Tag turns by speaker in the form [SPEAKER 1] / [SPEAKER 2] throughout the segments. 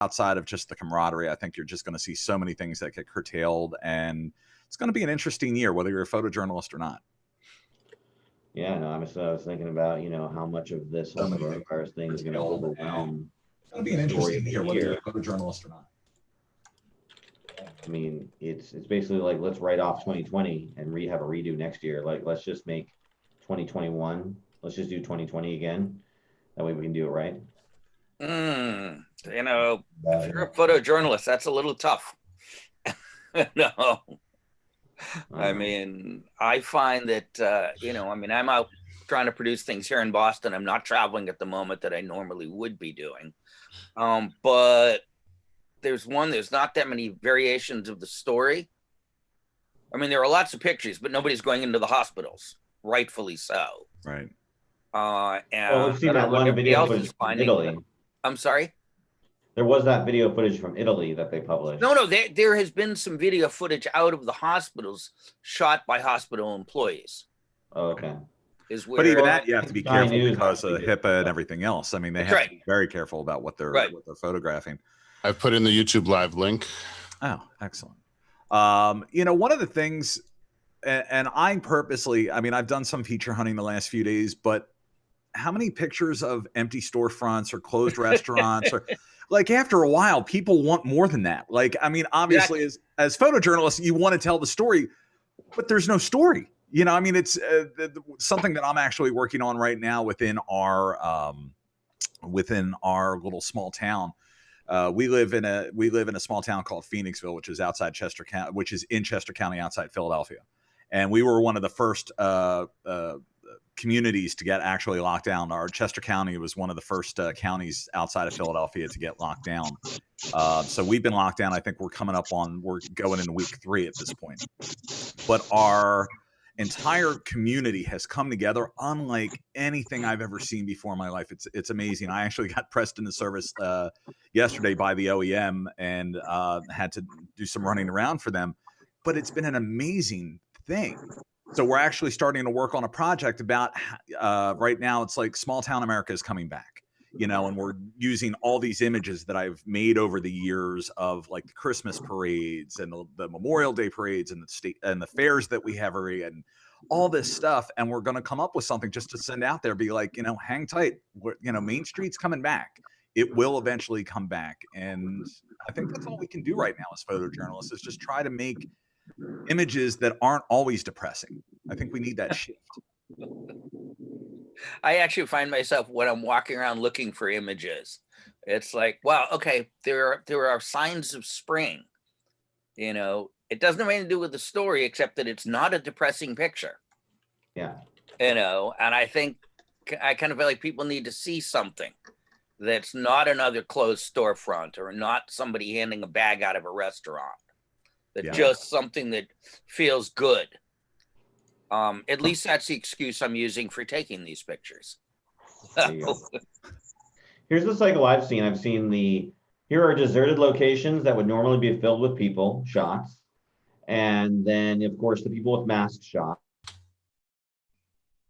[SPEAKER 1] outside of just the camaraderie, I think you're just going to see so many things that get curtailed, and it's going to be an interesting year, whether you're a photojournalist or not.
[SPEAKER 2] Yeah, no, I was thinking about, how much of this whole coronavirus thing is going to overwhelm.
[SPEAKER 1] It's going to be an interesting year, whether you're a photojournalist or not.
[SPEAKER 2] I mean, it's basically like, let's write off 2020 and have a redo next year. Like, let's just make 2021. Let's just do 2020 again. That way we can do it right.
[SPEAKER 3] If you're a photojournalist, that's a little tough. No. I mean, I find that, I'm out trying to produce things here in Boston. I'm not traveling at the moment that I normally would be doing. But there's not that many variations of the story. I mean, there are lots of pictures, but nobody's going into the hospitals, rightfully so.
[SPEAKER 1] Right.
[SPEAKER 3] And
[SPEAKER 2] we've seen that one video footage from Italy.
[SPEAKER 3] I'm sorry?
[SPEAKER 2] There was that video footage from Italy that they published.
[SPEAKER 3] No, there has been some video footage out of the hospitals shot by hospital employees.
[SPEAKER 2] Oh, okay.
[SPEAKER 1] But even that, you have to be careful because of HIPAA and everything else. I mean, they have to be very careful about what they're photographing.
[SPEAKER 4] I've put in the YouTube Live link.
[SPEAKER 1] Oh, excellent. One of the things, and I purposely, I've done some feature hunting the last few days, but how many pictures of empty storefronts or closed restaurants or like after a while, people want more than that. Like, obviously as photojournalists, you want to tell the story, but there's no story. It's something that I'm actually working on right now within our little small town. We live in a small town called Phoenixville, which is outside Chester County, which is in Chester County outside Philadelphia. And we were one of the first communities to get actually locked down. Our Chester County was one of the first counties outside of Philadelphia to get locked down. So we've been locked down. I think we're going into week 3 at this point. But our entire community has come together unlike anything I've ever seen before in my life. It's amazing. I actually got pressed into service yesterday by the OEM and had to do some running around for them. But it's been an amazing thing. So we're actually starting to work on a project about right now. It's like Small Town America is coming back, and we're using all these images that I've made over the years of like the Christmas parades and the Memorial Day parades and the state and the fairs that we have already and all this stuff. And we're going to come up with something just to send out there, be like, hang tight. Main Street's coming back. It will eventually come back. And I think that's all we can do right now as photojournalists is just try to make images that aren't always depressing. I think we need that shift.
[SPEAKER 3] I actually find myself when I'm walking around looking for images, it's like, wow, okay, there are signs of spring. It doesn't have anything to do with the story except that it's not a depressing picture.
[SPEAKER 2] Yeah.
[SPEAKER 3] And I think I kind of feel like people need to see something that's not another closed storefront or not somebody handing a bag out of a restaurant. Just something that feels good. At least that's the excuse I'm using for taking these pictures.
[SPEAKER 2] Here's the cycle I've seen. Here are deserted locations that would normally be filled with people, shots. And then, of course, the people with mask shots.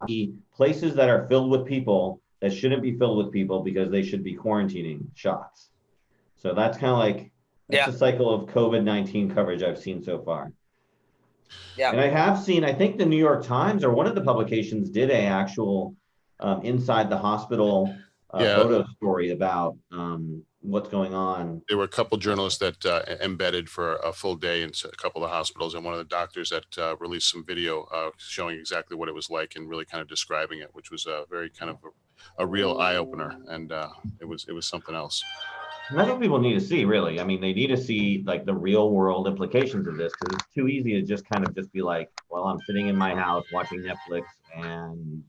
[SPEAKER 2] The places that are filled with people that shouldn't be filled with people because they should be quarantining shots. So that's kind of like, that's the cycle of COVID-19 coverage I've seen so far. Yeah. And I have seen, I think the New York Times or one of the publications did a actual inside the hospital photo story about what's going on.
[SPEAKER 4] There were a couple journalists that embedded for a full day in a couple of the hospitals, and one of the doctors that released some video showing exactly what it was like and really kind of describing it, which was a very kind of a real eye-opener, and it was something else.
[SPEAKER 2] And that's what people need to see, really. I mean, they need to see like the real world implications of this, because it's too easy to just kind of just be like, well, I'm sitting in my house watching Netflix and,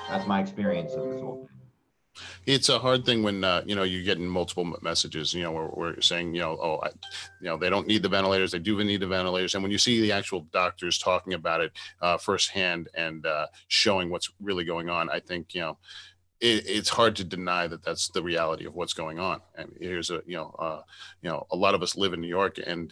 [SPEAKER 2] that's my experience of this whole thing.
[SPEAKER 4] It's a hard thing when, you're getting multiple messages, where we're saying, they don't need the ventilators. They do need the ventilators. And when you see the actual doctors talking about it firsthand and showing what's really going on, I think, it's hard to deny that that's the reality of what's going on. And here's a lot of us live in New York and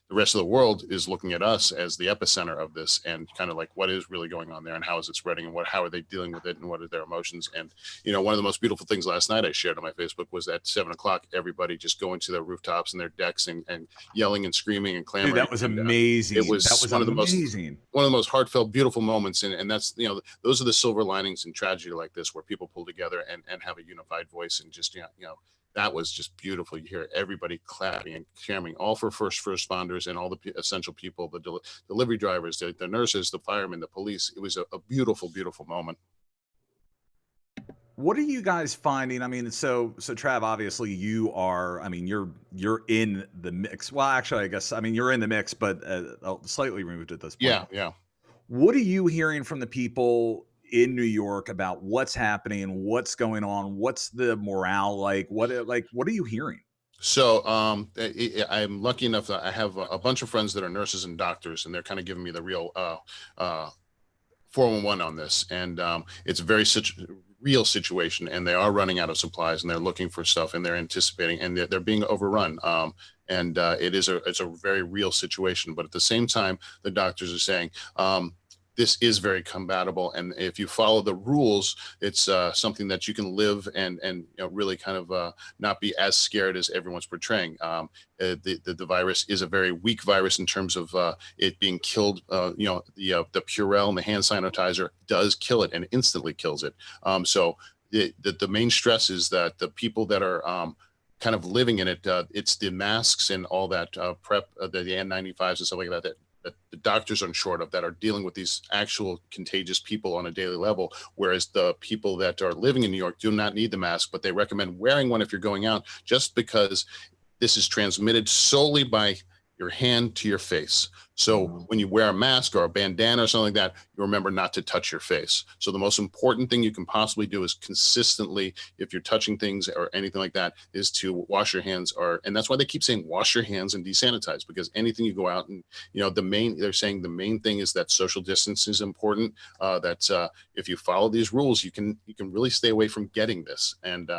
[SPEAKER 4] the rest of the world is looking at us as the epicenter of this, and kind of like what is really going on there, and how is it spreading, and how are they dealing with it, and what are their emotions. And one of the most beautiful things last night I shared on my Facebook was at 7 o'clock, everybody just going to their rooftops and their decks and yelling and screaming and clamoring.
[SPEAKER 1] Dude, that was amazing.
[SPEAKER 4] It was one of the most heartfelt, beautiful moments, and that's those are the silver linings in tragedy like this, where people pull together and have a unified voice, and just that was just beautiful. You hear everybody clapping and cheering, all for first responders and all the essential people, the delivery drivers, the nurses, the firemen, the police. It was a beautiful, beautiful moment.
[SPEAKER 1] What are you guys finding? I mean, so Trav, obviously you are, I mean, you're in the mix. Well, actually, I guess, I mean, you're in the mix, but slightly removed at this point.
[SPEAKER 4] Yeah.
[SPEAKER 1] What are you hearing from the people in New York about what's happening, what's going on, what's the morale like? What are you hearing?
[SPEAKER 4] So I'm lucky enough that I have a bunch of friends that are nurses and doctors, and they're kind of giving me the real 411 on this. And it's a very real situation, and they are running out of supplies, and they're looking for stuff, and they're anticipating, and they're being overrun. It's a very real situation. But at the same time, the doctors are saying, this is very compatible, and if you follow the rules, it's something that you can live and really kind of not be as scared as everyone's portraying. The virus is a very weak virus in terms of it being killed. The Purell and the hand sanitizer does kill it, and instantly kills it. So the main stress is that the people that are kind of living in it, it's the masks and all that prep, the N95s and stuff like that the doctors are short of, that are dealing with these actual contagious people on a daily level, whereas the people that are living in New York do not need the mask, but they recommend wearing one if you're going out, just because this is transmitted solely by your hand to your face. So when you wear a mask or a bandana or something like that, you remember not to touch your face. So the most important thing you can possibly do is consistently, if you're touching things or anything like that, is to wash your hands. And that's why they keep saying wash your hands and desanitize, because anything you go out and, they're saying the main thing is that social distance is important, that if you follow these rules, you can really stay away from getting this. And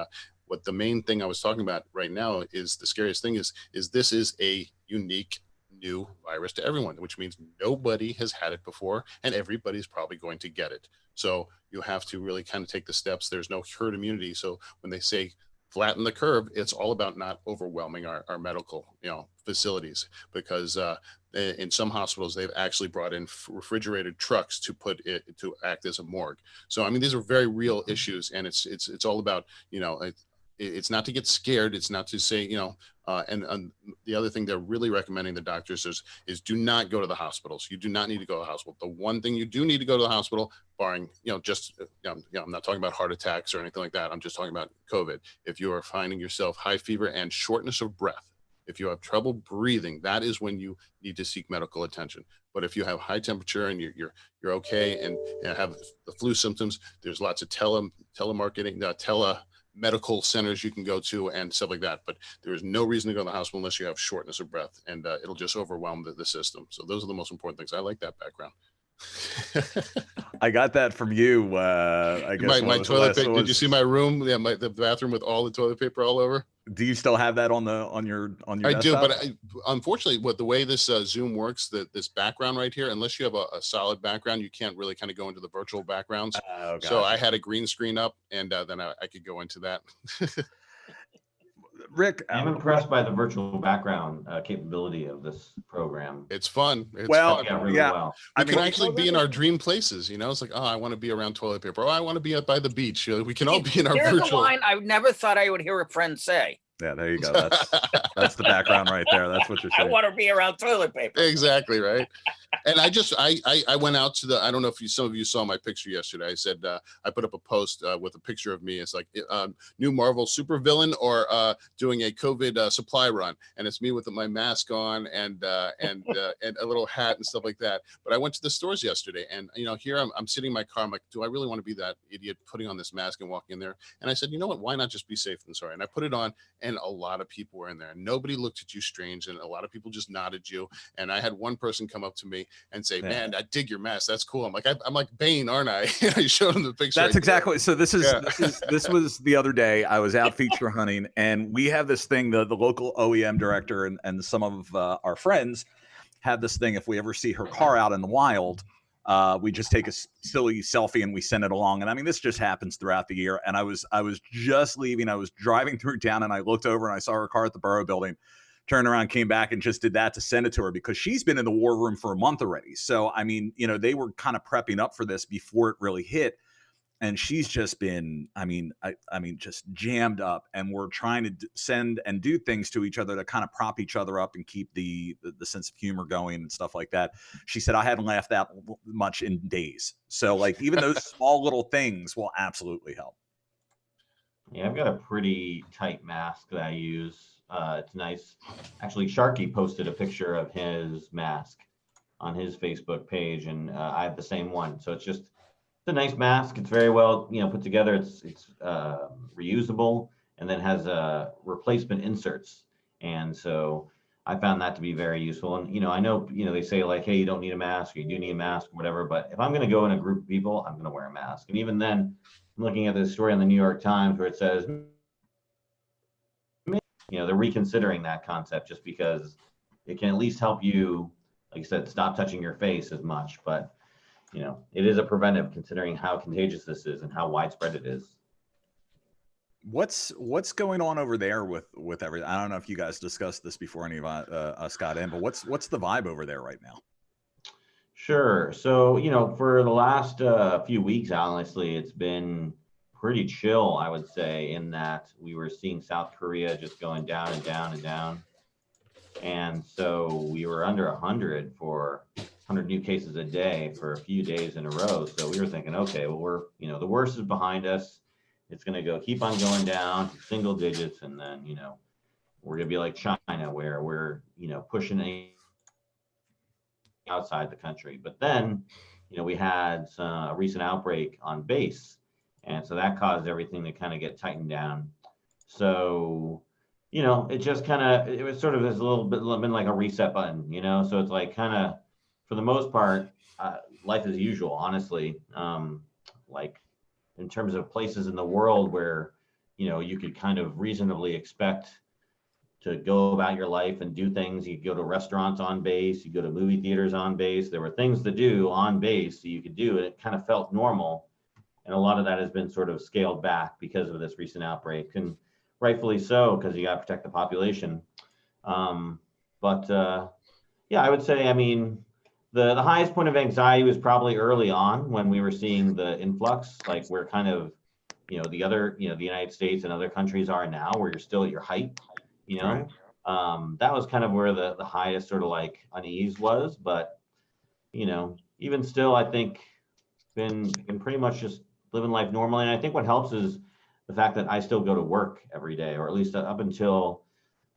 [SPEAKER 4] what the main thing I was talking about right now is, the scariest thing is this is a unique new virus to everyone, which means nobody has had it before, and everybody's probably going to get it. So you have to really kind of take the steps. There's no herd immunity. So when they say flatten the curve, it's all about not overwhelming our medical facilities, because in some hospitals they've actually brought in refrigerated trucks to put it to act as a morgue. So I mean, these are very real issues, and it's all about it's not to get scared. It's not to say, and the other thing they're really recommending the doctors is do not go to the hospitals. You do not need to go to the hospital. The one thing you do need to go to the hospital, barring, I'm not talking about heart attacks or anything like that. I'm just talking about COVID. If you are finding yourself high fever and shortness of breath, if you have trouble breathing, that is when you need to seek medical attention. But if you have high temperature and you're okay and have the flu symptoms, there's lots of telemarketing, medical centers you can go to and stuff like that. But there is no reason to go to the hospital unless you have shortness of breath, and it'll just overwhelm the system. So those are the most important things. I like that background.
[SPEAKER 1] I got that from you. I guess
[SPEAKER 4] my toilet paper. Did you see my room? Yeah, the bathroom with all the toilet paper all over.
[SPEAKER 1] Do you still have that on your
[SPEAKER 4] I
[SPEAKER 1] desktop?
[SPEAKER 4] do, but unfortunately, the way this Zoom works, this background right here, unless you have a solid background, you can't really kind of go into the virtual backgrounds. So I had a green screen up, and then I could go into that.
[SPEAKER 1] Rick,
[SPEAKER 2] I'm impressed by the virtual background capability of this program.
[SPEAKER 4] It's fun.
[SPEAKER 2] Really well.
[SPEAKER 4] I can actually be in our dream places. It's like, oh, I want to be around toilet paper. Oh, I want to be up by the beach. We can all be in our virtual.
[SPEAKER 3] Here's a line I never thought I would hear a friend say.
[SPEAKER 1] Yeah, there you go. That's the background right there. That's what you're saying.
[SPEAKER 3] I want to be around toilet paper.
[SPEAKER 4] Exactly right. And I went out to I don't know if some of you saw my picture yesterday. I said I put up a post with a picture of me. It's like new Marvel supervillain or doing a COVID supply run, and it's me with my mask on and a little hat and stuff like that. But I went to the stores yesterday, and here I'm sitting in my car. I'm like, do I really want to be that idiot putting on this mask and walking in there? And I said, you know what? Why not just be safe than sorry? And I put it on, and a lot of people were in there. Nobody looked at you strange, and a lot of people just nodded you. And I had one person come up to me me and say, man, I dig your mask. That's cool. I'm like Bane, aren't I? I showed him the picture.
[SPEAKER 1] That's exactly. So this was the other day. I was out feature hunting, and we have this thing, the local OEM director and some of our friends have this thing. If we ever see her car out in the wild, we just take a silly selfie and we send it along. And I mean, this just happens throughout the year. And I was just leaving. I was driving through town, and I looked over and I saw her car at the Borough Building. Turned around, came back, and just did that to send it to her, because she's been in the war room for a month already. So I mean, they were kind of prepping up for this before it really hit. And she's just been, I mean, just jammed up, and we're trying to send and do things to each other to kind of prop each other up and keep the sense of humor going and stuff like that. She said, I hadn't laughed that much in days. So like, even those small little things will absolutely help.
[SPEAKER 2] Yeah, I've got a pretty tight mask that I use. It's nice. Actually, Sharky posted a picture of his mask on his Facebook page, and I have the same one. So it's a nice mask. It's very well, put together. It's reusable, and then has replacement inserts. And so I found that to be very useful. And I know they say like, hey, you don't need a mask, or you do need a mask, or whatever. But if I'm going to go in a group of people, I'm going to wear a mask. And even then, I'm looking at this story on the New York Times where it says, they're reconsidering that concept, just because it can at least help you, like I said, stop touching your face as much. But it is a preventive, considering how contagious this is and how widespread it is.
[SPEAKER 1] What's going on over there with everything? I don't know if you guys discussed this before any of us got in, but what's the vibe over there right now?
[SPEAKER 2] Sure. So, for the last few weeks, honestly, it's been pretty chill, I would say, in that we were seeing South Korea just going down and down and down. And so we were under 100 new cases a day for a few days in a row. So we were thinking, okay, well, we're, the worst is behind us. It's going to keep on going down to single digits. And then, we're going to be like China, where we're, pushing outside the country. But then, we had a recent outbreak on base. And so that caused everything to kind of get tightened down. So, it just it was sort of this little bit been like a reset button, so it's like kind of, for the most part, life as usual, honestly. Like in terms of places in the world where, you could kind of reasonably expect to go about your life and do things. You go to restaurants on base, you go to movie theaters on base. There were things to do on base that you could do, and it kind of felt normal. And a lot of that has been sort of scaled back because of this recent outbreak, and rightfully so, because you got to protect the population. Yeah, I would say, I mean, the highest point of anxiety was probably early on when we were seeing the influx, like we're kind of, the other, the United States and other countries are now, where you're still at your height, Right. That was kind of where the highest sort of like unease was. But, even still, I think been pretty much just living life normally. And I think what helps is the fact that I still go to work every day, or at least up until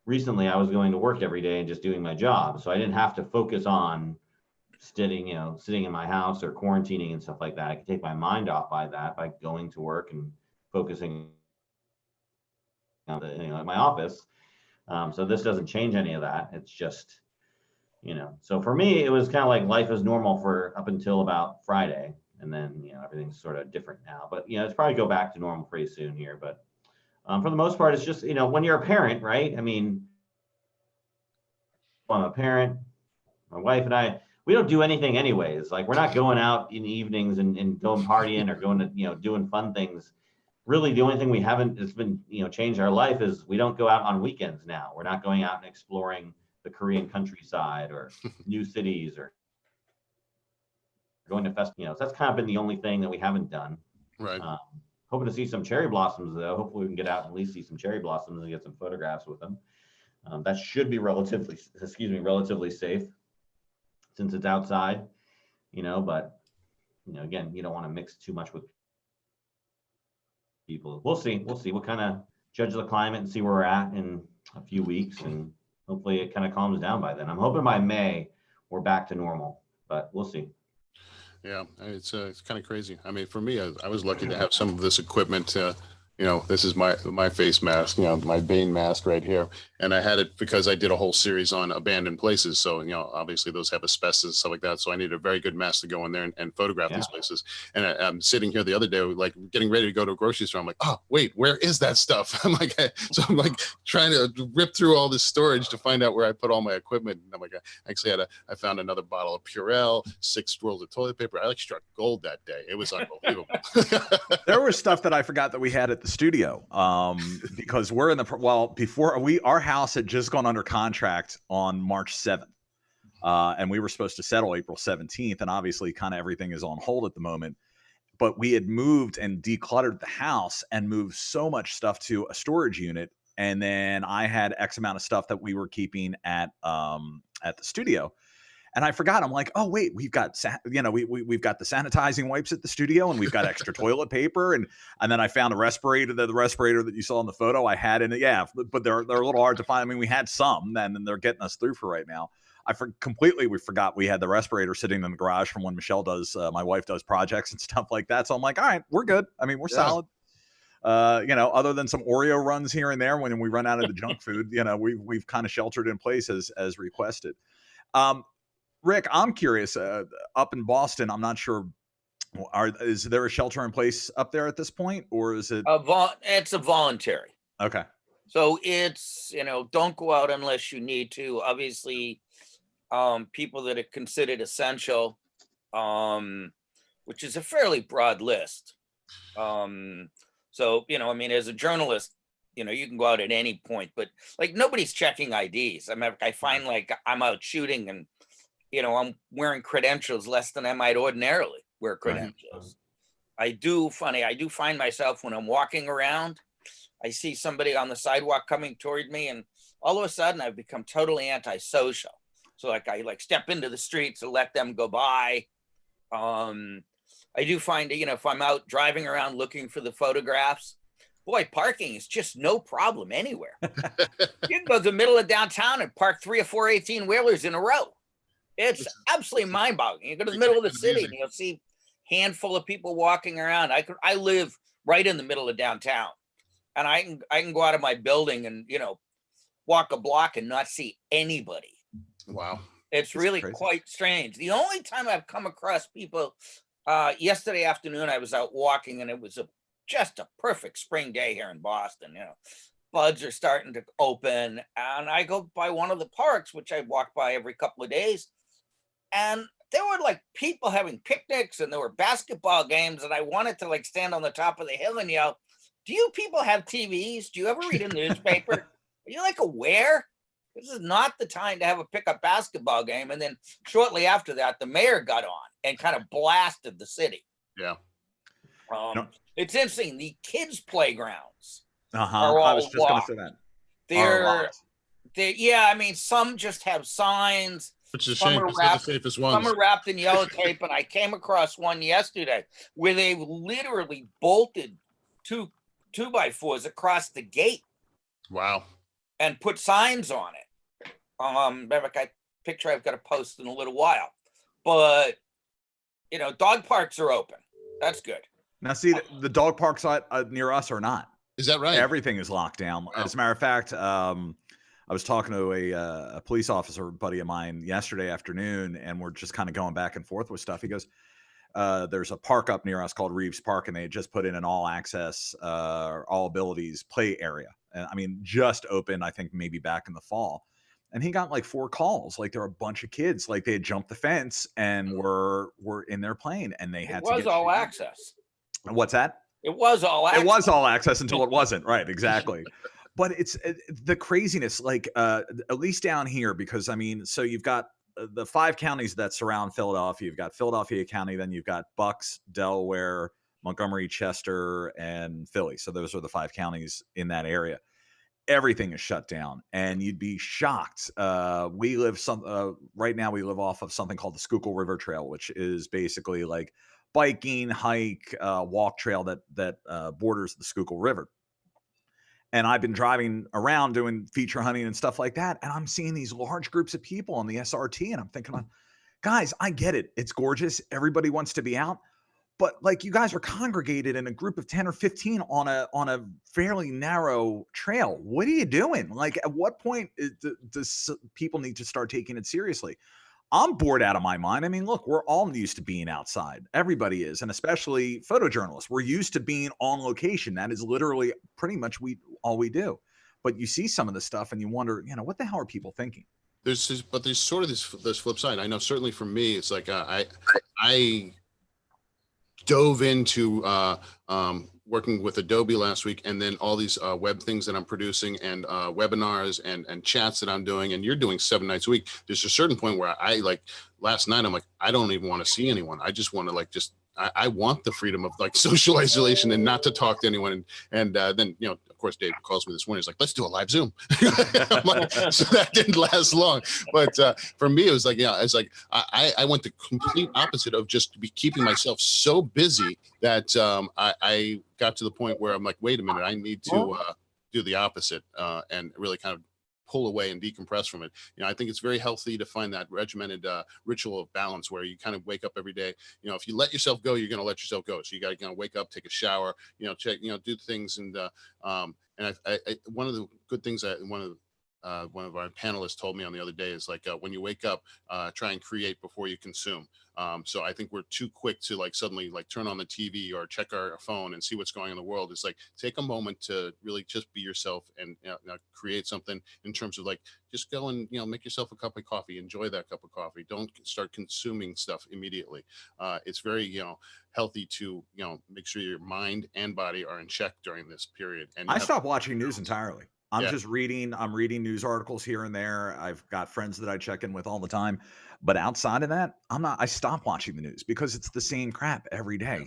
[SPEAKER 2] recently, I was going to work every day and just doing my job. So I didn't have to focus on sitting in my house or quarantining and stuff like that. I could take my mind off by going to work and focusing on at my office. So this doesn't change any of that. It's just, so for me, it was kind of like life as normal for up until about Friday. And then, everything's sort of different now. But, it's probably go back to normal pretty soon here. But for the most part, it's just, when you're a parent, right? I mean, I'm a parent, my wife and I, we don't do anything anyways. Like, we're not going out in the evenings and going partying or going to, doing fun things. Really, the only thing we haven't, it's been, changed our life is we don't go out on weekends now. We're not going out and exploring the Korean countryside or new cities or going to festivals. That's kind of been the only thing that we haven't done.
[SPEAKER 4] Right.
[SPEAKER 2] Hoping to see some cherry blossoms, though. Hopefully we can get out and at least see some cherry blossoms and get some photographs with them. That should be relatively safe since it's outside, but, again, you don't want to mix too much with people. We'll see. We'll kind of judge the climate and see where we're at in a few weeks. And hopefully it kind of calms down by then. I'm hoping by May we're back to normal, but we'll see.
[SPEAKER 4] Yeah, it's kind of crazy. I mean, for me, I was lucky to have some of this equipment, this is my face mask, my Bane mask right here. And I had it because I did a whole series on abandoned places. So, obviously those have asbestos and stuff like that. So I need a very good mask to go in there and photograph these places. And I'm sitting here the other day, like getting ready to go to a grocery store. I'm like, oh, wait, where is that stuff? I'm like trying to rip through all this storage to find out where I put all my equipment. And I'm like, I found another bottle of Purell, 6 rolls of toilet paper. I struck gold that day. It was unbelievable.
[SPEAKER 1] There was stuff that I forgot that we had at the studio, because we're in our house had just gone under contract on March 7th, and we were supposed to settle April 17th, and obviously kind of everything is on hold at the moment. But we had moved and decluttered the house and moved so much stuff to a storage unit, and then I had X amount of stuff that we were keeping at the studio. And I forgot. I'm like, oh wait, we've got we've got the sanitizing wipes at the studio, and we've got extra toilet paper, and then I found a respirator. The respirator that you saw in the photo, I had in it. Yeah, but they're a little hard to find. I mean, we had some, and they're getting us through for right now. We forgot we had the respirator sitting in the garage from when Michelle does, my wife does projects and stuff like that. So I'm like, all right, we're good. I mean, we're solid. Other than some Oreo runs here and there when we run out of the junk food, we've kind of sheltered in place as requested. Rick, I'm curious, up in Boston, I'm not sure, is there a shelter in place up there at this point, or is it?
[SPEAKER 3] It's a voluntary.
[SPEAKER 1] Okay.
[SPEAKER 3] So it's, don't go out unless you need to. Obviously, people that are considered essential, which is a fairly broad list. So, as a journalist, you can go out at any point, but like nobody's checking IDs. I find like I'm out shooting and, I'm wearing credentials less than I might ordinarily wear credentials. I do find myself when I'm walking around, I see somebody on the sidewalk coming toward me, and all of a sudden I've become totally antisocial. So I step into the streets and let them go by. I do find, if I'm out driving around looking for the photographs, boy, parking is just no problem anywhere. You can go to the middle of downtown and park 3 or 4 18-wheelers in a row. It's absolutely mind-boggling. You go to the middle of the city and you'll see a handful of people walking around. I live right in the middle of downtown, and I can go out of my building and walk a block and not see anybody.
[SPEAKER 4] Wow,
[SPEAKER 3] it's really quite strange. The only time I've come across people, yesterday afternoon I was out walking, and it was just a perfect spring day here in Boston. Buds are starting to open, and I go by one of the parks, which I walk by every couple of days, and there were like people having picnics, and there were basketball games, and I wanted to like stand on the top of the hill and yell, do you people have TVs? Do you ever read a newspaper? Are you like aware? This is not the time to have a pickup basketball game. And then shortly after that, the mayor got on and kind of blasted the city.
[SPEAKER 4] Yeah.
[SPEAKER 3] It's interesting. The kids' playgrounds
[SPEAKER 1] are all I was just going to say that.
[SPEAKER 3] Some just have signs.
[SPEAKER 4] Which is a shame, because they're the safest ones.
[SPEAKER 3] Some are wrapped in yellow tape, and I came across one yesterday where they literally bolted 2x4s across the gate.
[SPEAKER 4] Wow.
[SPEAKER 3] And put signs on it. Picture I've got to post in a little while. But, dog parks are open. That's good.
[SPEAKER 1] Now, see, the dog parks near us are not.
[SPEAKER 4] Is that right?
[SPEAKER 1] Everything is locked down. Wow. As a matter of fact, I was talking to a police officer buddy of mine yesterday afternoon, and we're just kind of going back and forth with stuff. He goes, there's a park up near us called Reeves Park, and they had just put in an all access, all abilities play area. And just opened, I think maybe back in the fall. And he got like 4 calls. Like there were a bunch of kids, like they had jumped the fence and were in there playing, and they had to get
[SPEAKER 3] all access.
[SPEAKER 1] What's that?
[SPEAKER 3] It was all access.
[SPEAKER 1] It was all access until it wasn't. Right. Exactly. But it's the craziness, like at least down here, because so you've got the 5 counties that surround Philadelphia. You've got Philadelphia County, then you've got Bucks, Delaware, Montgomery, Chester, and Philly. So those are the 5 counties in that area. Everything is shut down, and you'd be shocked. We live right now. We live off of something called the Schuylkill River Trail, which is basically like biking, hike, walk trail that borders the Schuylkill River. And I've been driving around doing feature hunting and stuff like that, and I'm seeing these large groups of people on the SRT, and I'm thinking, guys, I get it. It's gorgeous. Everybody wants to be out. but like you guys are congregated in a group of 10 or 15 on a fairly narrow trail. What are you doing? Like, at what point does people need to start taking it seriously? I'm bored out of my mind. I mean, look, we're all used to being outside. Everybody is, and especially photojournalists. We're used to being on location. That is literally pretty much all we do. But you see some of the stuff and you wonder, what the hell are people thinking?
[SPEAKER 4] There's sort of this flip side. I know certainly for me, it's like I dove into working with Adobe last week, and then all these web things that I'm producing, and webinars and chats that I'm doing, and you're doing 7 nights a week. There's a certain point where I like last night, I'm like, I don't even want to see anyone. I just want to I want the freedom of like social isolation and not to talk to anyone. And then, of course, Dave calls me this morning. He's like, let's do a live Zoom. I'm like, so that didn't last long. But for me, it was like, I went the complete opposite of just keeping myself so busy that I got to the point where I'm like, wait a minute, I need to do the opposite and really kind of pull away and decompress from it. I think it's very healthy to find that regimented ritual of balance where you kind of wake up every day. If you let yourself go, you're going to let yourself go. So you got to wake up, take a shower, check, do things. And one of the good things that one of our panelists told me on the other day is like, when you wake up, try and create before you consume. So I think we're too quick to like suddenly like turn on the TV or check our phone and see what's going on in the world. It's like, take a moment to really just be yourself and create something in terms of like, just go and, make yourself a cup of coffee, enjoy that cup of coffee. Don't start consuming stuff immediately. It's very, healthy to, make sure your mind and body are in check during this period. And
[SPEAKER 1] I stopped watching news entirely. I'm reading news articles here and there. I've got friends that I check in with all the time, but outside of that, I stopped watching the news because it's the same crap every day,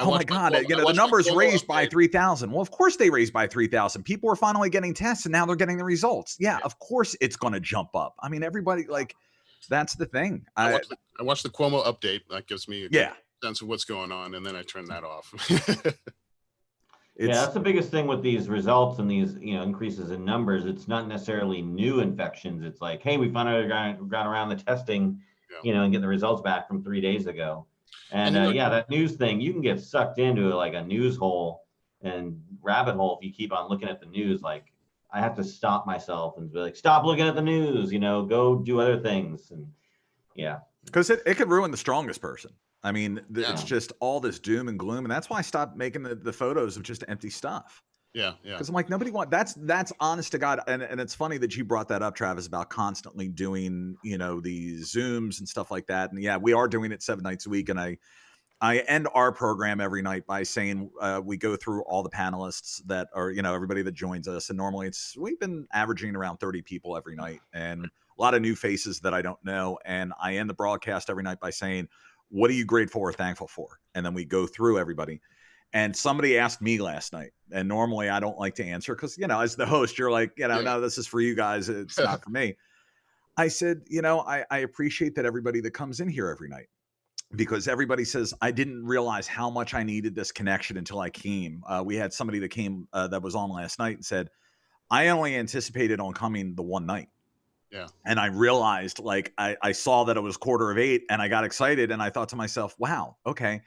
[SPEAKER 1] Oh my God, the numbers raised by 3,000. Well, of course they raised by 3,000. People are finally getting tests and now they're getting the results. Yeah, of course it's going to jump up. I mean, everybody, like, that's the thing.
[SPEAKER 4] I watched the Cuomo update. That gives me a sense of what's going on. And then I turn that off.
[SPEAKER 2] That's the biggest thing with these results and these, increases in numbers. It's not necessarily new infections. It's like, hey, we finally got around the testing, and getting the results back from 3 days ago. And that news thing, you can get sucked into like a news hole and rabbit hole if you keep on looking at the news. Like, I have to stop myself and be like, stop looking at the news, go do other things. And
[SPEAKER 1] because it could ruin the strongest person. I mean, it's just all this doom and gloom. And that's why I stopped making the photos of just empty stuff.
[SPEAKER 4] Yeah.
[SPEAKER 1] Because I'm like, nobody that's honest to God. And it's funny that you brought that up, Travis, about constantly doing, these Zooms and stuff like that. And we are doing it 7 nights a week. And I end our program every night by saying we go through all the panelists that are, everybody that joins us. And normally we've been averaging around 30 people every night and a lot of new faces that I don't know. And I end the broadcast every night by saying, what are you grateful or thankful for? And then we go through everybody. And somebody asked me last night, and normally I don't like to answer because, as the host, you're like, no, this is for you guys. It's not for me. I said, I appreciate that everybody that comes in here every night, because everybody says, I didn't realize how much I needed this connection until I came. We had somebody that came that was on last night and said, I only anticipated on coming the one night.
[SPEAKER 4] Yeah.
[SPEAKER 1] And I realized, like, I saw that it was 7:45 and I got excited and I thought to myself, wow, okay.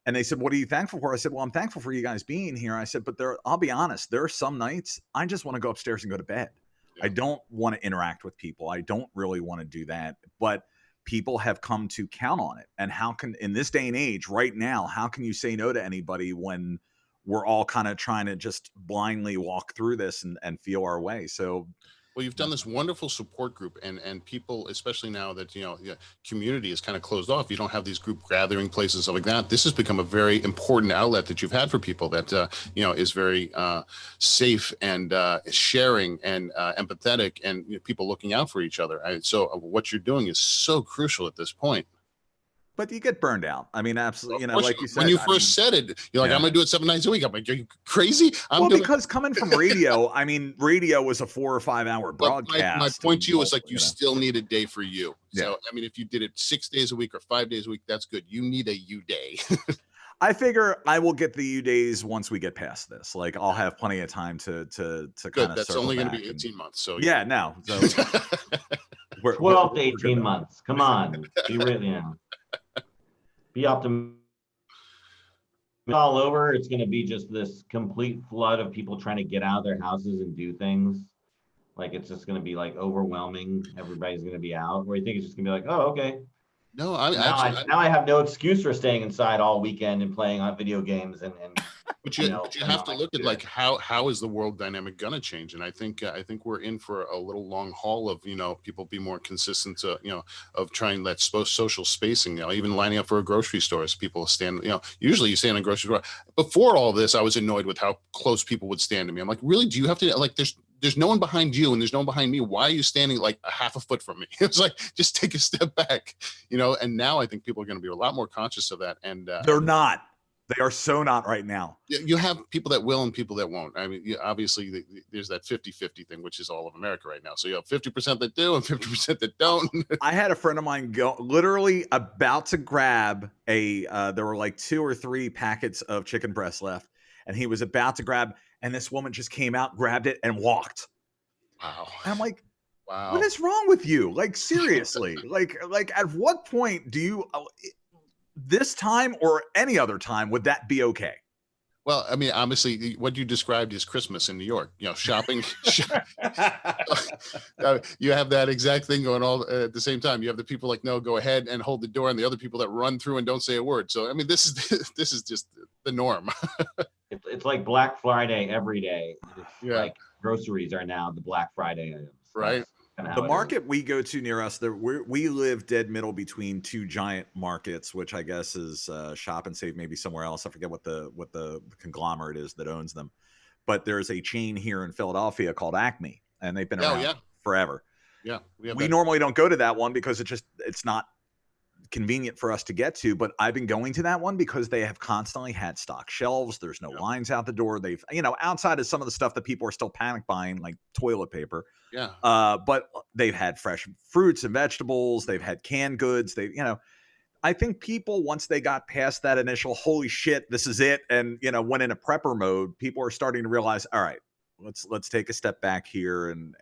[SPEAKER 1] And they said, what are you thankful for? I said, well, I'm thankful for you guys being here. I said, but I'll be honest, there are some nights I just want to go upstairs and go to bed. Yeah. I don't want to interact with people. I don't really want to do that. But people have come to count on it. And how can, in this day and age right now, how can you say no to anybody when we're all kind of trying to just blindly walk through this and feel our way? So,
[SPEAKER 4] well, you've done this wonderful support group, and people, especially now that, community is kind of closed off. You don't have these group gathering places, stuff like that. This has become a very important outlet that you've had for people that, is very safe and sharing and empathetic, and people looking out for each other. So what you're doing is so crucial at this point.
[SPEAKER 1] But you get burned out. I mean, absolutely. Like you said,
[SPEAKER 4] when you first said it, you're like, I'm going to do it 7 nights a week. I'm like, are you crazy?
[SPEAKER 1] Because coming from radio, I mean, radio was a 4 or 5 hour broadcast.
[SPEAKER 4] My point to you is like, you still need a day for you. Yeah. So, I mean, if you did it 6 days a week or 5 days a week, that's good. You need a you day.
[SPEAKER 1] I figure I will get the you days once we get past this. Like, I'll have plenty of time to kind of.
[SPEAKER 4] That's only going to be 18 months. So
[SPEAKER 1] no. So
[SPEAKER 2] 12 to 18 months. Come on. Be really be optimistic. All over, it's going to be just this complete flood of people trying to get out of their houses and do things. Like it's just going to be like overwhelming. Everybody's going to be out. Or you think it's just going to be like, oh, okay.
[SPEAKER 4] No,
[SPEAKER 2] now I have no excuse for staying inside all weekend and playing on video games
[SPEAKER 4] but you have to look at like how is the world dynamic going to change, and I think we're in for a little long haul of people be more consistent to of trying that social spacing. Even lining up for a grocery store as people stand. Usually you stand in a grocery store. Before all this, I was annoyed with how close people would stand to me. I'm like, really? Do you have to like? There's no one behind you and there's no one behind me. Why are you standing like a half a foot from me? It's like, just take a step back, and now I think people are going to be a lot more conscious of that. And
[SPEAKER 1] they're not. They are so not right now.
[SPEAKER 4] You have people that will and people that won't. I mean, obviously there's that 50-50 thing, which is all of America right now. So you have 50% that do and 50% that don't.
[SPEAKER 1] I had a friend of mine literally about to grab there were like 2 or 3 packets of chicken breast left. And he was about to grab, and this woman just came out, grabbed it, and walked.
[SPEAKER 4] Wow.
[SPEAKER 1] And I'm like,
[SPEAKER 4] wow,
[SPEAKER 1] what is wrong with you? Like, seriously, like at what point do you, this time or any other time, would that be okay?
[SPEAKER 4] Well, I mean, obviously, what you described is Christmas in New York. Shopping. You have that exact thing going all at the same time. You have the people like, no, go ahead and hold the door, and the other people that run through and don't say a word. So, I mean, this is just the norm.
[SPEAKER 2] It's like Black Friday every day. It's like groceries are now the Black Friday items.
[SPEAKER 4] Right.
[SPEAKER 1] The market we go to near us, we live dead middle between 2 giant markets, which I guess is Shop and Save, maybe somewhere else. I forget what the conglomerate is that owns them. But there's a chain here in Philadelphia called Acme, and they've been around forever.
[SPEAKER 4] Yeah,
[SPEAKER 1] we normally don't go to that one because it's not convenient for us to get to, but I've been going to that one because they have constantly had stock shelves. There's no lines out the door. They've, outside of some of the stuff that people are still panic buying, like toilet paper.
[SPEAKER 4] Yeah.
[SPEAKER 1] But they've had fresh fruits and vegetables. They've had canned goods. I think people, once they got past that initial, holy shit, this is it. And, went in a prepper mode, people are starting to realize, all right, let's take a step back here, and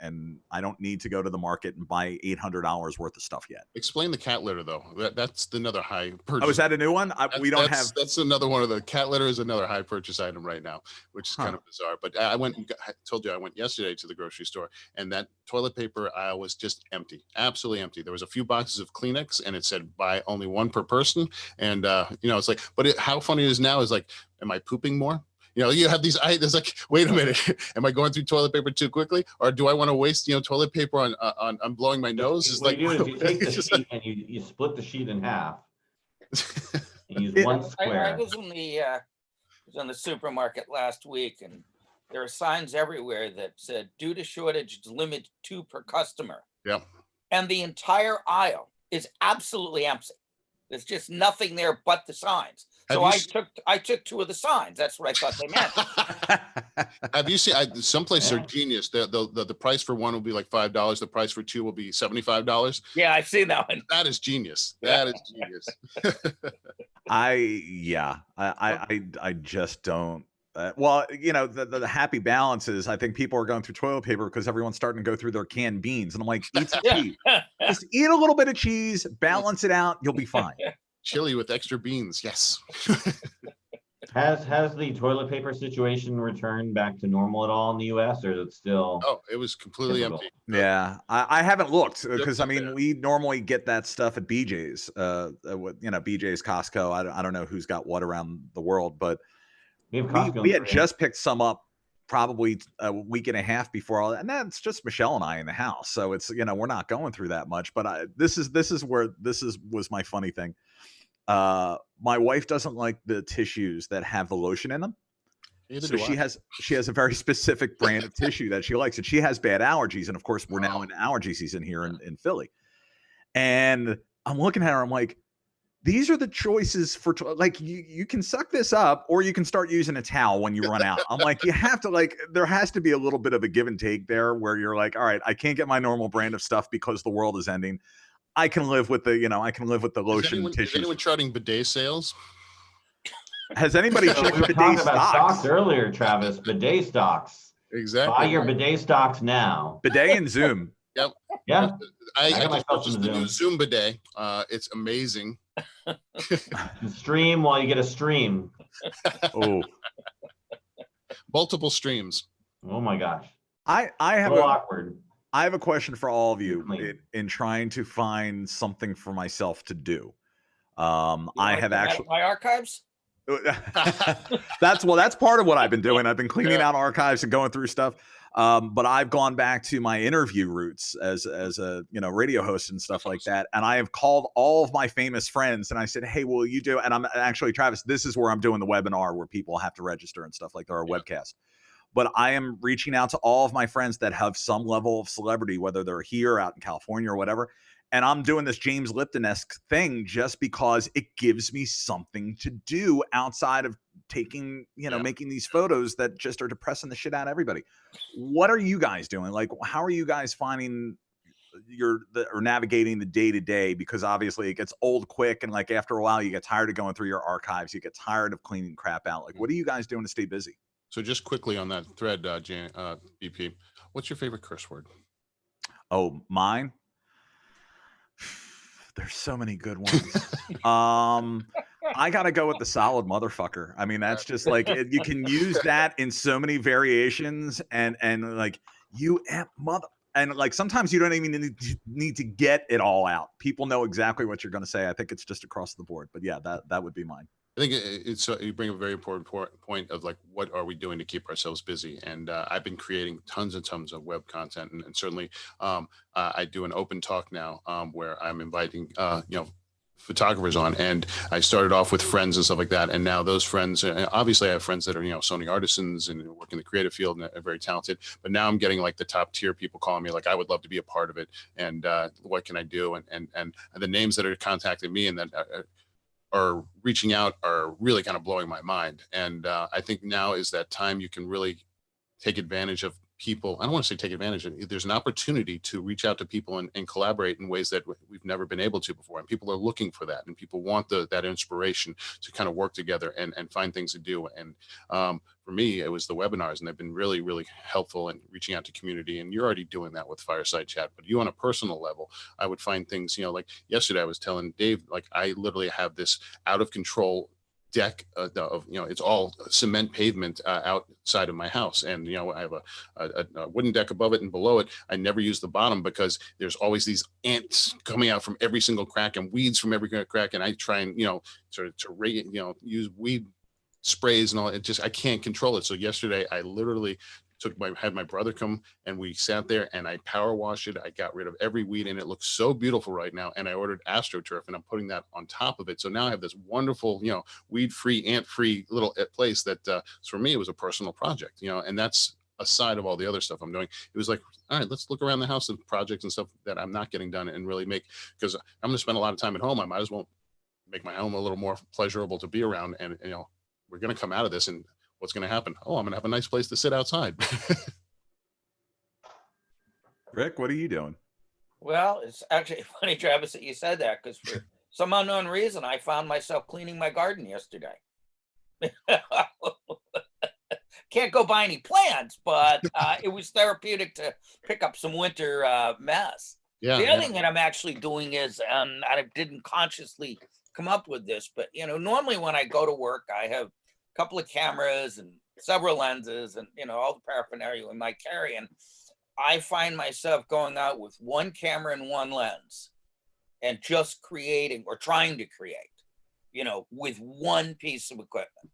[SPEAKER 1] I don't need to go to the market and buy $800 worth of stuff yet.
[SPEAKER 4] Explain the cat litter though. That's another high purchase.
[SPEAKER 1] Oh, is that a new one? That's
[SPEAKER 4] another one of the cat litter is another high purchase item right now, which is kind of bizarre. But I told you I went yesterday to the grocery store, and that toilet paper aisle was just empty, absolutely empty. There was a few boxes of Kleenex, and it said buy only 1 per person. And it's like, but how funny it is now is like, am I pooping more? You have these items like, wait a minute, am I going through toilet paper too quickly? Or do I want to waste, toilet paper on blowing my nose? It's
[SPEAKER 2] what
[SPEAKER 4] like,
[SPEAKER 2] you do is you take the sheet and you split the sheet in half. And use 1 square.
[SPEAKER 3] I was in the supermarket last week, and there are signs everywhere that said, due to shortage, limit 2 per customer.
[SPEAKER 4] Yeah.
[SPEAKER 3] And the entire aisle is absolutely empty. There's just nothing there but the signs. So I took 2 of the signs. That's what I thought they meant.
[SPEAKER 4] Have you seen? Some places are genius. The price for 1 will be like $5. The price for 2 will be $75.
[SPEAKER 3] Yeah, I've seen that one.
[SPEAKER 4] That is genius. That is genius.
[SPEAKER 1] I just don't. The happy balance is I think people are going through toilet paper because everyone's starting to go through their canned beans, and I'm like, eat some cheese. Just eat a little bit of cheese, balance it out, you'll be fine.
[SPEAKER 4] Chili with extra beans, yes.
[SPEAKER 2] Has the toilet paper situation returned back to normal at all in the U.S., or is it still?
[SPEAKER 4] Oh, it was completely empty.
[SPEAKER 1] Yeah, I haven't looked because we normally get that stuff at BJ's. BJ's, Costco. I don't know who's got what around the world, but we had just picked some up probably a week and a half before all that, and that's just Michelle and I in the house. So it's we're not going through that much. But this was my funny thing. My wife doesn't like the tissues that have the lotion in them. So she has a very specific brand of tissue that she likes, and she has bad allergies. And of course, we're now in allergy season here in Philly. And I'm looking at her, I'm like, these are the choices for like, you can suck this up, or you can start using a towel when you run out. I'm like, you have to there has to be a little bit of a give and take there where you're like, all right, I can't get my normal brand of stuff because the world is ending. I can live with the, lotion tissue.
[SPEAKER 4] Is anyone charting bidet sales?
[SPEAKER 1] Has anybody checked bidet
[SPEAKER 2] stocks?
[SPEAKER 1] stocks
[SPEAKER 2] Earlier, Travis? Bidet stocks.
[SPEAKER 4] Exactly.
[SPEAKER 2] Buy your bidet stocks now.
[SPEAKER 1] Bidet and Zoom.
[SPEAKER 4] Yep.
[SPEAKER 2] Yeah.
[SPEAKER 4] I just purchased the new Zoom bidet. It's amazing.
[SPEAKER 2] Stream while you get a stream.
[SPEAKER 1] Oh,
[SPEAKER 4] Multiple streams.
[SPEAKER 2] Oh my gosh.
[SPEAKER 1] I have
[SPEAKER 2] So
[SPEAKER 1] a
[SPEAKER 2] awkward.
[SPEAKER 1] I have a question for all of you
[SPEAKER 2] Clean.
[SPEAKER 1] in trying to find something for myself to do.
[SPEAKER 3] You
[SPEAKER 1] I
[SPEAKER 3] wanna
[SPEAKER 1] have
[SPEAKER 3] come out of
[SPEAKER 1] actually
[SPEAKER 3] my archives.
[SPEAKER 1] that's part of what I've been doing. I've been cleaning out archives and going through stuff. But I've gone back to my interview roots as a radio host and stuff like that. And I have called all of my famous friends and I said, hey, will you do? And I'm actually, Travis, this is where I'm doing the webinar where people have to register and stuff like that, or webcast. But I am reaching out to all of my friends that have some level of celebrity, whether they're here, out in California, or whatever. And I'm doing this James Lipton-esque thing just because it gives me something to do outside of taking, making these photos that just are depressing the shit out of everybody. What are you guys doing? Like, how are you guys finding or navigating the day to day? Because obviously it gets old quick. And like after a while, you get tired of going through your archives. You get tired of cleaning crap out. Like, what are you guys doing to stay busy?
[SPEAKER 4] So just quickly on that thread, BP, what's your favorite curse word?
[SPEAKER 1] Oh, mine? There's so many good ones. I gotta go with the solid motherfucker. I mean, that's just like you can use that in so many variations, and like you mother, and like sometimes you don't even need to get it all out. People know exactly what you're going to say. I think it's just across the board. But yeah, that would be mine.
[SPEAKER 4] I think it's you bring a very important point of like, what are we doing to keep ourselves busy? And I've been creating tons and tons of web content, and certainly I do an open talk now where I'm inviting photographers on, and I started off with friends and stuff like that, and now those friends, obviously I have friends that are Sony artisans and work in the creative field and are very talented, but now I'm getting like the top tier people calling me like, I would love to be a part of it, and what can I do? And the names that are contacting me and that are reaching out are really kind of blowing my mind. And I think now is that time you can really take advantage of people. I don't want to say take advantage. There's an opportunity to reach out to people and collaborate in ways that we've never been able to before. And people are looking for that. And people want that inspiration to kind of work together and find things to do. And for me, it was the webinars, and they've been really, really helpful in reaching out to community. And you're already doing that with Fireside Chat, but you on a personal level, I would find things, like yesterday I was telling Dave, like I literally have this out of control deck of it's all cement pavement outside of my house, and I have a wooden deck above it, and below it I never use the bottom because there's always these ants coming out from every single crack and weeds from every crack, and I try and to use weed sprays and all. I can't control it. So yesterday I literally had my brother come, and we sat there and I power washed it. I got rid of every weed, and it looks so beautiful right now. And I ordered AstroTurf, and I'm putting that on top of it. So now I have this wonderful, weed-free, ant-free little place that for me, it was a personal project, and that's aside of all the other stuff I'm doing. It was like, all right, let's look around the house and projects and stuff that I'm not getting done and really because I'm going to spend a lot of time at home. I might as well make my home a little more pleasurable to be around. And, we're going to come out of this, and what's going to happen? Oh, I'm going to have a nice place to sit outside.
[SPEAKER 1] Rick, what are you doing?
[SPEAKER 3] Well, it's actually funny, Travis, that you said that, because for some unknown reason, I found myself cleaning my garden yesterday. Can't go buy any plants, but it was therapeutic to pick up some winter mess. Yeah, the other thing that I'm actually doing is, I didn't consciously come up with this, but normally when I go to work, I have a couple of cameras and several lenses and all the paraphernalia in my carry, and I find myself going out with one camera and one lens and just creating or trying to create, with one piece of equipment.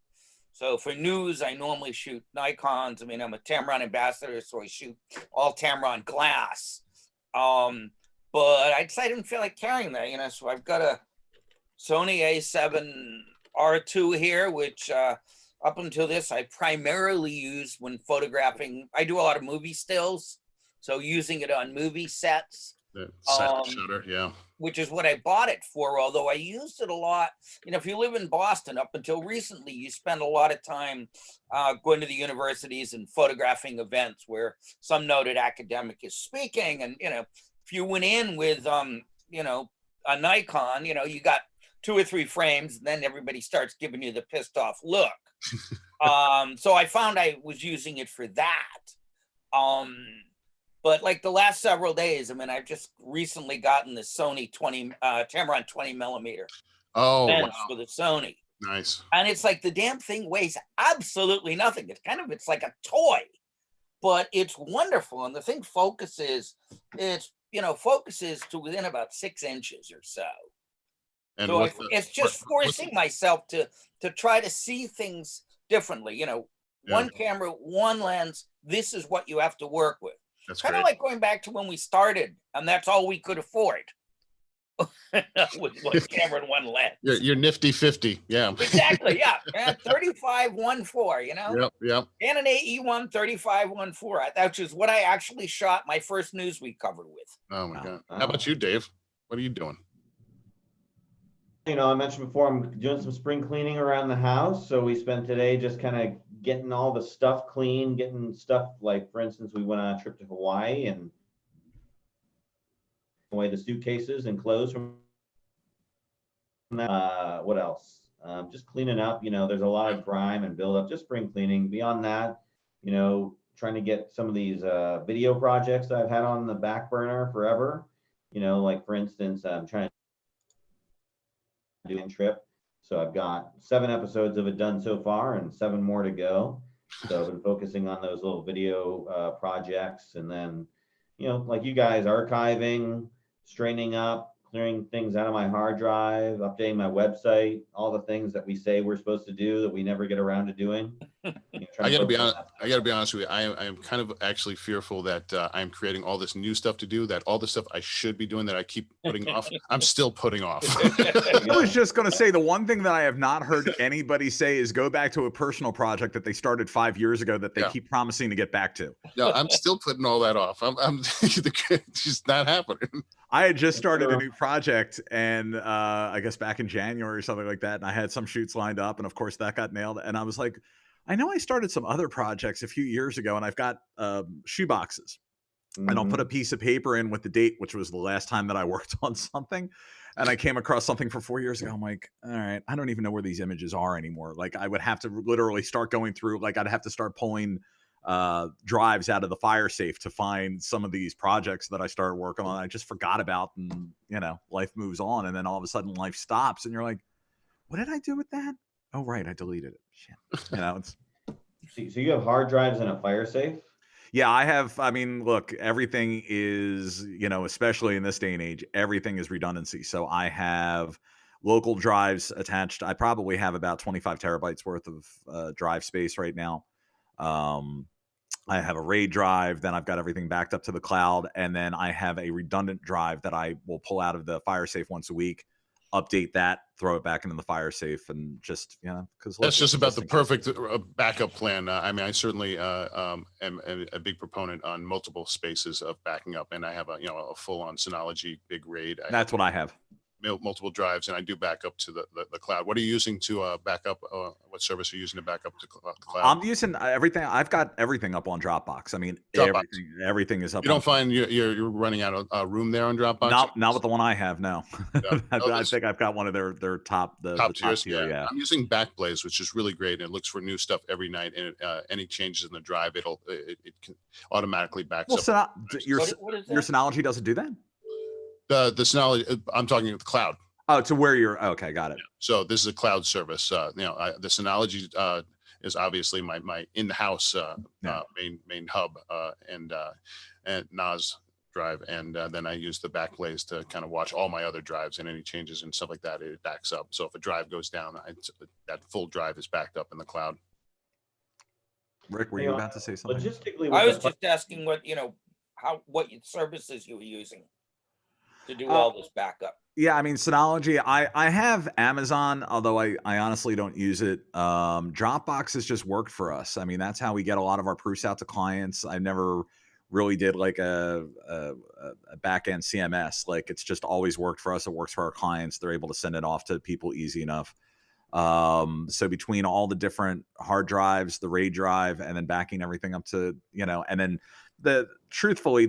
[SPEAKER 3] So for news, I normally shoot Nikons. I mean, I'm a Tamron ambassador, so I shoot all Tamron glass. But I decided I didn't feel like carrying that, so I've got a Sony A7 R2 here, which up until this, I primarily use when photographing. I do a lot of movie stills, so using it on movie sets.
[SPEAKER 4] Shutter, yeah.
[SPEAKER 3] Which is what I bought it for, although I used it a lot. If you live in Boston, up until recently, you spend a lot of time going to the universities and photographing events where some noted academic is speaking. And, if you went in with, a Nikon, you got 2 or 3 frames, and then everybody starts giving you the pissed off look. So I found I was using it for that. But like the last several days, I've just recently gotten the Sony Tamron 20 millimeter. lens for the Sony.
[SPEAKER 4] Nice.
[SPEAKER 3] And it's like the damn thing weighs absolutely nothing. It's like a toy, but it's wonderful. And the thing focuses to within about 6 inches or so.
[SPEAKER 4] And
[SPEAKER 3] so it's just forcing myself to try to see things differently. One camera, one lens. This is what you have to work with.
[SPEAKER 4] That's
[SPEAKER 3] kind of like going back to when we started, and that's all we could afford. With one camera and one lens.
[SPEAKER 4] You're nifty 50. Yeah.
[SPEAKER 3] Exactly. Yeah. 35-1.4,
[SPEAKER 4] Yep.
[SPEAKER 3] Canon AE1 35-1.4. Which is what I actually shot my first Newsweek cover with.
[SPEAKER 4] Oh my God. How about you, Dave? What are you doing?
[SPEAKER 2] I mentioned before, I'm doing some spring cleaning around the house. So we spent today just kind of getting all the stuff clean, getting stuff like, for instance, we went on a trip to Hawaii and away the suitcases and clothes from that. What else? Just cleaning up. There's a lot of grime and buildup. Just spring cleaning. Beyond that, trying to get some of these video projects that I've had on the back burner forever. Like for instance, I'm trying to do a trip. So I've got 7 episodes of it done so far and 7 more to go. So I've been focusing on those little video projects, and then, like you guys, archiving, straightening up, clearing things out of my hard drive, updating my website, all the things that we say we're supposed to do that we never get around to doing.
[SPEAKER 4] I gotta be honest with you. I am kind of actually fearful that I'm creating all this new stuff to do, that all the stuff I should be doing that I keep putting off, I'm still putting off.
[SPEAKER 1] I was just going to say, the one thing that I have not heard anybody say is go back to a personal project that they started 5 years ago that they keep promising to get back to.
[SPEAKER 4] No, I'm still putting all that off. I'm it's just not happening.
[SPEAKER 1] I had just started a new project, and I guess back in January or something like that, and I had some shoots lined up, and of course that got nailed. And I was like, I know I started some other projects a few years ago, and I've got shoe boxes. And I'll put a piece of paper in with the date, which was the last time that I worked on something. And I came across something for 4 years ago. I'm like, all right, I don't even know where these images are anymore. Like, I would have to literally start going through, like, I'd have to start pulling drives out of the fire safe to find some of these projects that I started working on. I just forgot about, and life moves on, and then all of a sudden life stops, and you're like, what did I do with that? Oh, right, I deleted it. Shit. It's
[SPEAKER 2] so you have hard drives in a fire safe?
[SPEAKER 1] Yeah, I have. I mean, look, everything is, especially in this day and age, everything is redundancy. So I have local drives attached. I probably have about 25 terabytes worth of drive space right now. I have a RAID drive, then I've got everything backed up to the cloud, and then I have a redundant drive that I will pull out of the fire safe once a week, update that, throw it back into the fire safe, and just, because
[SPEAKER 4] that's just about the perfect backup plan. I mean, I certainly am a big proponent on multiple spaces of backing up, and I have a full-on Synology big RAID.
[SPEAKER 1] That's what I have.
[SPEAKER 4] Multiple drives, and I do back up to the cloud. What are you using to back up? What service are you using to back up to cloud?
[SPEAKER 1] I'm using everything. I've got everything up on Dropbox. I mean, everything is up.
[SPEAKER 4] You don't find you're running out of room there on Dropbox?
[SPEAKER 1] Not with the one I have. No, I think I've got one of their top tiers. Yeah.
[SPEAKER 4] I'm using Backblaze, which is really great, and it looks for new stuff every night. And any changes in the drive, it can automatically backs up.
[SPEAKER 1] So your Synology doesn't do that?
[SPEAKER 4] The Synology, I'm talking about the cloud.
[SPEAKER 1] Oh, to where you're, okay, got it.
[SPEAKER 4] Yeah. So this is a cloud service. The Synology is obviously my in-house main hub and NAS drive, and then I use the Backblaze to kind of watch all my other drives, and any changes and stuff like that, it backs up. So if a drive goes down, that full drive is backed up in the cloud.
[SPEAKER 1] Rick, were you about to say something?
[SPEAKER 2] Logistically,
[SPEAKER 3] I was just asking what services you were using to do all this backup.
[SPEAKER 1] Yeah, I mean, Synology, I have Amazon, although I honestly don't use it. Dropbox has just worked for us. I mean, that's how we get a lot of our proofs out to clients. I never really did like a back-end CMS. Like, it's just always worked for us. It works for our clients. They're able to send it off to people easy enough. So between all the different hard drives, the RAID drive, and then backing everything up to, and then truthfully,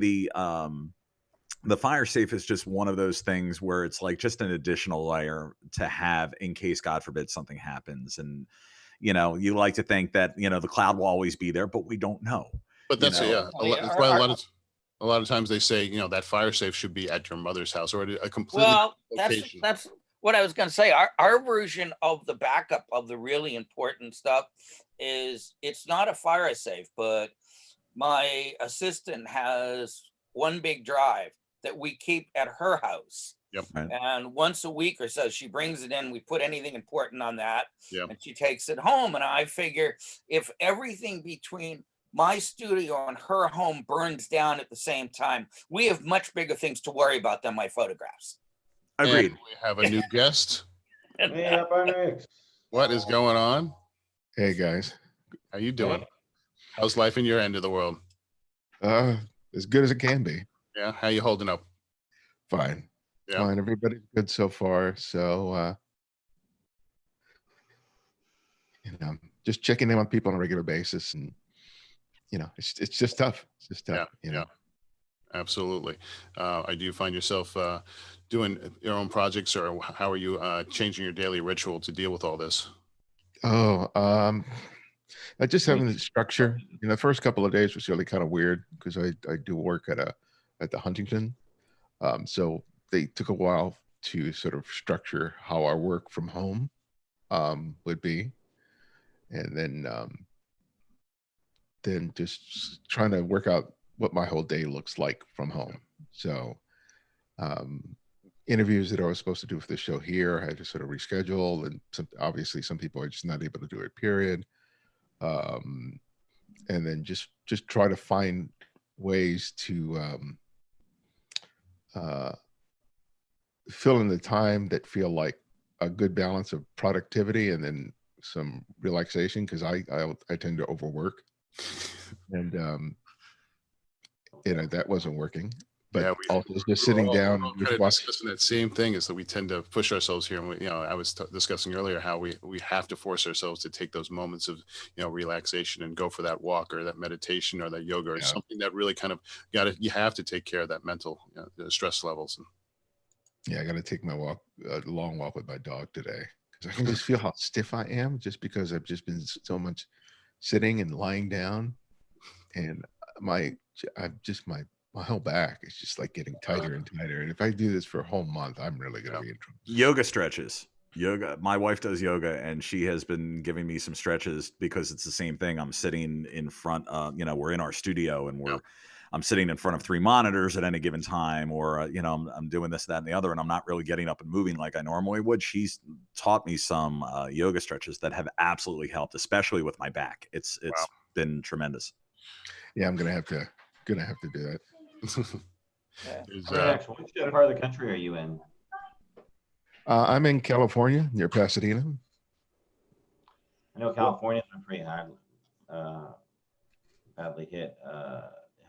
[SPEAKER 1] the fire safe is just one of those things where it's like just an additional layer to have in case, God forbid, something happens. And, you like to think that, the cloud will always be there, but we don't know.
[SPEAKER 4] But that's a lot of times they say, that fire safe should be at your mother's house or a completely location.
[SPEAKER 3] what I was going to say, our version of the backup of the really important stuff is it's not a fire safe, but my assistant has one big drive that we keep at her house.
[SPEAKER 4] Yep.
[SPEAKER 1] Right.
[SPEAKER 3] And once a week or so, she brings it in. We put anything important on that,
[SPEAKER 4] Yep.
[SPEAKER 3] and she takes it home. And I figure if everything between my studio and her home burns down at the same time, we have much bigger things to worry about than my photographs.
[SPEAKER 1] Agreed.
[SPEAKER 4] And we have a new guest.
[SPEAKER 2] Hey, up our necks.
[SPEAKER 4] What is going on?
[SPEAKER 5] Hey guys,
[SPEAKER 4] How you doing?
[SPEAKER 2] Hey.
[SPEAKER 4] How's life in your end of the world?
[SPEAKER 5] as good as it can be.
[SPEAKER 4] Yeah. How you holding up?
[SPEAKER 5] Fine,
[SPEAKER 4] Yeah.
[SPEAKER 5] fine. Everybody's good so far. So, just checking in on people on a regular basis, and it's just tough. It's just tough.
[SPEAKER 4] Yeah. Absolutely. Do you find yourself doing your own projects, or how are you changing your daily ritual to deal with all this?
[SPEAKER 5] Oh, I just having the structure. The first couple of days was really kind of weird because I do work at the Huntington. So they took a while to sort of structure how our work from home would be, and then just trying to work out what my whole day looks like from home. So interviews that I was supposed to do for the show here, I had to sort of reschedule, and obviously some people are just not able to do it, period. And then just try to find ways to fill in the time that feel like a good balance of productivity and then some relaxation, because I tend to overwork, and that wasn't working. But
[SPEAKER 4] Yeah,
[SPEAKER 5] also just sitting down
[SPEAKER 4] We're
[SPEAKER 5] and just
[SPEAKER 4] kind of
[SPEAKER 5] watch.
[SPEAKER 4] discussing that same thing, is that we tend to push ourselves here. And I was discussing earlier how we have to force ourselves to take those moments of, relaxation and go for that walk or that meditation or that yoga or
[SPEAKER 5] Yeah.
[SPEAKER 4] something that really kind of you have to take care of that mental the stress levels.
[SPEAKER 5] Yeah, I got to take my long walk with my dog today, because I can just feel how stiff I am just because I've just been so much sitting and lying down, and my whole back is just like getting tighter and tighter. And if I do this for a whole month, I'm really going to be in trouble.
[SPEAKER 1] Yoga stretches. Yoga. My wife does yoga, and she has been giving me some stretches because it's the same thing. I'm sitting in front. We're in our studio, and I'm sitting in front of 3 monitors at any given time, or I'm doing this, that, and the other, and I'm not really getting up and moving like I normally would. She's taught me some yoga stretches that have absolutely helped, especially with my back. It's been tremendous.
[SPEAKER 5] Yeah, I'm gonna have to do that.
[SPEAKER 2] Which part of the country are you in?
[SPEAKER 5] I'm in California, near Pasadena.
[SPEAKER 2] I know California's been pretty badly hit.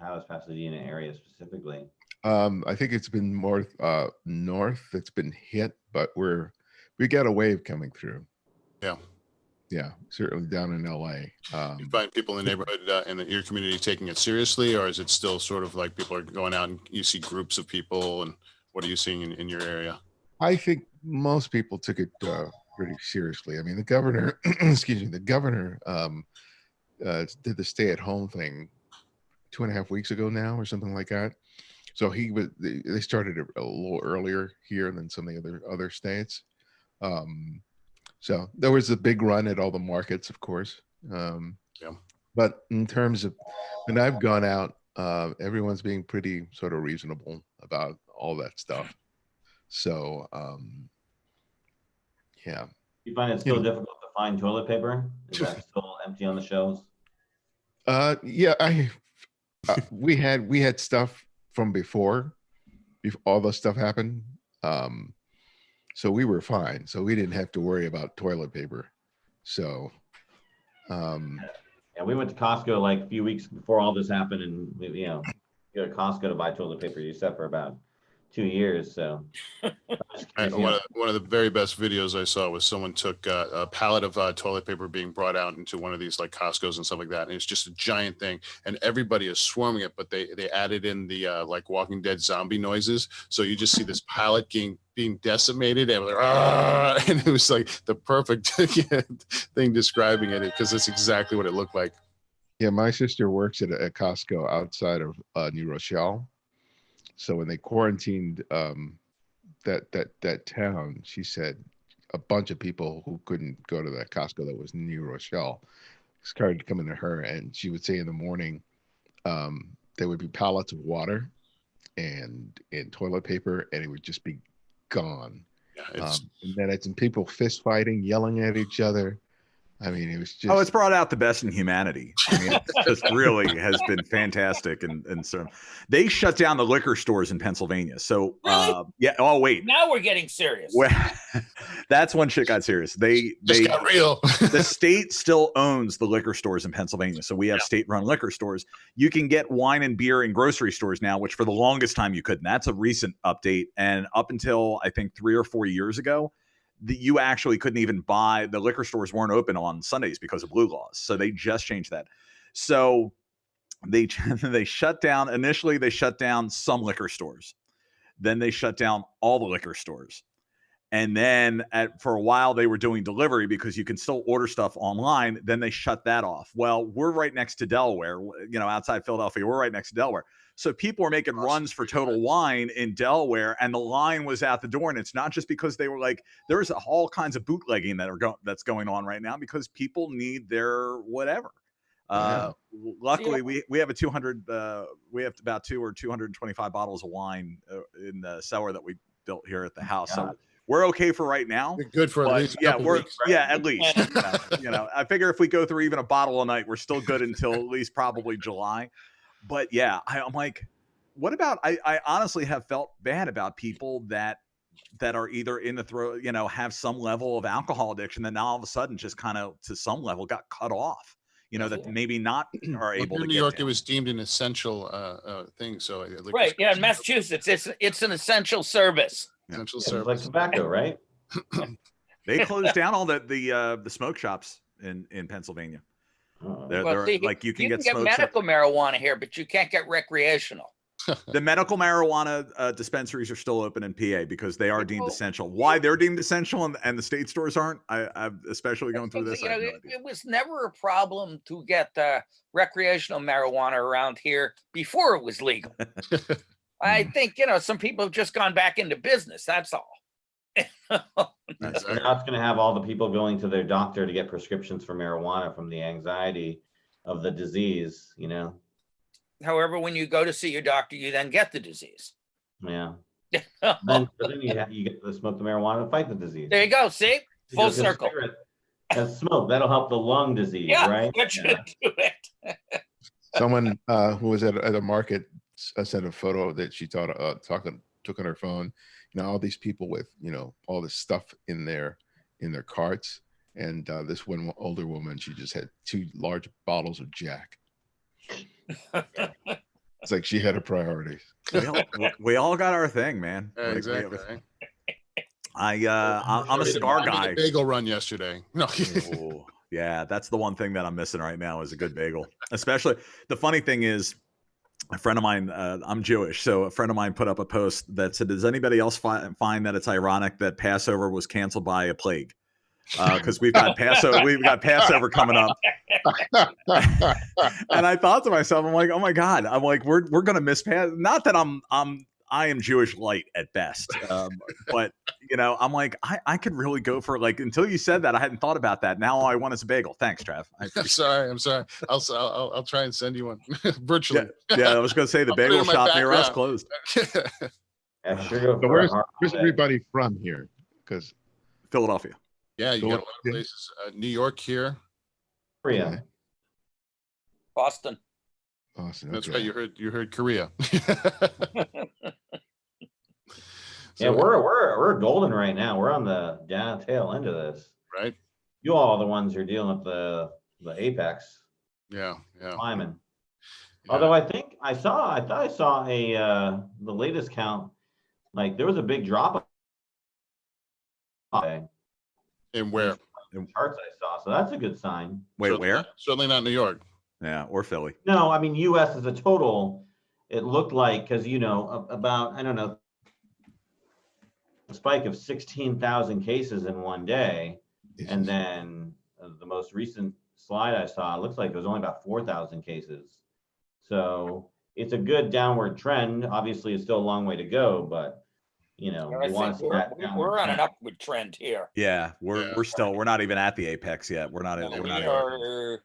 [SPEAKER 2] How is Pasadena area specifically?
[SPEAKER 5] I think it's been more north that's been hit, but we got a wave coming through. Yeah, certainly down in LA.
[SPEAKER 4] You find people in the neighborhood in your community taking it seriously, or is it still sort of like people are going out and you see groups of people, and what are you seeing in your area?
[SPEAKER 5] I think most people took it pretty seriously. I mean, the governor, the governor did the stay-at-home thing 2.5 weeks ago now, or something like that. So they started it a little earlier here than some of the other states. So there was a big run at all the markets, of course. But in terms of when I've gone out, everyone's being pretty sort of reasonable about all that stuff. So, yeah.
[SPEAKER 2] You find it still difficult to find toilet paper? Is that still empty on the shelves?
[SPEAKER 5] Yeah, we had stuff from before all the stuff happened. So we were fine. So we didn't have to worry about toilet paper. So,
[SPEAKER 2] yeah, we went to Costco like a few weeks before all this happened, and you go to Costco to buy toilet paper. You set for about 2 years. So
[SPEAKER 4] one of the very best videos I saw was someone took a pallet of toilet paper being brought out into one of these like Costco's and stuff like that, and it's just a giant thing, and everybody is swarming it, but they added in the like Walking Dead zombie noises, so you just see this pallet being decimated, and like, and it was like the perfect thing describing it, because that's exactly what it looked like.
[SPEAKER 5] Yeah, my sister works at Costco outside of New Rochelle. So when they quarantined that town, she said a bunch of people who couldn't go to that Costco that was in New Rochelle started coming to her, and she would say in the morning, there would be pallets of water and toilet paper, and it would just be gone.
[SPEAKER 4] Yeah,
[SPEAKER 5] and then it's people fist fighting, yelling at each other. I mean, it was just.
[SPEAKER 1] Oh, it's brought out the best in humanity. I mean, it just really has been fantastic. And so they shut down the liquor stores in Pennsylvania. So,
[SPEAKER 3] Really?
[SPEAKER 1] yeah. Oh, wait.
[SPEAKER 3] Now we're getting serious.
[SPEAKER 1] Well, that's when shit got serious. They
[SPEAKER 4] got real.
[SPEAKER 1] The state still owns the liquor stores in Pennsylvania. So we have state-run liquor stores. You can get wine and beer in grocery stores now, which for the longest time you couldn't. That's a recent update. And up until I think 3 or 4 years ago, you actually couldn't even buy, the liquor stores weren't open on Sundays because of blue laws. So they just changed that. So they shut down, initially they shut down some liquor stores. Then they shut down all the liquor stores. And then for a while they were doing delivery because you can still order stuff online. Then they shut that off. Well, we're right next to Delaware, outside Philadelphia, we're right next to Delaware. So people are making runs for Total Wine in Delaware, and the line was out the door. And it's not just because they were like, there's all kinds of bootlegging that's going on right now because people need their whatever. Luckily, we have a 200. We have about 225 bottles of wine in the cellar that we built here at the house. God. So we're okay for right now.
[SPEAKER 4] We're good for at least a couple weeks, right?
[SPEAKER 1] Yeah, at least. I figure if we go through even a bottle a night, we're still good until at least probably July. But yeah, I'm like, what about? I honestly have felt bad about people that are either in the throw, have some level of alcohol addiction, that now all of a sudden just kind of to some level got cut off. That maybe not are able to.
[SPEAKER 4] In New York, it was deemed an essential thing. So
[SPEAKER 3] right, yeah, in Massachusetts, it's an essential service.
[SPEAKER 4] Essential
[SPEAKER 2] service,
[SPEAKER 4] like
[SPEAKER 2] tobacco, right?
[SPEAKER 1] They closed down all the smoke shops in Pennsylvania. They're like you can get
[SPEAKER 3] medical marijuana here, but you can't get recreational.
[SPEAKER 1] The medical marijuana dispensaries are still open in PA because they are deemed essential. Why they're deemed essential and the state stores aren't, I'm especially going through this.
[SPEAKER 3] It was never a problem to get recreational marijuana around here before it was legal. I think, some people have just gone back into business. That's all.
[SPEAKER 2] Now it's going to have all the people going to their doctor to get prescriptions for marijuana from the anxiety of the disease,
[SPEAKER 3] However, when you go to see your doctor, you then get the disease.
[SPEAKER 2] Yeah. then you get to smoke the marijuana to fight the disease.
[SPEAKER 3] There you go. See? Full circle.
[SPEAKER 2] As smoke, that'll help the lung disease, right?
[SPEAKER 3] That should do it.
[SPEAKER 5] Someone who was at a market sent a photo that she took on her phone. All these people with, all this stuff in their carts. And this one older woman, she just had 2 large bottles of Jack. It's like she had her priorities.
[SPEAKER 1] We all got our thing, man.
[SPEAKER 4] Exactly.
[SPEAKER 1] I'm a cigar guy.
[SPEAKER 4] A bagel run yesterday. No.
[SPEAKER 1] Yeah, that's the one thing that I'm missing right now is a good bagel. Especially the funny thing is, a friend of mine, I'm Jewish, so a friend of mine put up a post that said, does anybody else find that it's ironic that Passover was canceled by a plague? Because we've got Passover coming up. And I thought to myself, I'm like, oh my God, I'm like, we're gonna miss Passover. Not that I am Jewish light at best, but I'm like, I could really go for until you said that, I hadn't thought about that. Now all I want is a bagel. Thanks, Trav.
[SPEAKER 4] I'm sorry. I'll try and send you one virtually.
[SPEAKER 1] Yeah, I was gonna say the bagel shop near us closed.
[SPEAKER 5] So where's everybody from here? Because
[SPEAKER 1] Philadelphia.
[SPEAKER 4] Yeah, you got a lot of places. New York here.
[SPEAKER 2] Korea.
[SPEAKER 3] Boston.
[SPEAKER 4] That's right. You heard Korea.
[SPEAKER 2] Yeah, we're golden right now. We're on the tail end of this.
[SPEAKER 4] Right.
[SPEAKER 2] You all are the ones who are dealing with the apex.
[SPEAKER 4] Yeah.
[SPEAKER 2] Climbing. Yeah. Although I thought I saw the latest count, there was a big drop.
[SPEAKER 4] And where?
[SPEAKER 2] In charts I saw, so that's a good sign.
[SPEAKER 1] Wait, where?
[SPEAKER 4] Certainly not New York.
[SPEAKER 1] Yeah, or Philly.
[SPEAKER 2] No, I mean U.S. as a total. It looked like because about a spike of 16,000 cases in one day, and then the most recent slide I saw, it looks like it was only about 4,000 cases. So it's a good downward trend. Obviously, it's still a long way to go, but you know,
[SPEAKER 3] I
[SPEAKER 2] you want
[SPEAKER 3] think
[SPEAKER 2] to see that downward
[SPEAKER 3] we're on an
[SPEAKER 2] trend.
[SPEAKER 3] upward trend here.
[SPEAKER 1] Yeah, we're not even at the apex yet. We're not.
[SPEAKER 3] No,
[SPEAKER 1] We're
[SPEAKER 3] we
[SPEAKER 1] not.
[SPEAKER 3] are,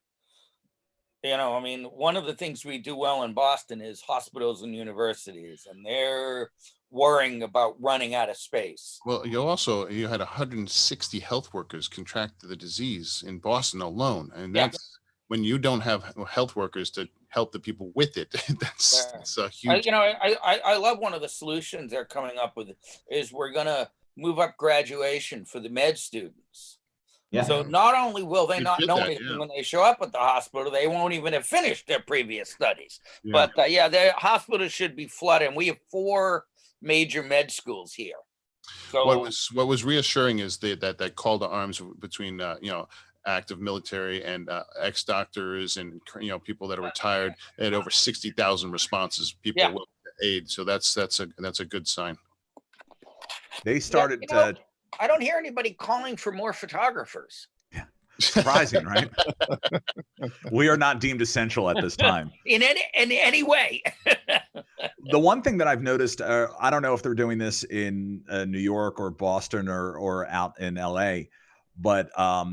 [SPEAKER 3] you know, I mean, one of the things we do well in Boston is hospitals and universities, and they're worrying about running out of space.
[SPEAKER 4] Well, you had 160 health workers contract the disease in Boston alone, and that's when you don't have health workers to help the people with it. That's a huge.
[SPEAKER 3] I love one of the solutions they're coming up with is we're gonna move up graduation for the med students.
[SPEAKER 2] Yeah.
[SPEAKER 3] So not only will they not know
[SPEAKER 4] that,
[SPEAKER 3] anything when they show up at the hospital, they won't even have finished their previous studies.
[SPEAKER 4] Yeah.
[SPEAKER 3] But the hospitals should be flooded. We have 4 major med schools here. So
[SPEAKER 4] what was reassuring is that call to arms between active military and ex-doctors and people that are retired. They had over 60,000 responses. People willing to aid. So that's a good sign.
[SPEAKER 1] They started.
[SPEAKER 3] I don't hear anybody calling for more photographers.
[SPEAKER 1] Yeah, surprising, right? We are not deemed essential at this time
[SPEAKER 3] in any way.
[SPEAKER 1] The one thing that I've noticed, I don't know if they're doing this in New York or Boston or out in LA, but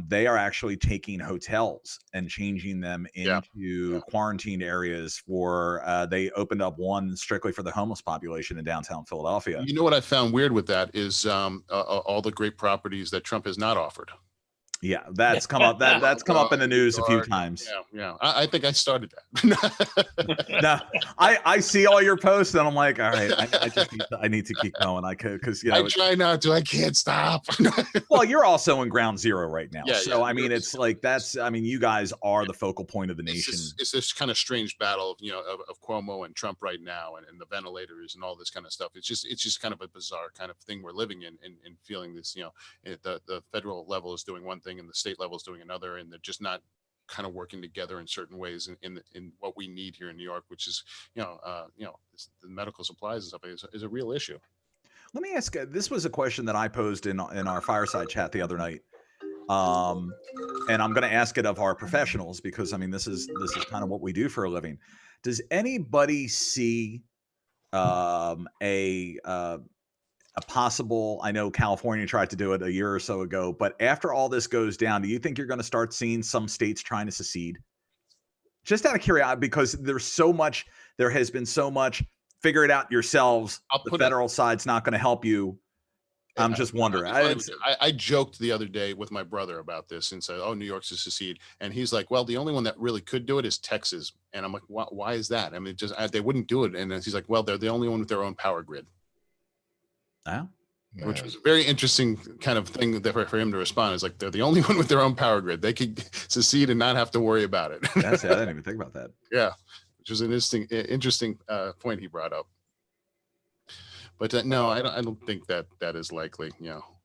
[SPEAKER 1] they are actually taking hotels and changing them into quarantined areas for, they opened up one strictly for the homeless population in downtown Philadelphia.
[SPEAKER 4] You know what I found weird with that is all the great properties that Trump has not offered.
[SPEAKER 1] Yeah, that's come up. That's come up in the news a few times.
[SPEAKER 4] Yeah. I think I started that.
[SPEAKER 1] No, I see all your posts and I'm like, all right, I need to keep going. Because
[SPEAKER 4] I try not to. I can't stop.
[SPEAKER 1] Well, you're also in ground zero right now, so
[SPEAKER 4] yeah,
[SPEAKER 1] I mean, it's like you guys are the focal point of the nation.
[SPEAKER 4] It's this kind of strange battle of Cuomo and Trump right now, and the ventilators and all this kind of stuff. It's just kind of a bizarre kind of thing we're living in, and feeling this. The federal level is doing one thing and the state level is doing another, and they're just not kind of working together in certain ways in what we need here in New York, which is the medical supplies and stuff is a real issue.
[SPEAKER 1] Let me ask, this was a question that I posed in our Fireside Chat the other night, and I'm going to ask it of our professionals, because I mean this is kind of what we do for a living. Does anybody see a possible, I know California tried to do it a year or so ago, but after all this goes down, do you think you're going to start seeing some states trying to secede? Just out of curiosity, because there has been so much, figure it out yourselves. The federal side's not going to help you. I'm just wondering.
[SPEAKER 4] I joked the other day with my brother about this and said, "Oh, New York's to secede," and he's like, "Well, the only one that really could do it is Texas." And I'm like, "Why is that?" I mean, they wouldn't do it. And he's like, "Well, they're the only one with their own power grid."
[SPEAKER 1] Yeah.
[SPEAKER 4] Which was a very interesting kind of thing for him to respond. Is like, they're the only one with their own power grid. They could secede and not have to worry about it.
[SPEAKER 1] I didn't even think about that.
[SPEAKER 4] Yeah, which was an interesting point he brought up. But no, I don't think that is likely.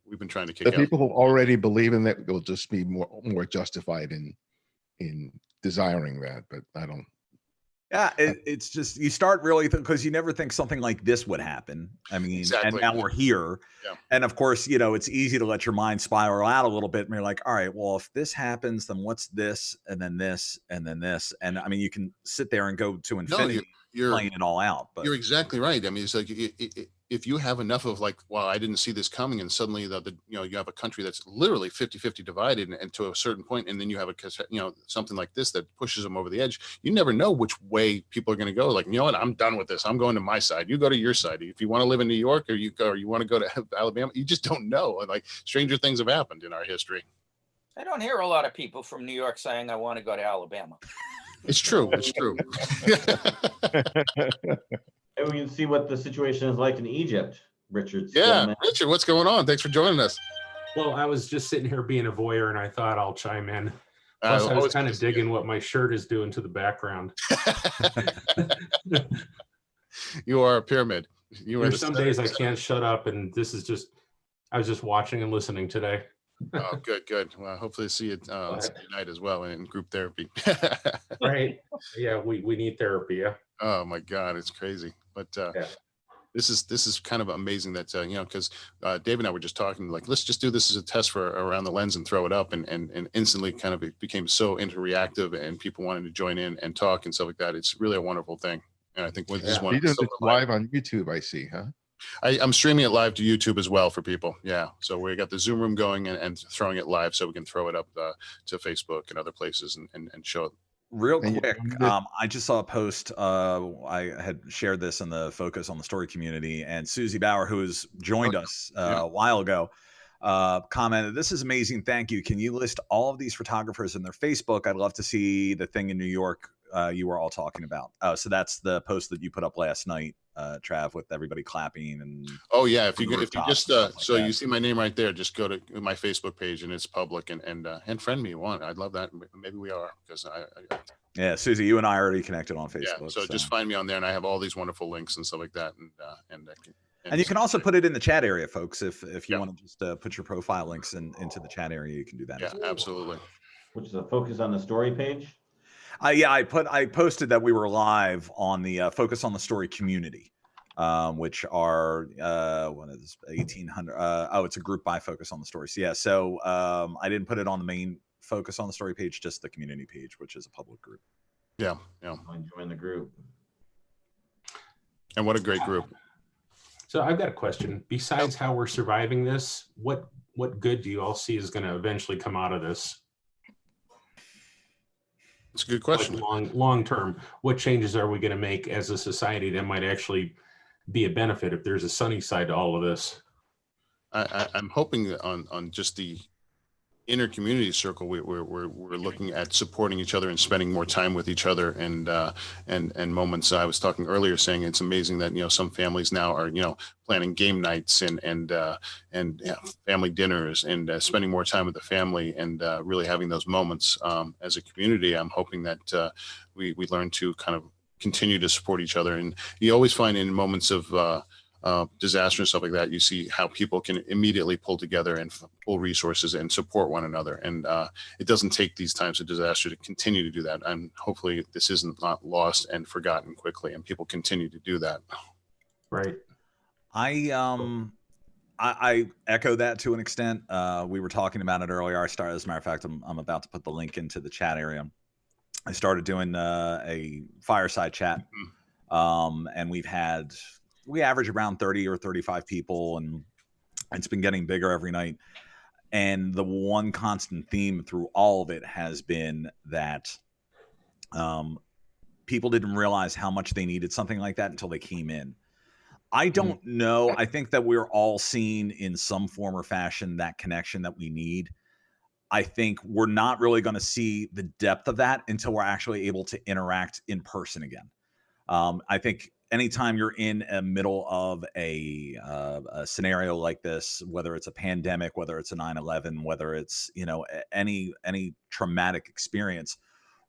[SPEAKER 4] We've been trying to kick out
[SPEAKER 5] people who already believe in that will just be more justified in desiring that. But I don't.
[SPEAKER 1] Yeah, it's just, you start really, because you never think something like this would happen. I mean, exactly. And now we're here. Yeah. And of course, it's easy to let your mind spiral out a little bit. And you're like, all right, well, if this happens, then what's this? And then this, and then this. And I mean, you can sit there and go to infinity playing it all out. But
[SPEAKER 4] you're exactly right. I mean, it's like, if you have enough of like, well, I didn't see this coming, and suddenly you have a country that's literally 50-50 divided, and to a certain point, and then you have something like this that pushes them over the edge. You never know which way people are going to go. Like, you know what, I'm done with this. I'm going to my side. You go to your side. If you want to live in New York, or you want to go to Alabama, you just don't know. Like, stranger things have happened in our history.
[SPEAKER 3] I don't hear a lot of people from New York saying, I want to go to Alabama.
[SPEAKER 4] It's true. It's true.
[SPEAKER 2] And we can see what the situation is like in Egypt, Richard.
[SPEAKER 4] Yeah, Richard, what's going on? Thanks for joining us.
[SPEAKER 6] Well, I was just sitting here being a voyeur, and I thought I'll chime in. Plus, I was kind of digging what my shirt is doing to the background.
[SPEAKER 4] You are a pyramid.
[SPEAKER 6] There's some days I can't shut up, and this is just, I was just watching and listening today.
[SPEAKER 4] Oh, good. Well, hopefully see it tonight as well in group therapy.
[SPEAKER 6] Right. Yeah, we need therapy. Yeah.
[SPEAKER 4] Oh my God, it's crazy. But this is kind of amazing that because Dave and I were just talking, like, let's just do this as a test for Around the Lens and throw it up, and instantly kind of it became so interreactive, and people wanted to join in and talk and stuff like that. It's really a wonderful thing, and I think this one
[SPEAKER 5] you're doing this live on YouTube, I see, huh?
[SPEAKER 4] I'm streaming it live to YouTube as well for people. Yeah. So we got the Zoom room going and throwing it live so we can throw it up to Facebook and other places and show it.
[SPEAKER 1] Real quick, I just saw a post. I had shared this in the Focus on the Story community, and Suzy Bauer, who has joined us a while ago, commented, "This is amazing. Thank you. Can you list all of these photographers in their Facebook? I'd love to see the thing in New York you were all talking about." So that's the post that you put up last night, Trav, with everybody clapping and.
[SPEAKER 4] Oh yeah, if you just so you see my name right there, just go to my Facebook page and it's public and friend me. I'd love that. Maybe we are, because I
[SPEAKER 1] yeah, Suzy, you and I are already connected on Facebook.
[SPEAKER 4] Yeah, so just find me on there, and I have all these wonderful links and stuff like that,
[SPEAKER 1] and you can also put it in the chat area, folks. If you want to just put your profile links into the chat area, you can do that.
[SPEAKER 4] Yeah, absolutely.
[SPEAKER 2] Which is a Focus on the Story page.
[SPEAKER 1] Yeah, I posted that we were live on the Focus on the Story community, which are what is 1,800? It's a group by Focus on the Story. So yeah, so I didn't put it on the main Focus on the Story page, just the community page, which is a public group.
[SPEAKER 4] Yeah.
[SPEAKER 2] Join the group.
[SPEAKER 4] And what a great group.
[SPEAKER 6] So I've got a question. Besides how we're surviving this, what good do you all see is going to eventually come out of this?
[SPEAKER 4] It's a good question.
[SPEAKER 6] Like long term, what changes are we going to make as a society that might actually be a benefit if there's a sunny side to all of this?
[SPEAKER 4] I'm hoping on just the inner community circle, we're looking at supporting each other and spending more time with each other, and moments. I was talking earlier saying it's amazing that some families now are planning game nights and family dinners and spending more time with the family and really having those moments as a community. I'm hoping that we learn to kind of continue to support each other, and you always find in moments of disaster and stuff like that, you see how people can immediately pull together and pull resources and support one another. And it doesn't take these times of disaster to continue to do that. And hopefully this isn't not lost and forgotten quickly, and people continue to do that.
[SPEAKER 6] Right.
[SPEAKER 1] I echo that to an extent. We were talking about it earlier. As a matter of fact, I'm about to put the link into the chat area. I started doing a Fireside Chat, and we average around 30 or 35 people, and it's been getting bigger every night. And the one constant theme through all of it has been that people didn't realize how much they needed something like that until they came in. I don't know. I think that we're all seeing in some form or fashion that connection that we need. I think we're not really going to see the depth of that until we're actually able to interact in person again. I think anytime you're in a middle of a scenario like this, whether it's a pandemic, whether it's a 9/11, whether it's any traumatic experience,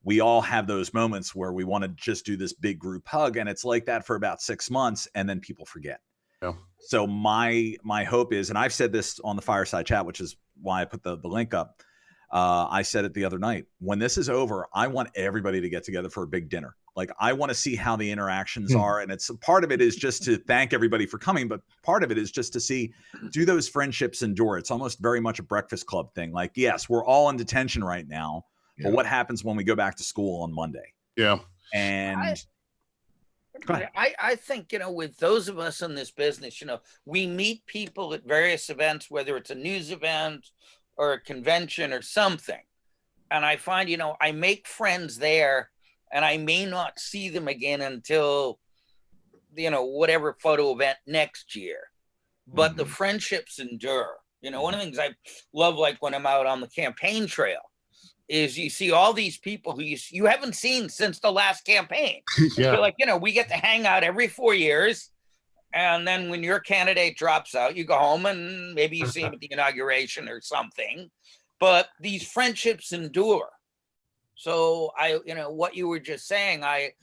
[SPEAKER 1] we all have those moments where we want to just do this big group hug, and it's like that for about 6 months, and then people forget.
[SPEAKER 4] Yeah.
[SPEAKER 1] So my hope is, and I've said this on the Fireside Chat, which is why I put the link up. I said it the other night. When this is over, I want everybody to get together for a big dinner. Like, I want to see how the interactions are. And it's part of it is just to thank everybody for coming, but part of it is just to see, do those friendships endure? It's almost very much a Breakfast Club thing. Like, yes, we're all in detention right now, but what happens when we go back to school on Monday?
[SPEAKER 4] Yeah.
[SPEAKER 1] And
[SPEAKER 3] I think, with those of us in this business, we meet people at various events, whether it's a news event or a convention or something. And I find, I make friends there, and I may not see them again until, whatever photo event next year. But the friendships endure. One of the things I love, like when I'm out on the campaign trail, is you see all these people who you haven't seen since the last campaign.
[SPEAKER 4] Yeah.
[SPEAKER 3] Like, we get to hang out every 4 years. And then when your candidate drops out, you go home and maybe you see him at the inauguration or something. But these friendships endure. So what you were just saying, I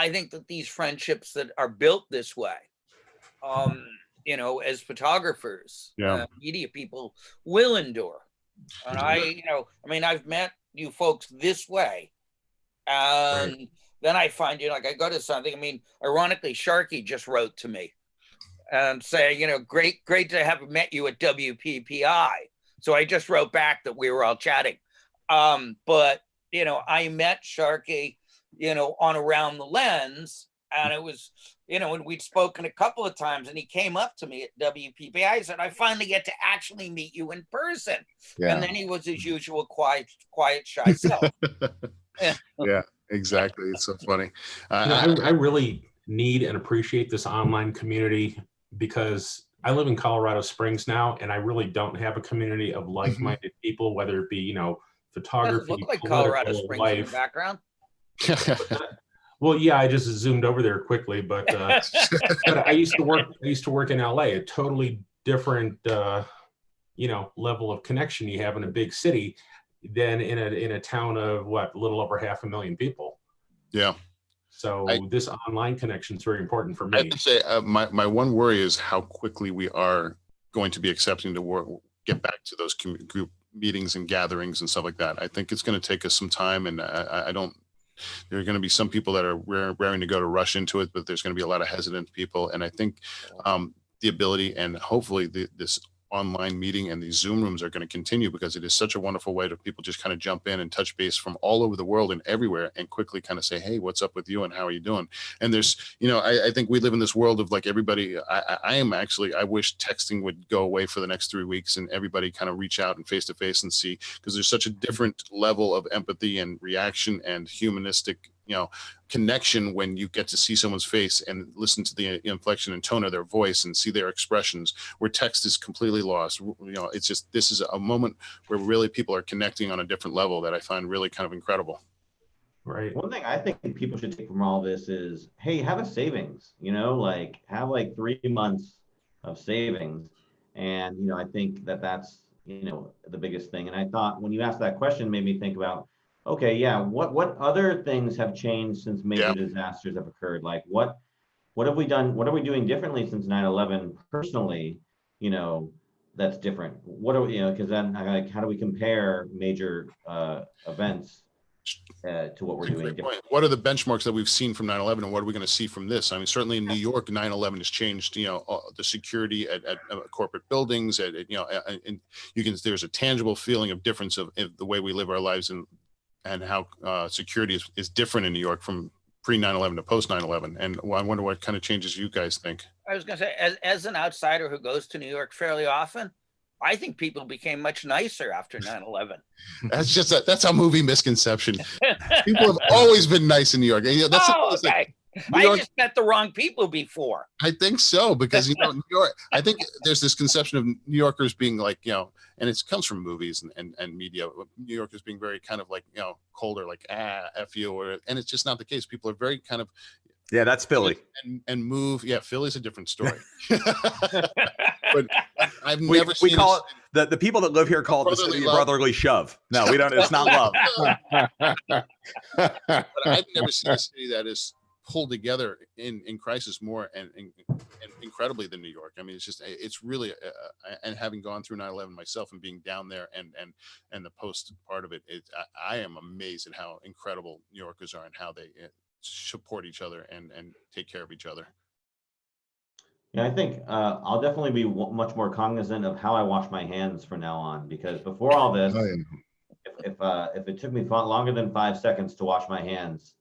[SPEAKER 3] think that these friendships that are built this way, as photographers, media people, will endure. And I've met you folks this way. And then I find, I go to something, ironically, Sharky just wrote to me and saying, great to have met you at WPPI. So I just wrote back that we were all chatting. But, I met Sharky, on Around the Lens, and it was, you know, and we'd spoken a couple of times, and he came up to me at WPP. I said, I finally get to actually meet you in person.
[SPEAKER 5] Yeah.
[SPEAKER 3] And then he was his usual quiet, shy self.
[SPEAKER 4] Yeah, exactly. It's so funny.
[SPEAKER 6] I really need and appreciate this online community, because I live in Colorado Springs now, and I really don't have a community of like-minded people, whether it be, you know, photography,
[SPEAKER 3] doesn't look like
[SPEAKER 6] political,
[SPEAKER 3] Colorado Springs in the
[SPEAKER 6] life.
[SPEAKER 3] background.
[SPEAKER 6] Well, yeah, I just zoomed over there quickly, but but I used to work in LA, a totally different you know, level of connection you have in a big city than in a town of what, a little over 500,000 people.
[SPEAKER 4] Yeah.
[SPEAKER 6] So this online connection is very important for me.
[SPEAKER 4] I have to say, my one worry is how quickly we are going to be accepting to get back to those group meetings and gatherings and stuff like that. I think it's going to take us some time, and I don't. There are going to be some people that are raring to go to rush into it, but there's going to be a lot of hesitant people. And I think the ability and hopefully this online meeting and these Zoom rooms are going to continue, because it is such a wonderful way to people just kind of jump in and touch base from all over the world and everywhere, and quickly kind of say, hey, what's up with you and how are you doing? And there's, you know, I think we live in this world of like everybody, I wish texting would go away for the next 3 weeks and everybody kind of reach out and face to face and see, because there's such a different level of empathy and reaction and humanistic, you know, connection when you get to see someone's face and listen to the inflection and tone of their voice and see their expressions, where text is completely lost. You know, it's just, this is a moment where really people are connecting on a different level that I find really kind of incredible.
[SPEAKER 6] Right.
[SPEAKER 2] One thing I think people should take from all this is, hey, have a savings, you know, like have like 3 months of savings. And, you know, I think that's, you know, the biggest thing. And I thought when you asked that question, made me think about, okay, yeah, what other things have changed since major disasters have occurred? Like what have we done? What are we doing differently since 9/11 personally, you know, that's different? What are we, you know, because then like, how do we compare major events to what we're doing different?
[SPEAKER 4] What are the benchmarks that we've seen from 9/11, and what are we going to see from this? I mean, certainly in New York, 9/11 has changed, you know, the security at corporate buildings, you know, and there's a tangible feeling of difference of the way we live our lives and how security is different in New York from pre 9/11 to post 9/11. And I wonder what kind of changes you guys think.
[SPEAKER 3] I was going to say, as an outsider who goes to New York fairly often, I think people became much nicer after 9/11.
[SPEAKER 4] That's a movie misconception. People have always been nice in New York. That's
[SPEAKER 3] okay. I just met the wrong people before.
[SPEAKER 4] I think so, because, you know, New York, I think there's this conception of New Yorkers being like, you know, and it comes from movies and media, New Yorkers being very kind of like, you know, colder, like, F you, and it's just not the case. People are very kind of,
[SPEAKER 1] yeah, that's Philly.
[SPEAKER 4] And move. Yeah, Philly's a different story. But I've never seen.
[SPEAKER 1] We call it the people that live here call it the city of brotherly shove. No, we don't. It's not love.
[SPEAKER 4] But I've never seen a city that is pulled together in crisis more and incredibly than New York. I mean, it's really and having gone through 9/11 myself and being down there and the post part of it, I am amazed at how incredible New Yorkers are and how they support each other and take care of each other.
[SPEAKER 2] Yeah, I think I'll definitely be much more cognizant of how I wash my hands from now on, because before all this, if it took me longer than 5 seconds to wash my hands,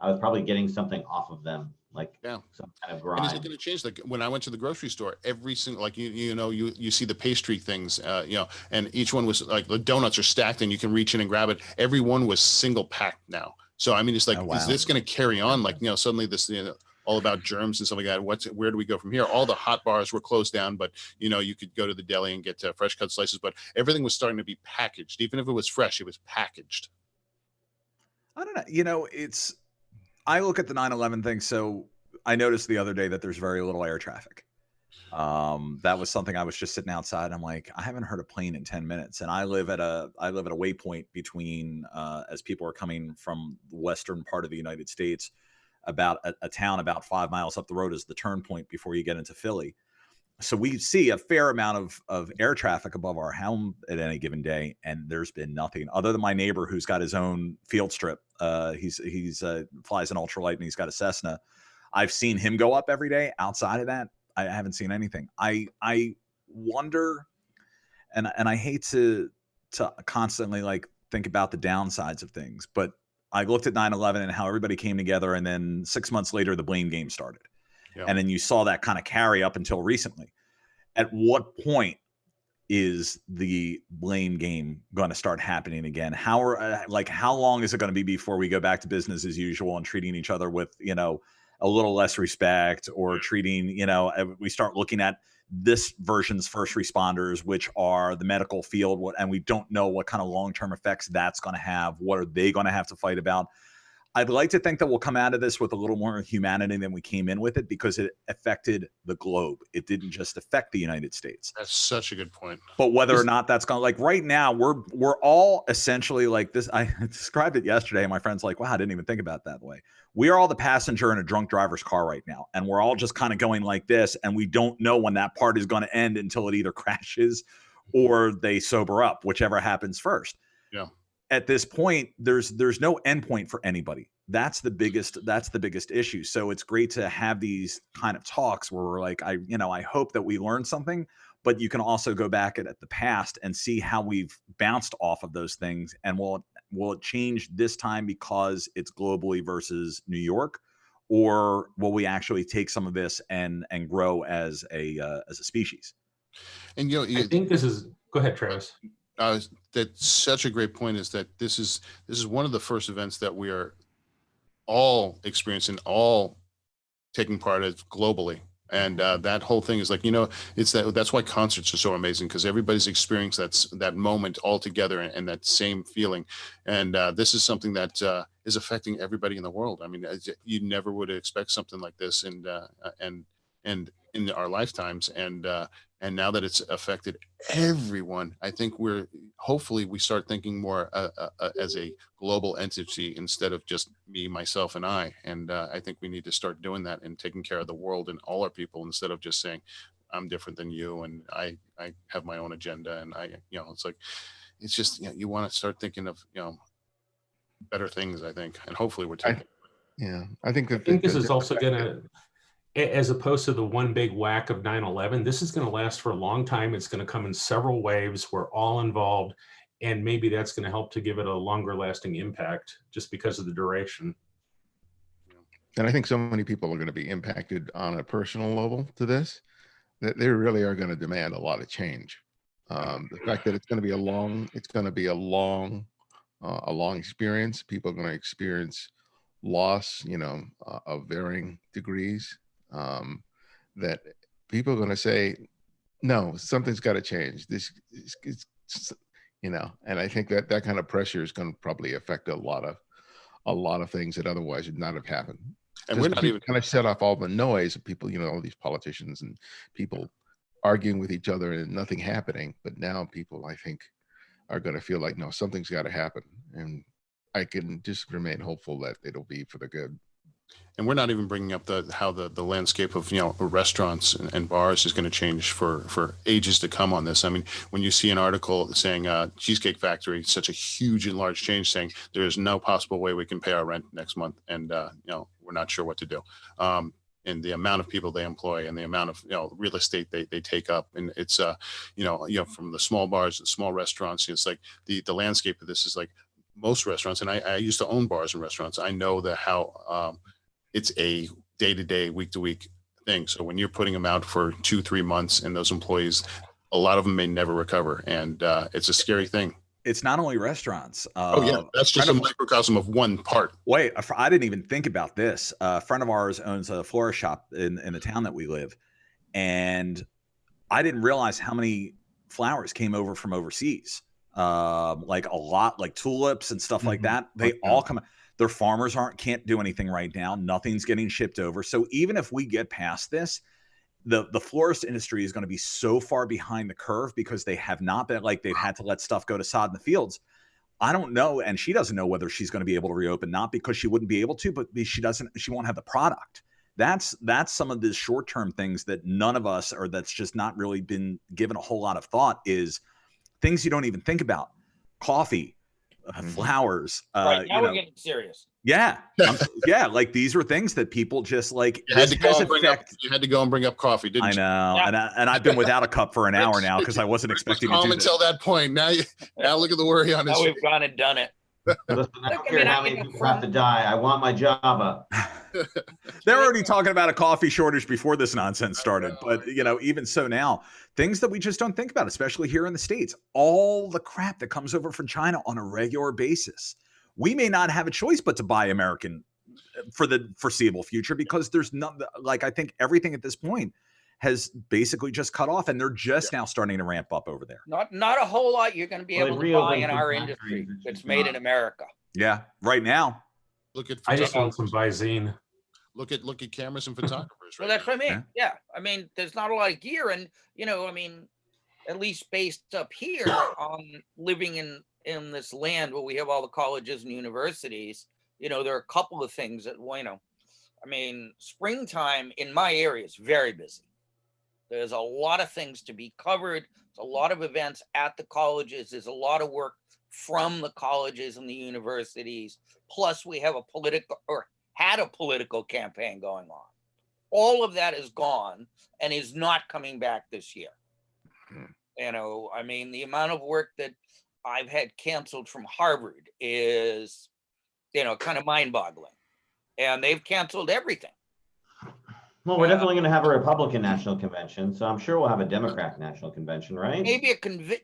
[SPEAKER 2] I was probably getting something off of them, like some kind of grime.
[SPEAKER 4] And is it going to change? Like when I went to the grocery store, every single, like, you see the pastry things, you know, and each one was like, the donuts are stacked and you can reach in and grab it. Every one was single packed now. So, I mean, it's like, is this going to carry on? Like, you know, suddenly this, you know, all about germs and stuff like that. Where do we go from here? All the hot bars were closed down, but, you know, you could go to the deli and get fresh cut slices, but everything was starting to be packaged. Even if it was fresh, it was packaged.
[SPEAKER 1] I don't know. You know, I look at the 9/11 thing. So I noticed the other day that there's very little air traffic. That was something I was just sitting outside. I'm like, I haven't heard a plane in 10 minutes. And I live at a waypoint between, as people are coming from the western part of the United States, about a town about 5 miles up the road is the turn point before you get into Philly. So we see a fair amount of air traffic above our home at any given day, and there's been nothing other than my neighbor who's got his own field strip. He's flies an ultralight and he's got a Cessna. I've seen him go up every day. Outside of that, I haven't seen anything. I wonder, and I hate to constantly like think about the downsides of things, but I looked at 9/11 and how everybody came together, and then 6 months later, the blame game started.
[SPEAKER 4] Yeah.
[SPEAKER 1] And then you saw that kind of carry up until recently. At what point is the blame game going to start happening again? How long is it going to be before we go back to business as usual and treating each other with, a little less respect, or treating, we start looking at this version's first responders, which are the medical field, and we don't know what kind of long-term effects that's going to have. What are they going to have to fight about? I'd like to think that we'll come out of this with a little more humanity than we came in with it, because it affected the globe. It didn't just affect the United States.
[SPEAKER 4] That's such a good point.
[SPEAKER 1] But whether or not that's going to, like right now, we're all essentially like this. I described it yesterday, and my friend's like, wow, I didn't even think about it that way. We are all the passenger in a drunk driver's car right now. And we're all just kind of going like this. And we don't know when that part is going to end until it either crashes or they sober up, whichever happens first.
[SPEAKER 4] Yeah.
[SPEAKER 1] At this point, there's no endpoint for anybody. That's the biggest issue. So it's great to have these kind of talks where we're like, I hope that we learn something, but you can also go back at the past and see how we've bounced off of those things. And will it change this time because it's globally versus New York, or will we actually take some of this and grow as a species?
[SPEAKER 4] And
[SPEAKER 6] I think this is. Go ahead, Travis.
[SPEAKER 4] That's such a great point, is that this is one of the first events that we are all experiencing, all taking part of globally. And that whole thing is like, it's that's why concerts are so amazing, because everybody's experienced that moment all together, and that same feeling. And this is something that is affecting everybody in the world. I mean, you never would expect something like this, and in our lifetimes, and now that it's affected everyone, I think hopefully we start thinking more as a global entity instead of just me, myself, and I. And I think we need to start doing that and taking care of the world and all our people, instead of just saying, I'm different than you and I have my own agenda. And it's just, you want to start thinking of, better things, I think. And hopefully we're taking.
[SPEAKER 5] I think
[SPEAKER 6] this is also going to, as opposed to the one big whack of 9/11, this is going to last for a long time. It's going to come in several waves. We're all involved, and maybe that's going to help to give it a longer lasting impact just because of the duration.
[SPEAKER 5] And I think so many people are going to be impacted on a personal level to this, that they really are going to demand a lot of change. The fact that it's going to be a long experience. People are going to experience loss, of varying degrees. That people are going to say, no, something's got to change. This is, and I think that kind of pressure is going to probably affect a lot of things that otherwise would not have happened.
[SPEAKER 4] And we're not even
[SPEAKER 5] kind of shut off all the noise of people, all these politicians and people arguing with each other and nothing happening. But now people, I think, are going to feel like, no, something's got to happen. And I can just remain hopeful that it'll be for the good.
[SPEAKER 4] And we're not even bringing up how the landscape of restaurants and bars is going to change for ages to come on this. I mean, when you see an article saying Cheesecake Factory, such a huge and large change, saying there is no possible way we can pay our rent next month, and we're not sure what to do. And the amount of people they employ and the amount of real estate they take up, and it's from the small bars and small restaurants, it's like the landscape of this is like most restaurants. And I used to own bars and restaurants. I know that how it's a day-to-day, week-to-week thing. So when you're putting them out for 2-3 months, and those employees, a lot of them may never recover, and it's a scary thing.
[SPEAKER 1] It's not only restaurants.
[SPEAKER 4] That's just a microcosm of one part.
[SPEAKER 1] Wait, I didn't even think about this. A friend of ours owns a florist shop in the town that we live, and I didn't realize how many flowers came over from overseas. Like a lot, like tulips and stuff like that. They all come. Their farmers can't do anything right now. Nothing's getting shipped over. So even if we get past this, the florist industry is going to be so far behind the curve, because they have not been, like, they've had to let stuff go to sod in the fields. I don't know. And she doesn't know whether she's going to be able to reopen, not because she wouldn't be able to, but she won't have the product. That's some of the short-term things that none of us, or that's just not really been given a whole lot of thought, is things you don't even think about. Coffee, flowers.
[SPEAKER 3] Right, now we're getting serious.
[SPEAKER 1] Yeah. Yeah. Like, these were things that people just like,
[SPEAKER 4] you had to go and bring up coffee, didn't you?
[SPEAKER 1] I know. Yeah. And I've been without a cup for an hour now, because I wasn't expecting to do this.
[SPEAKER 4] Until that point. Now look at the worry on his
[SPEAKER 3] face. Now we've gone and done it.
[SPEAKER 2] Listen, I don't care how many people have to die. I want my Java.
[SPEAKER 1] They're already talking about a coffee shortage before this nonsense started. But, even so now, things that we just don't think about, especially here in the States, all the crap that comes over from China on a regular basis. We may not have a choice but to buy American for the foreseeable future because there's not, I think everything at this point has basically just cut off, and they're just now starting to ramp up over there.
[SPEAKER 3] Not a whole lot you're going to be able to buy in our industry that's made in America.
[SPEAKER 1] Yeah, right now.
[SPEAKER 4] Look at
[SPEAKER 6] I just want some Visine.
[SPEAKER 4] Look at cameras and photographers.
[SPEAKER 3] Well, that's what I mean. Yeah. I mean, there's not a lot of gear, and at least based up here, living in this land where we have all the colleges and universities, there are a couple of things that springtime in my area is very busy. There's a lot of things to be covered. There's a lot of events at the colleges. There's a lot of work from the colleges and the universities. Plus, we have had a political campaign going on. All of that is gone and is not coming back this year. The amount of work that I've had canceled from Harvard is, kind of mind-boggling. And they've canceled everything.
[SPEAKER 2] Well, we're definitely going to have a Republican National Convention, so I'm sure we'll have a Democrat National Convention, right?
[SPEAKER 3] Maybe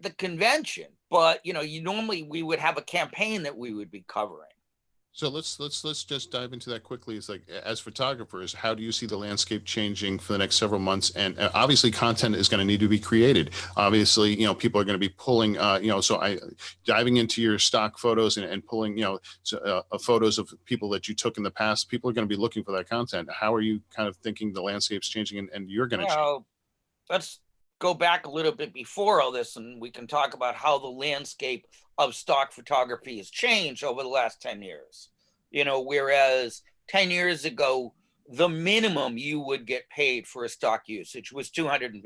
[SPEAKER 3] the convention, but normally we would have a campaign that we would be covering.
[SPEAKER 4] So let's just dive into that quickly. It's like, as photographers, how do you see the landscape changing for the next several months? And obviously content is going to need to be created. Obviously, people are going to be pulling, diving into your stock photos and pulling, photos of people that you took in the past. People are going to be looking for that content. How are you kind of thinking the landscape's changing and you're going to change?
[SPEAKER 3] Let's go back a little bit before all this, and we can talk about how the landscape of stock photography has changed over the last 10 years. Whereas 10 years ago, the minimum you would get paid for a stock usage was $250.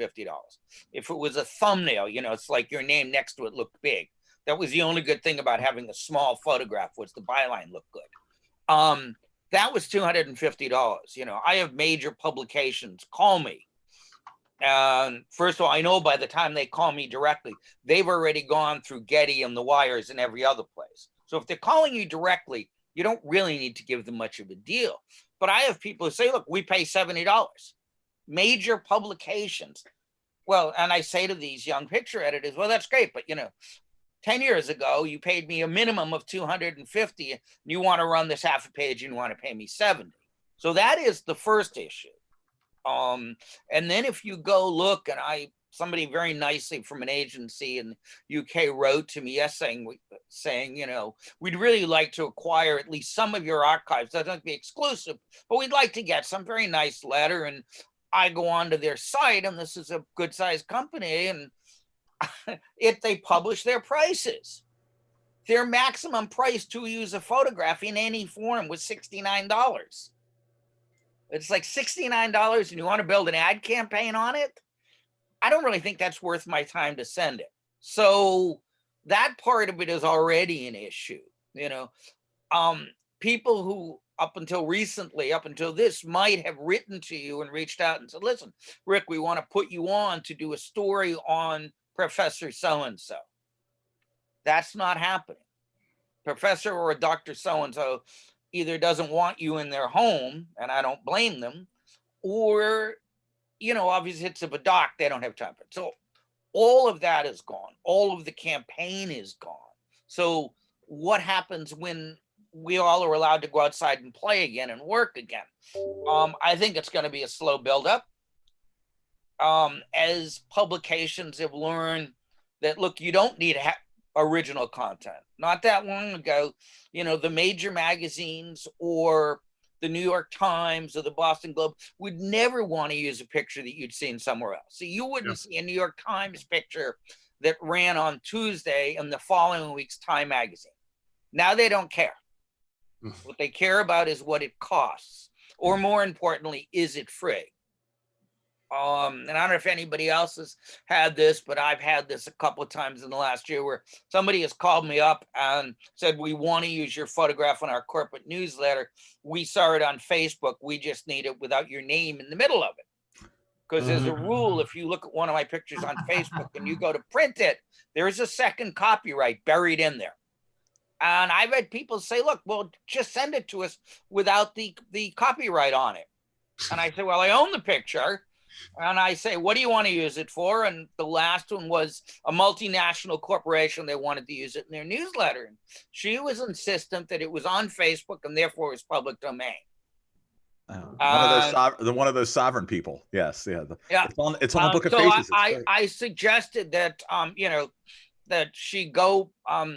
[SPEAKER 3] If it was a thumbnail, it's like your name next to it looked big. That was the only good thing about having a small photograph, was the byline looked good. That was $250. I have major publications call me. And first of all, I know by the time they call me directly, they've already gone through Getty and the Wires and every other place. So if they're calling you directly, you don't really need to give them much of a deal. But I have people who say, look, we pay $70. Major publications. Well, and I say to these young picture editors, well, that's great. But, 10 years ago, you paid me a minimum of $250. And you want to run this half a page and you want to pay me $70. So that is the first issue. And then if you go look, and somebody very nicely from an agency in UK wrote to me saying, we'd really like to acquire at least some of your archives. Doesn't have to be exclusive, but we'd like to get some. Very nice letter. And I go onto their site, and this is a good sized company, and they publish their prices. Their maximum price to use a photograph in any form was $69. It's like $69 and you want to build an ad campaign on it? I don't really think that's worth my time to send it. So that part of it is already an issue. People who up until this might have written to you and reached out and said, listen, Rick, we want to put you on to do a story on Professor so-and-so. That's not happening. Professor or a Dr. so-and-so either doesn't want you in their home, and I don't blame them, or, obviously it's of a doc, they don't have time for it. So all of that is gone. All of the campaign is gone. So what happens when we all are allowed to go outside and play again and work again? I think it's going to be a slow buildup. As publications have learned that, look, you don't need original content. Not that long ago, the major magazines or the New York Times or the Boston Globe would never want to use a picture that you'd seen somewhere else. So you wouldn't see a New York Times picture that ran on Tuesday in the following week's Time magazine. Now they don't care. What they care about is what it costs, or more importantly, is it free? And I don't know if anybody else has had this, but I've had this a couple of times in the last year where somebody has called me up and said, we want to use your photograph on our corporate newsletter. We saw it on Facebook. We just need it without your name in the middle of it. Because there's a rule, if you look at one of my pictures on Facebook and you go to print it, there is a second copyright buried in there. And I've had people say, look, well, just send it to us without the copyright on it. And I say, well, I own the picture. And I say, what do you want to use it for? And the last one was a multinational corporation. They wanted to use it in their newsletter. And she was insistent that it was on Facebook and therefore it was public domain.
[SPEAKER 1] One of those sovereign people. Yes. Yeah. It's on the Book of Faces.
[SPEAKER 3] I suggested that, that she go,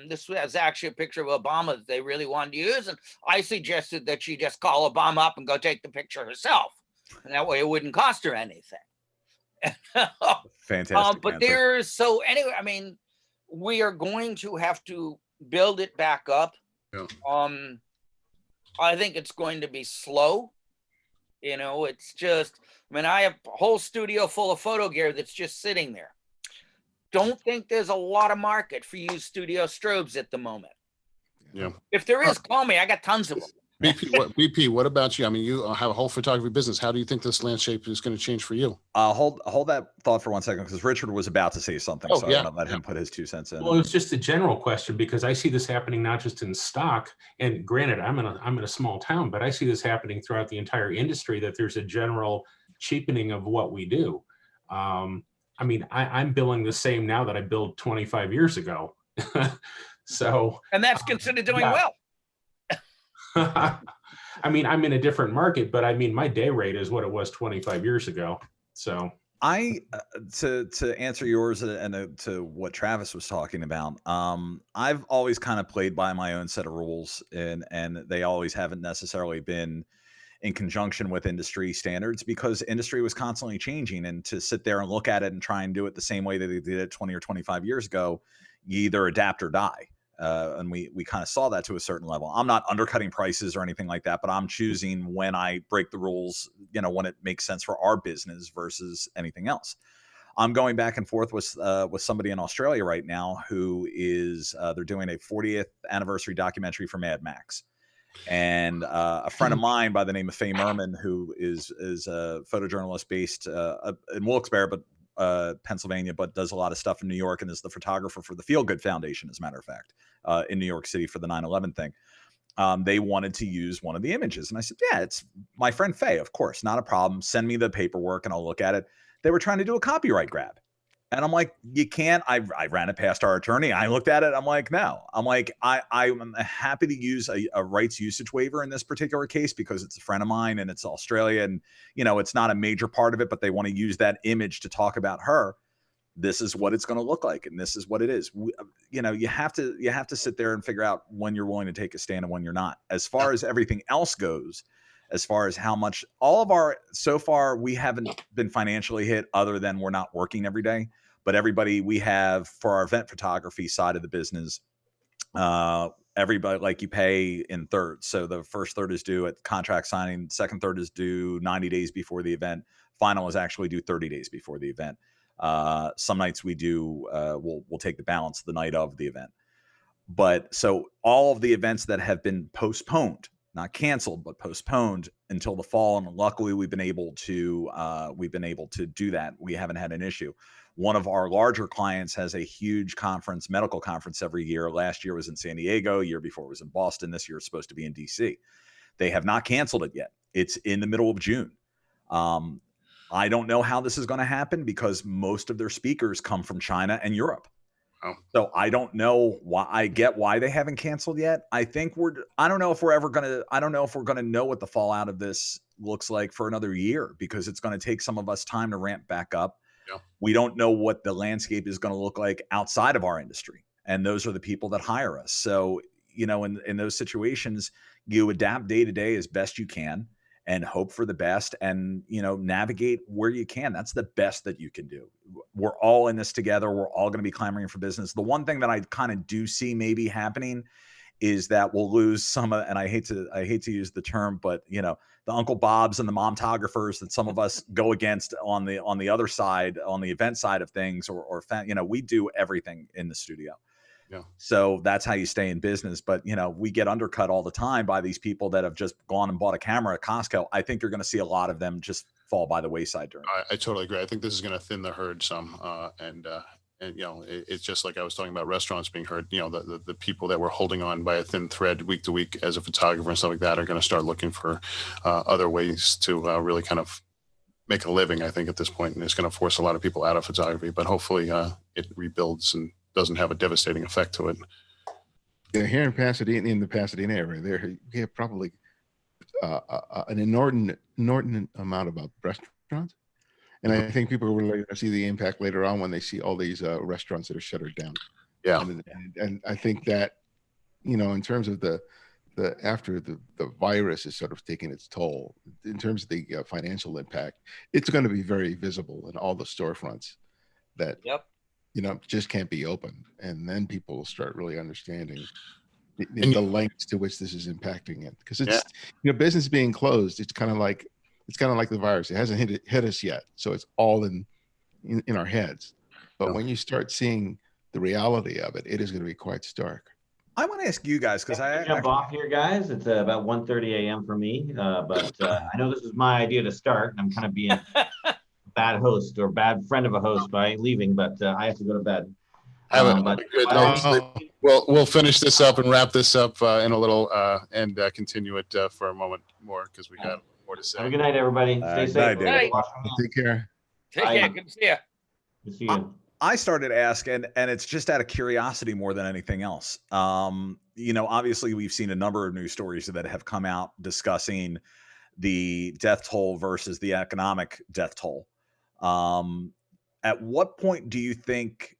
[SPEAKER 3] this was actually a picture of Obama that they really wanted to use. And I suggested that she just call Obama up and go take the picture herself. And that way it wouldn't cost her anything.
[SPEAKER 1] Fantastic.
[SPEAKER 3] But anyway, I mean, we are going to have to build it back up.
[SPEAKER 4] Yeah.
[SPEAKER 3] I think it's going to be slow. It's just, I mean, I have a whole studio full of photo gear that's just sitting there. Don't think there's a lot of market for used studio strobes at the moment.
[SPEAKER 4] Yeah.
[SPEAKER 3] If there is, call me. I got tons of them.
[SPEAKER 4] BP, what about you? I mean, you have a whole photography business. How do you think this landscape is going to change for you?
[SPEAKER 1] Hold that thought for 1 second, because Richard was about to say something. So I'm going to let him put his 2 cents in.
[SPEAKER 6] Well, it's just a general question, because I see this happening not just in stock. And granted, I'm in a small town, but I see this happening throughout the entire industry, that there's a general cheapening of what we do. I mean, I'm billing the same now that I billed 25 years ago. So,
[SPEAKER 3] and that's considered doing well.
[SPEAKER 6] I mean, I'm in a different market, but I mean, my day rate is what it was 25 years ago. So
[SPEAKER 1] to answer yours and to what Travis was talking about, I've always kind of played by my own set of rules, and they always haven't necessarily been in conjunction with industry standards, because industry was constantly changing, and to sit there and look at it and try and do it the same way that they did it 20 or 25 years ago, you either adapt or die. And we kind of saw that to a certain level. I'm not undercutting prices or anything like that, but I'm choosing when I break the rules, when it makes sense for our business versus anything else. I'm going back and forth with somebody in Australia right now who is, they're doing a 40th anniversary documentary for Mad Max. And a friend of mine by the name of Faye Merman, who is a photojournalist based in Wilkes-Barre, but Pennsylvania, but does a lot of stuff in New York, and is the photographer for the Feel Good Foundation, as a matter of fact, in New York City for the 9/11 thing. They wanted to use one of the images. And I said, yeah, it's my friend Faye, of course, not a problem. Send me the paperwork and I'll look at it. They were trying to do a copyright grab. And I'm like, you can't. I ran it past our attorney. I looked at it. I'm like, no. I'm like, I'm happy to use a rights usage waiver in this particular case, because it's a friend of mine and it's Australia, and it's not a major part of it, but they want to use that image to talk about her. This is what it's going to look like, and this is what it is. You have to sit there and figure out when you're willing to take a stand and when you're not. As far as everything else goes, as far as how much so far, we haven't been financially hit, other than we're not working every day. But everybody we have for our event photography side of the business, everybody, like, you pay in thirds. So the first third is due at contract signing. Second third is due 90 days before the event. Final is actually due 30 days before the event. Some nights we do, we'll take the balance the night of the event. But so all of the events that have been postponed, not canceled, but postponed until the fall, and luckily we've been able to do that. We haven't had an issue. One of our larger clients has a huge conference, medical conference, every year. Last year was in San Diego. Year before it was in Boston. This year it's supposed to be in DC. They have not canceled it yet. It's in the middle of June. I don't know how this is going to happen, because most of their speakers come from China and Europe.
[SPEAKER 4] Oh.
[SPEAKER 1] So I don't know why. I get why they haven't canceled yet. I don't know if we're going to know what the fallout of this looks like for another year, because it's going to take some of us time to ramp back up.
[SPEAKER 4] Yeah.
[SPEAKER 1] We don't know what the landscape is going to look like outside of our industry. And those are the people that hire us. So, in those situations, you adapt day to day as best you can, and hope for the best, and, navigate where you can. That's the best that you can do. We're all in this together. We're all going to be clamoring for business. The one thing that I kind of do see maybe happening is that we'll lose some of, and I hate to use the term, but the Uncle Bobs and the momtographers that some of us go against on the other side, on the event side of things, or we do everything in the studio.
[SPEAKER 4] Yeah.
[SPEAKER 1] So that's how you stay in business. But, we get undercut all the time by these people that have just gone and bought a camera at Costco. I think you're going to see a lot of them just fall by the wayside during.
[SPEAKER 4] I totally agree. I think this is going to thin the herd some. And you know, it's just like I was talking about restaurants being hurt. You know, the people that were holding on by a thin thread week to week as a photographer and stuff like that are going to start looking for other ways to really kind of make a living, I think, at this point. And it's going to force a lot of people out of photography, but hopefully it rebuilds and doesn't have a devastating effect to it.
[SPEAKER 5] Yeah, here in Pasadena, in the Pasadena area, there you have probably an inordinate amount of restaurants. And I think people will really see the impact later on when they see all these restaurants that are shuttered down.
[SPEAKER 4] Yeah.
[SPEAKER 5] And I think that, you know, in terms of the after the virus is sort of taking its toll, in terms of the financial impact, it's going to be very visible in all the storefronts that, you know, just can't be open. And then people will start really understanding the lengths to which this is impacting it. Because it's, you know, business being closed, it's kind of like the virus. It hasn't hit us yet. So it's all in our heads. But when you start seeing the reality of it, it is going to be quite stark.
[SPEAKER 1] I want to ask you guys, because I
[SPEAKER 2] jump off here, guys. It's about 1:30 a.m. for me, but I know this is my idea to start. I'm kind of being a bad host or bad friend of a host by leaving, but I have to go to bed.
[SPEAKER 4] Have a good night's sleep. We'll finish this up and wrap this up in a little and continue it for a moment more because we got more to say.
[SPEAKER 2] Have a good night, everybody. Stay safe.
[SPEAKER 1] Night.
[SPEAKER 5] Take care.
[SPEAKER 3] Take care. Good to see you.
[SPEAKER 2] Good to see you.
[SPEAKER 1] I started asking, and it's just out of curiosity more than anything else. You know, obviously we've seen a number of news stories that have come out discussing the death toll versus the economic death toll. At what point do you think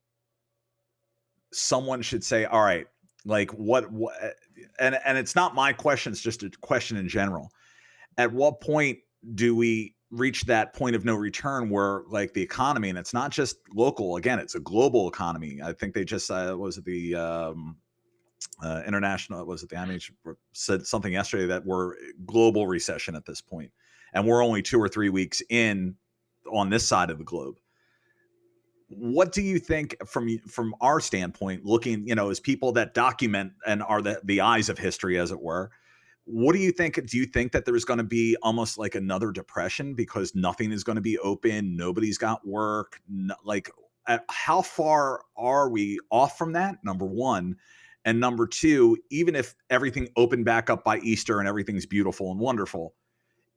[SPEAKER 1] someone should say, all right, like what and it's not my question, it's just a question in general. At what point do we reach that point of no return where, like, the economy, and it's not just local, again, it's a global economy. I think they just was it the international, was it the IMF said something yesterday that we're global recession at this point, and we're only 2 or 3 weeks in on this side of the globe. What do you think from our standpoint, looking, you know, as people that document and are the eyes of history, as it were? What do you think? Do you think that there's going to be almost like another depression because nothing is going to be open, nobody's got work? Like, how far are we off from that? Number one. And number two, even if everything opened back up by Easter and everything's beautiful and wonderful,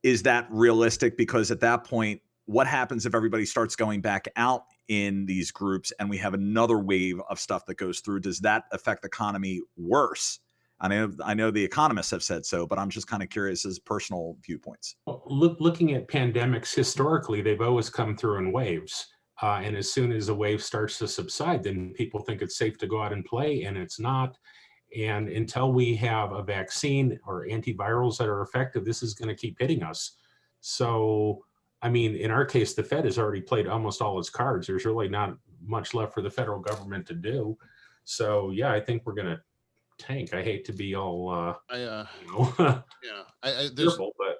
[SPEAKER 1] is that realistic? Because at that point, what happens if everybody starts going back out in these groups and we have another wave of stuff that goes through? Does that affect the economy worse? I know the economists have said so, but I'm just kind of curious as personal viewpoints.
[SPEAKER 6] Well, looking at pandemics historically, they've always come through in waves. And as soon as a wave starts to subside, then people think it's safe to go out and play, and it's not. And until we have a vaccine or antivirals that are effective, this is going to keep hitting us. So, I mean, in our case, the Fed has already played almost all its cards. There's really not much left for the federal government to do. So, yeah, I think we're going to tank. I hate to be all fearful, but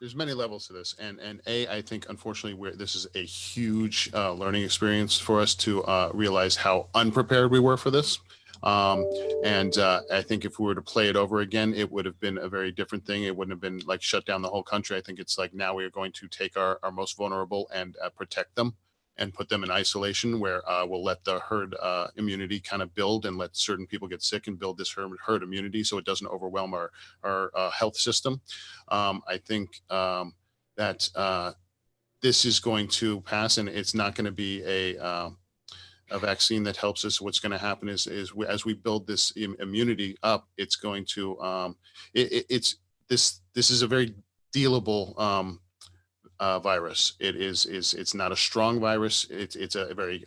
[SPEAKER 4] there's many levels to this, and I think unfortunately this is a huge learning experience for us to realize how unprepared we were for this. And I think if we were to play it over again, it would have been a very different thing. It wouldn't have been like shut down the whole country. I think it's like now we are going to take our most vulnerable and protect them and put them in isolation, where we'll let the herd immunity kind of build and let certain people get sick and build this herd immunity so it doesn't overwhelm our health system. I think that this is going to pass, and it's not going to be a vaccine that helps us. What's going to happen is as we build this immunity up, it's going to this is a very dealable virus. It's not a strong virus. It's a very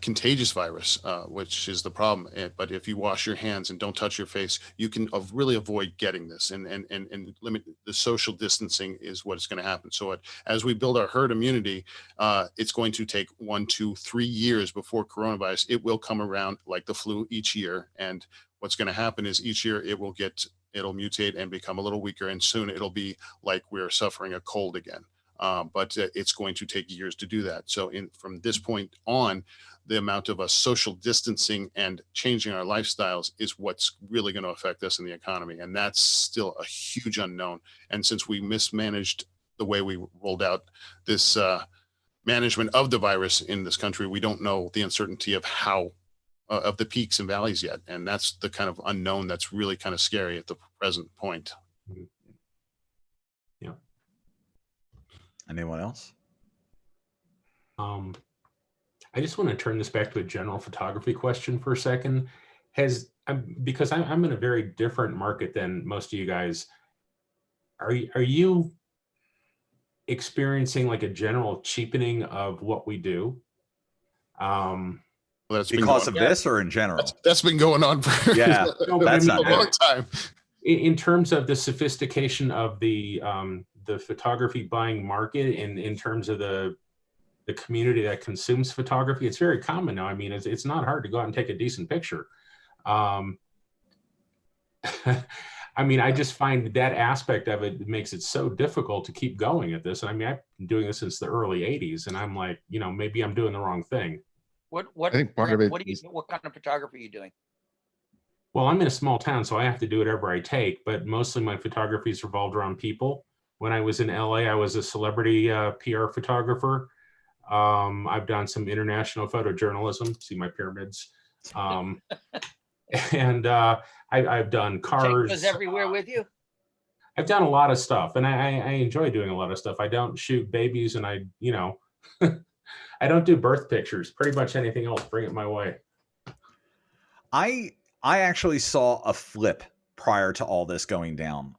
[SPEAKER 4] contagious virus, which is the problem. But if you wash your hands and don't touch your face, you can really avoid getting this, and limit the social distancing is what's going to happen. So as we build our herd immunity, it's going to take 1, 2, 3 years before coronavirus. It will come around like the flu each year. And what's going to happen is each year it'll mutate and become a little weaker. And soon it'll be like we're suffering a cold again. But it's going to take years to do that. So from this point on, the amount of social distancing and changing our lifestyles is what's really going to affect us in the economy. And that's still a huge unknown. And since we mismanaged the way we rolled out this management of the virus in this country. We don't know the uncertainty of how of the peaks and valleys yet, and that's the kind of unknown that's really kind of scary at the present point.
[SPEAKER 6] Yeah.
[SPEAKER 1] Anyone else?
[SPEAKER 6] I just want to turn this back to a general photography question for a second. Because I'm in a very different market than most of you guys. Are you experiencing like a general cheapening of what we do?
[SPEAKER 1] Well, that's because of this, or in general?
[SPEAKER 4] That's been going on for
[SPEAKER 1] that's not
[SPEAKER 4] a long time.
[SPEAKER 6] In terms of the sophistication of the photography buying market, and in terms of the community that consumes photography, it's very common now. I mean, it's not hard to go out and take a decent picture. I mean, I just find that aspect of it makes it so difficult to keep going at this. And I mean, I've been doing this since the early 80s, and I'm like, maybe I'm doing the wrong thing.
[SPEAKER 5] I think part of it
[SPEAKER 3] what kind of photography are you doing?
[SPEAKER 6] Well, I'm in a small town, so I have to do whatever I take, but mostly my photography is revolved around people. When I was in LA, I was a celebrity PR photographer. I've done some international photojournalism, see my pyramids. And I've done cars.
[SPEAKER 3] Take those everywhere with you?
[SPEAKER 6] I've done a lot of stuff, and I enjoy doing a lot of stuff. I don't shoot babies, and I don't do birth pictures. Pretty much anything else, bring it my way.
[SPEAKER 1] I actually saw a flip prior to all this going down,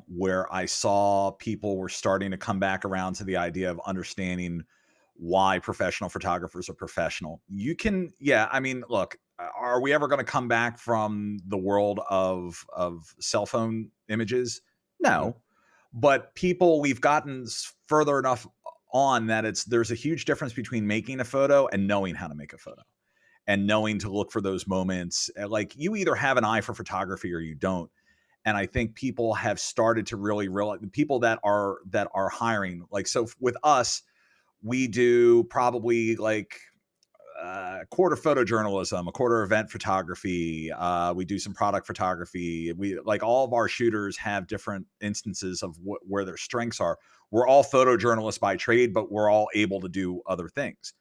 [SPEAKER 1] where I saw people were starting to come back around to the idea of understanding why professional photographers are professional. You can, I mean, look, are we ever going to come back from the world of cell phone images? No, but we've gotten further enough on that there's a huge difference between making a photo and knowing how to make a photo, and knowing to look for those moments. Like, you either have an eye for photography or you don't. And I think people have started to really realize, the people that are hiring, like, so with us, we do probably like a quarter photojournalism, a quarter event photography. We do some product photography. We, like, all of our shooters have different instances of where their strengths are. We're all photojournalists by trade, but we're all able to do other things.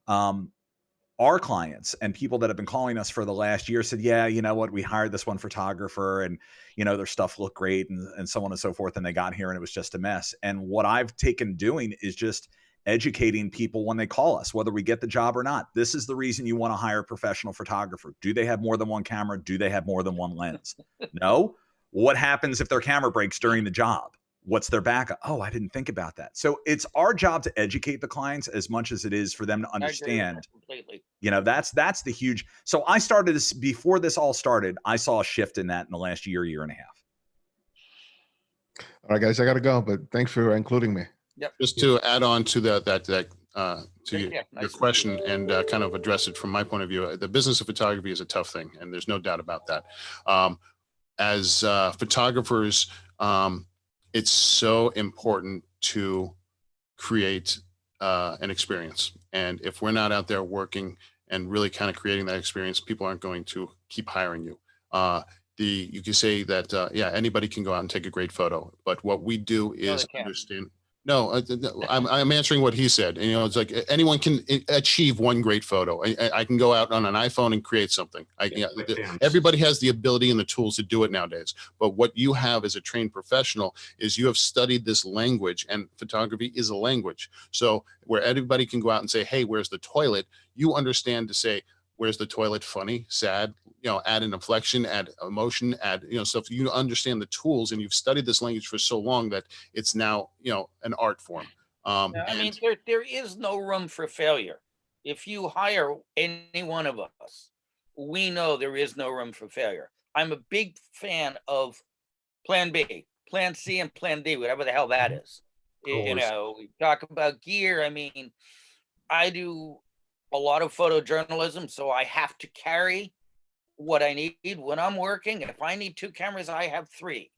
[SPEAKER 1] Our clients and people that have been calling us for the last year said, yeah, you know what, we hired this one photographer, and their stuff looked great, and so on and so forth. And they got here and it was just a mess. And what I've taken doing is just educating people when they call us, whether we get the job or not. This is the reason you want to hire a professional photographer. Do they have more than one camera? Do they have more than one lens? No. What happens if their camera breaks during the job? What's their backup? Oh, I didn't think about that. So it's our job to educate the clients as much as it is for them to understand.
[SPEAKER 3] Completely.
[SPEAKER 1] That's the huge. So I started this before this all started. I saw a shift in that in the last year and a half.
[SPEAKER 5] All right, guys, I got to go, but thanks for including me.
[SPEAKER 3] Yep.
[SPEAKER 4] Just to add on to your
[SPEAKER 3] Nice
[SPEAKER 4] question and kind of address it from my point of view, the business of photography is a tough thing, and there's no doubt about that. As photographers, it's so important to create an experience. And if we're not out there working and really kind of creating that experience, people aren't going to keep hiring you. You can say that, anybody can go out and take a great photo, but what we do is understand. No, I'm answering what he said. And, it's like anyone can achieve one great photo. I can go out on an iPhone and create something. Everybody has the ability and the tools to do it nowadays. But what you have as a trained professional is you have studied this language, and photography is a language. So where everybody can go out and say, hey, where's the toilet? You understand to say, where's the toilet? Funny, sad, add an inflection, add emotion, add, stuff. You understand the tools, and you've studied this language for so long that it's now, an art form.
[SPEAKER 3] I mean, there is no room for failure. If you hire any one of us, we know there is no room for failure. I'm a big fan of plan B, plan C, and plan D, whatever the hell that is. We talk about gear. I mean, I do a lot of photojournalism, so I have to carry what I need when I'm working. If I need 2 cameras, I have 3.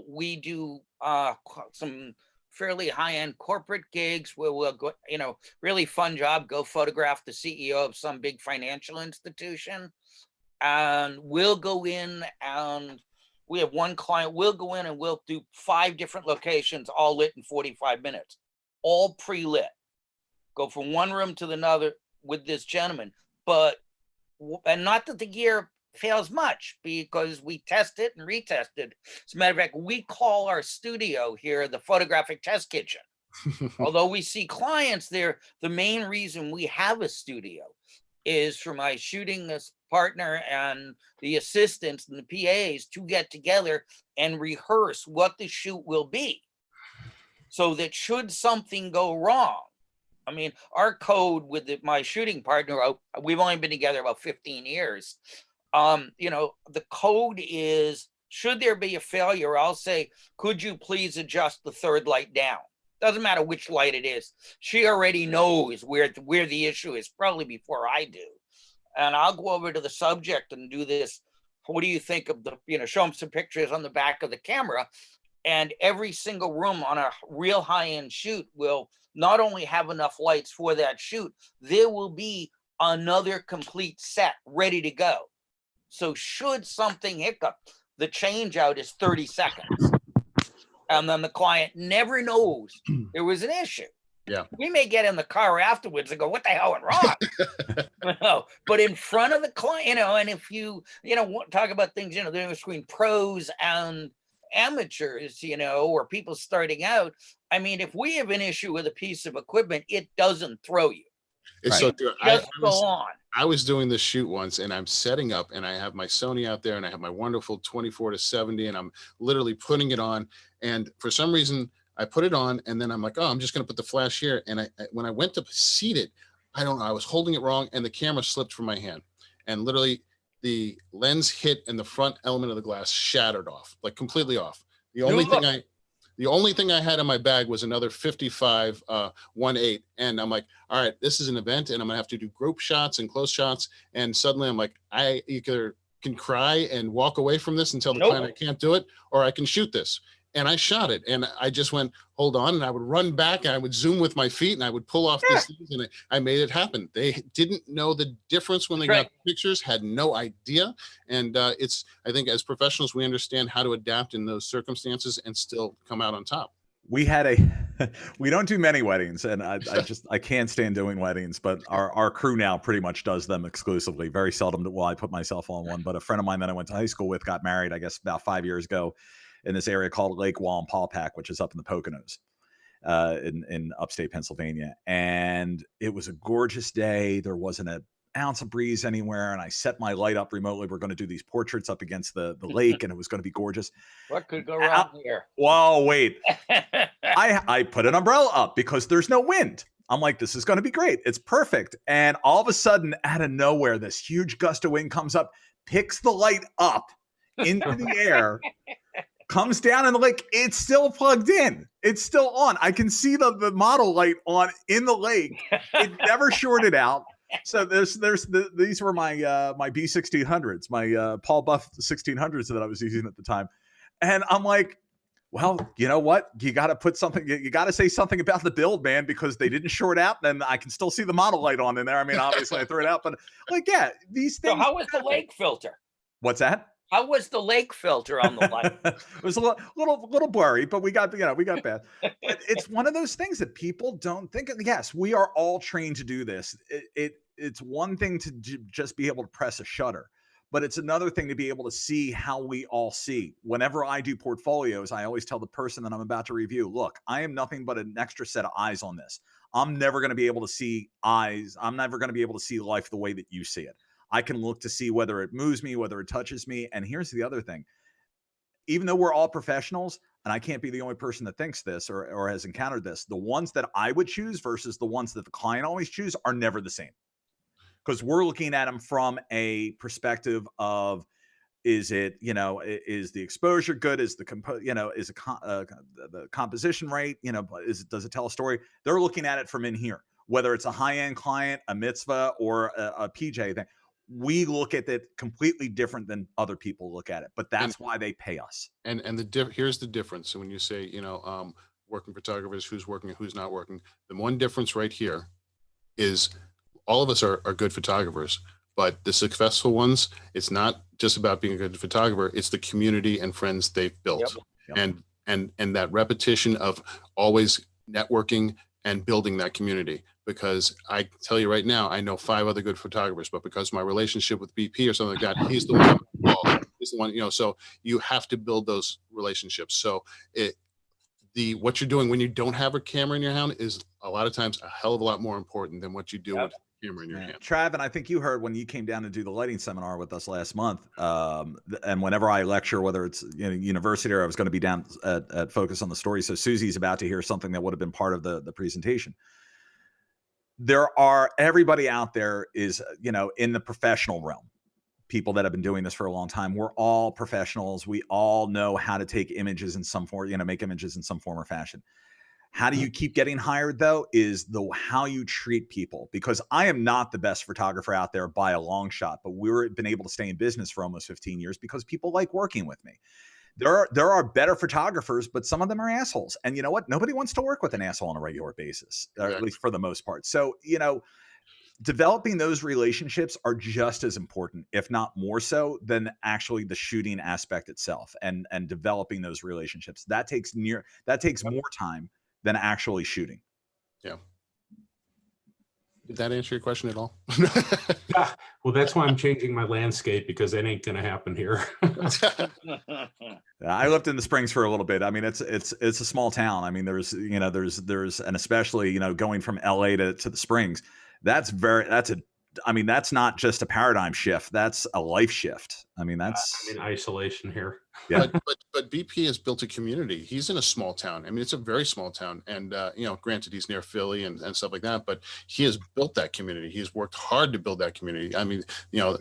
[SPEAKER 3] We do some fairly high-end corporate gigs where we'll go, really fun job, go photograph the CEO of some big financial institution. And we'll go in, and we have one client, we'll go in and we'll do 5 different locations, all lit in 45 minutes, all pre-lit. go from one room to another with this gentleman, and not that the gear fails much, because we test it and retest it. As a matter of fact, we call our studio here the photographic test kitchen. Although we see clients there, the main reason we have a studio is for my shooting partner and the assistants and the PAs to get together and rehearse what the shoot will be, so that should something go wrong. I mean, our code with my shooting partner, we've only been together about 15 years. The code is, should there be a failure, I'll say, could you please adjust the third light down? Doesn't matter which light it is. She already knows where the issue is, probably before I do. And I'll go over to the subject and do this. What do you think of show them some pictures on the back of the camera. And every single room on a real high-end shoot will not only have enough lights for that shoot, there will be another complete set ready to go. So should something hiccup, the change out is 30 seconds. And then the client never knows there was an issue.
[SPEAKER 4] Yeah.
[SPEAKER 3] We may get in the car afterwards and go, what the hell went wrong? No, but in front of the client, and if you, talk about things, between pros and amateurs, or people starting out. I mean, if we have an issue with a piece of equipment, it doesn't throw you.
[SPEAKER 4] It's so true.
[SPEAKER 3] Just go on.
[SPEAKER 4] I was doing this shoot once, and I'm setting up, and I have my Sony out there, and I have my wonderful 24-70, and I'm literally putting it on. And for some reason, I put it on, and then I'm like, oh, I'm just going to put the flash here. And when I went to seat it, I don't know, I was holding it wrong, and the camera slipped from my hand, and literally the lens hit, and the front element of the glass shattered off, like completely off. The only thing I had in my bag was another 55 1.8, and I'm like, all right, this is an event, and I'm gonna have to do group shots and close shots. And suddenly I'm like, I either can cry and walk away from this and tell the client I can't do it, or I can shoot this. And I shot it, and I just went, hold on, and I would run back, and I would zoom with my feet, and I would pull off these things, and I made it happen. They didn't know the difference when they got the pictures, had no idea. And I think as professionals, we understand how to adapt in those circumstances and still come out on top.
[SPEAKER 1] We don't do many weddings, and I can't stand doing weddings, but our crew now pretty much does them exclusively. Very seldom will I put myself on one, but a friend of mine that I went to high school with got married, I guess about 5 years ago, in this area called Lake Wallenpaupack, which is up in the Poconos, in upstate Pennsylvania. And it was a gorgeous day. There wasn't an ounce of breeze anywhere. And I set my light up remotely. We're going to do these portraits up against the lake, and it was going to be gorgeous.
[SPEAKER 3] What could go wrong here?
[SPEAKER 1] Well, wait. I put an umbrella up because there's no wind. I'm like, this is going to be great. It's perfect. And all of a sudden, out of nowhere, this huge gust of wind comes up, picks the light up into the air, comes down in the lake. It's still plugged in. It's still on. I can see the model light on in the lake. It never shorted out. So these were my B1600s, my Paul Buff 1600s that I was using at the time. And I'm like, well, you know what? You got to put something, you got to say something about the build, man, because they didn't short out, and I can still see the model light on in there. I mean, obviously I threw it out, but like, yeah, these things.
[SPEAKER 3] So how was the lake filter?
[SPEAKER 1] What's that?
[SPEAKER 3] How was the lake filter on the light?
[SPEAKER 1] It was a little blurry, but we got bad. But it's one of those things that people don't think of. Yes, we are all trained to do this. It's one thing to just be able to press a shutter, but it's another thing to be able to see how we all see. Whenever I do portfolios, I always tell the person that I'm about to review, look, I am nothing but an extra set of eyes on this. I'm never going to be able to see eyes. I'm never going to be able to see life the way that you see it. I can look to see whether it moves me, whether it touches me. And here's the other thing. Even though we're all professionals, and I can't be the only person that thinks this or has encountered this, the ones that I would choose versus the ones that the client always choose are never the same. Because we're looking at them from a perspective of, is it, is the exposure good? Is the the composition rate, does it tell a story? They're looking at it from in here, whether it's a high-end client, a mitzvah, or a PJ thing. We look at it completely different than other people look at it, but that's why they pay us.
[SPEAKER 4] And here's the difference. So when you say, working photographers, who's working and who's not working, the one difference right here is all of us are good photographers, but the successful ones, it's not just about being a good photographer. It's the community and friends they've built. Yep. And that repetition of always networking and building that community. because I tell you right now, I know 5 other good photographers, but because of my relationship with BP or something like that, he's the one. He's the one, so you have to build those relationships. So what you're doing when you don't have a camera in your hand is a lot of times a hell of a lot more important than what you do with a camera in your hand.
[SPEAKER 1] Trav, and I think you heard when you came down to do the lighting seminar with us last month, and whenever I lecture, whether it's university or I was going to be down at Focus on the Story, so Suzy's about to hear something that would have been part of the presentation. Everybody out there is, in the professional realm, people that have been doing this for a long time. We're all professionals. We all know how to take images in some form, make images in some form or fashion. How do you keep getting hired, though, is how you treat people. Because I am not the best photographer out there by a long shot, but we've been able to stay in business for almost 15 years because people like working with me. There are better photographers, but some of them are assholes. And you know what? Nobody wants to work with an asshole on a regular basis, or at least for the most part. So, developing those relationships are just as important, if not more so, than actually the shooting aspect itself. And developing those relationships, that takes more time than actually shooting.
[SPEAKER 4] Yeah. Did that answer your question at all?
[SPEAKER 6] Yeah. Well, that's why I'm changing my landscape, because that ain't going to happen here.
[SPEAKER 1] I lived in the Springs for a little bit. I mean, it's a small town. I mean, there's and especially, going from LA to the Springs, that's not just a paradigm shift. That's a life shift. I mean, I'm
[SPEAKER 6] in isolation here.
[SPEAKER 1] Yeah.
[SPEAKER 4] But BP has built a community. He's in a small town. I mean, it's a very small town. And, granted, he's near Philly and stuff like that, but he has built that community. He's worked hard to build that community. I mean,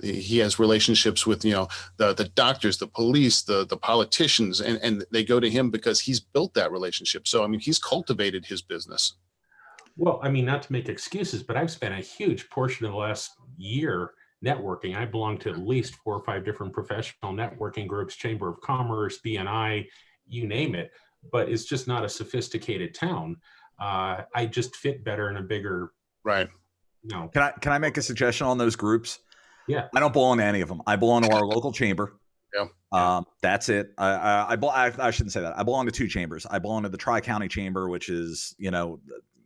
[SPEAKER 4] he has relationships with, the doctors, the police, the politicians, and they go to him because he's built that relationship. So, I mean, he's cultivated his business.
[SPEAKER 6] Well, I mean, not to make excuses, but I've spent a huge portion of the last year networking. I belong to at least 4 or 5 different professional networking groups, Chamber of Commerce, BNI, you name it, but it's just not a sophisticated town. I just fit better in a bigger.
[SPEAKER 4] Right.
[SPEAKER 1] No. Can I make a suggestion on those groups?
[SPEAKER 6] Yeah.
[SPEAKER 1] I don't belong to any of them. I belong to our local chamber.
[SPEAKER 4] Yeah.
[SPEAKER 1] That's it. I shouldn't say that. I belong to 2 chambers. I belong to the Tri-County Chamber, which is,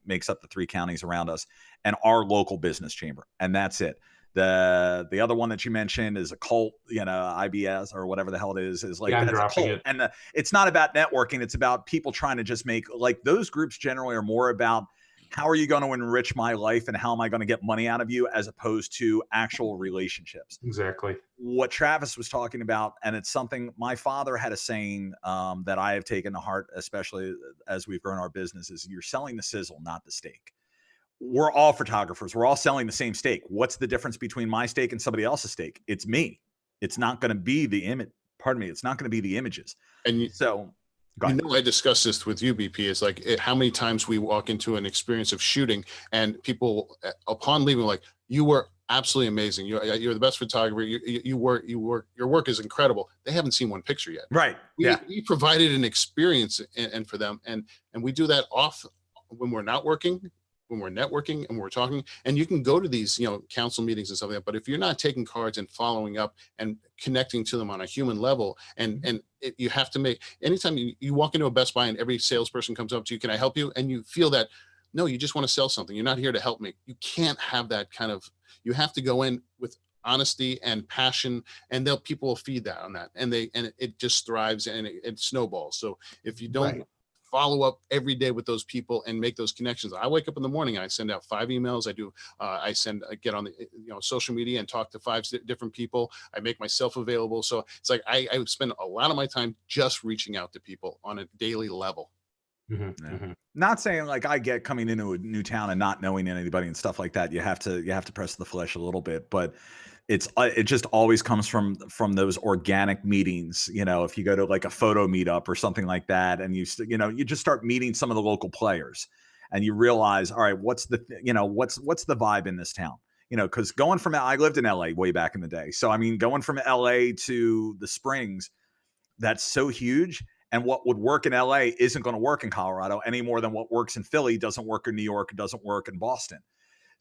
[SPEAKER 1] makes up the 3 counties around us, and our local business chamber. And that's it. The other one that you mentioned is a cult, IBS or whatever the hell it is like,
[SPEAKER 6] yeah,
[SPEAKER 1] that's a cult.
[SPEAKER 6] It.
[SPEAKER 1] And it's not about networking. It's about people trying to just make, like, those groups generally are more about how are you going to enrich my life and how am I going to get money out of you, as opposed to actual relationships.
[SPEAKER 6] Exactly.
[SPEAKER 1] What Travis was talking about, and it's something my father had a saying that I have taken to heart, especially as we've grown our business, is you're selling the sizzle, not the steak. We're all photographers. We're all selling the same steak. What's the difference between my steak and somebody else's steak? It's me. It's not going to be the image. Pardon me. It's not going to be the images.
[SPEAKER 4] And
[SPEAKER 1] so,
[SPEAKER 4] I discussed this with you, BP, is like how many times we walk into an experience of shooting and people upon leaving, like, you were absolutely amazing. You're the best photographer. Your work is incredible. They haven't seen one picture yet.
[SPEAKER 1] Right.
[SPEAKER 4] We provided an experience and for them. And we do that when we're not working, when we're networking and we're talking, and you can go to these, council meetings and stuff like that. But if you're not taking cards and following up and connecting to them on a human level, you have to make, anytime you walk into a Best Buy and every salesperson comes up to you, can I help you? And you feel that, no, you just want to sell something. You're not here to help me. You can't have that kind of, you have to go in with honesty and passion, and people will feed that on that. And it just thrives and it snowballs. So if you don't follow up every day with those people and make those connections. I wake up in the morning, I send out 5 emails. I get on the social media and talk to 5 different people. I make myself available. So it's like I spend a lot of my time just reaching out to people on a daily level.
[SPEAKER 6] Mm-hmm, mm-hmm.
[SPEAKER 1] Not saying like I get coming into a new town and not knowing anybody and stuff like that. You have to press the flesh a little bit, but it just always comes from those organic meetings. If you go to like a photo meetup or something like that, and you just start meeting some of the local players, and you realize, all right, what's the vibe in this town? Because I lived in LA way back in the day, so I mean, going from LA to the Springs, that's so huge. And what would work in LA isn't going to work in Colorado any more than what works in Philly doesn't work in New York, doesn't work in Boston.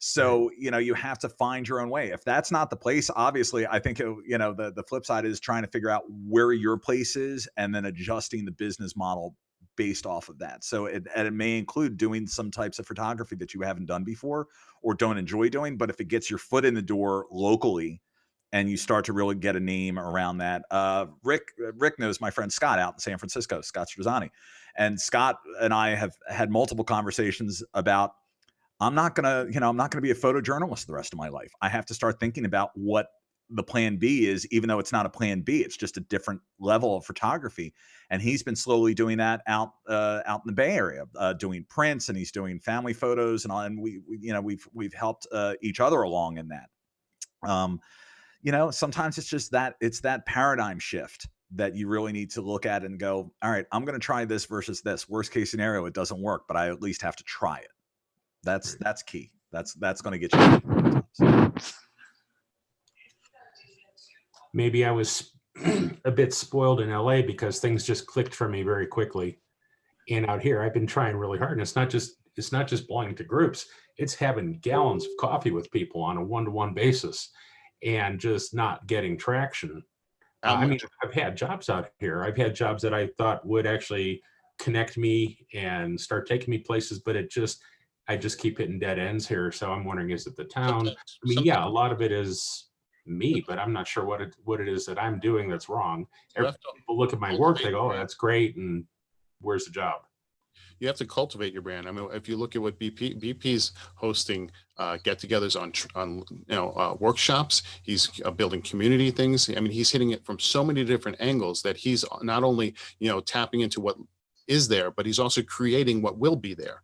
[SPEAKER 1] So, you have to find your own way. If that's not the place, obviously, I think, the flip side is trying to figure out where your place is and then adjusting the business model based off of that. So and it may include doing some types of photography that you haven't done before or don't enjoy doing. But if it gets your foot in the door locally and you start to really get a name around that, Rick knows my friend Scott out in San Francisco, Scott Strazzani. And Scott and I have had multiple conversations about, I'm not gonna be a photojournalist the rest of my life. I have to start thinking about what the plan B is, even though it's not a plan B, it's just a different level of photography. And he's been slowly doing that out in the Bay Area, doing prints, and he's doing family photos and all. And we've helped each other along in that. Sometimes it's that paradigm shift that you really need to look at and go, all right, I'm going to try this versus this. Worst case scenario, it doesn't work, but I at least have to try it. That's key. That's going to get you.
[SPEAKER 6] Maybe I was a bit spoiled in LA because things just clicked for me very quickly. And out here, I've been trying really hard. And it's not just belonging to groups. It's having gallons of coffee with people on a one-to-one basis and just not getting traction. I've had jobs out here. I've had jobs that I thought would actually connect me and start taking me places, but I just keep hitting dead ends here. So I'm wondering, is it the town? A lot of it is me, but I'm not sure what it is that I'm doing that's wrong. People look at my work, they go, oh, that's great, and where's the job?
[SPEAKER 4] You have to cultivate your brand. I mean, if you look at what BP's hosting get-togethers on workshops, he's building community things. I mean, he's hitting it from so many different angles that he's not only tapping into what is there, but he's also creating what will be there.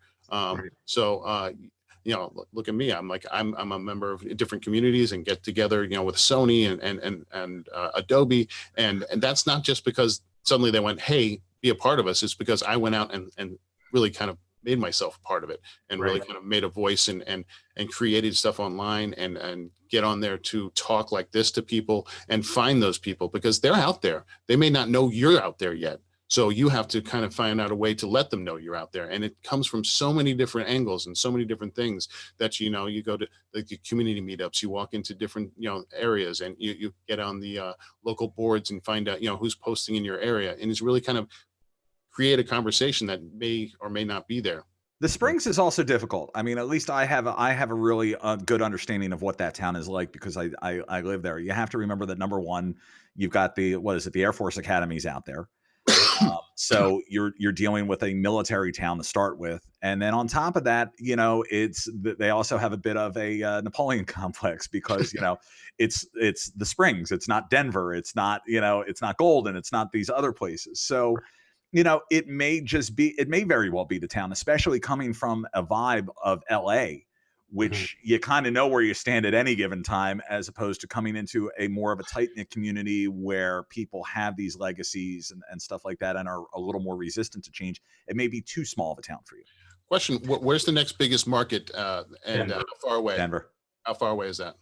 [SPEAKER 4] Look at me. I'm a member of different communities and get together, with Sony and Adobe, and that's not just because suddenly they went, hey, be a part of us. It's because I went out and really kind of made myself a part of it and really kind of made a voice and created stuff online and get on there to talk like this to people and find those people because they're out there. They may not know you're out there yet. So you have to kind of find out a way to let them know you're out there. And it comes from so many different angles and so many different things that, you go to the community meetups, you walk into different, areas and you get on the local boards and find out, who's posting in your area. And it's really kind of create a conversation that may or may not be there.
[SPEAKER 1] The Springs is also difficult. I mean, at least I have a really good understanding of what that town is like because I live there. You have to remember that number one, you've got the Air Force academies out there. So you're dealing with a military town to start with, and then on top of that, they also have a bit of a Napoleon complex because it's the Springs, it's not Denver, it's not Golden, it's not these other places. So it may very well be the town, especially coming from a vibe of LA, which you kind of know where you stand at any given time, as opposed to coming into a more of a tight-knit community where people have these legacies and stuff like that and are a little more resistant to change. It may be too small of a town for you.
[SPEAKER 4] Question, where's the next biggest market and how far away?
[SPEAKER 1] Denver.
[SPEAKER 4] How far away is that?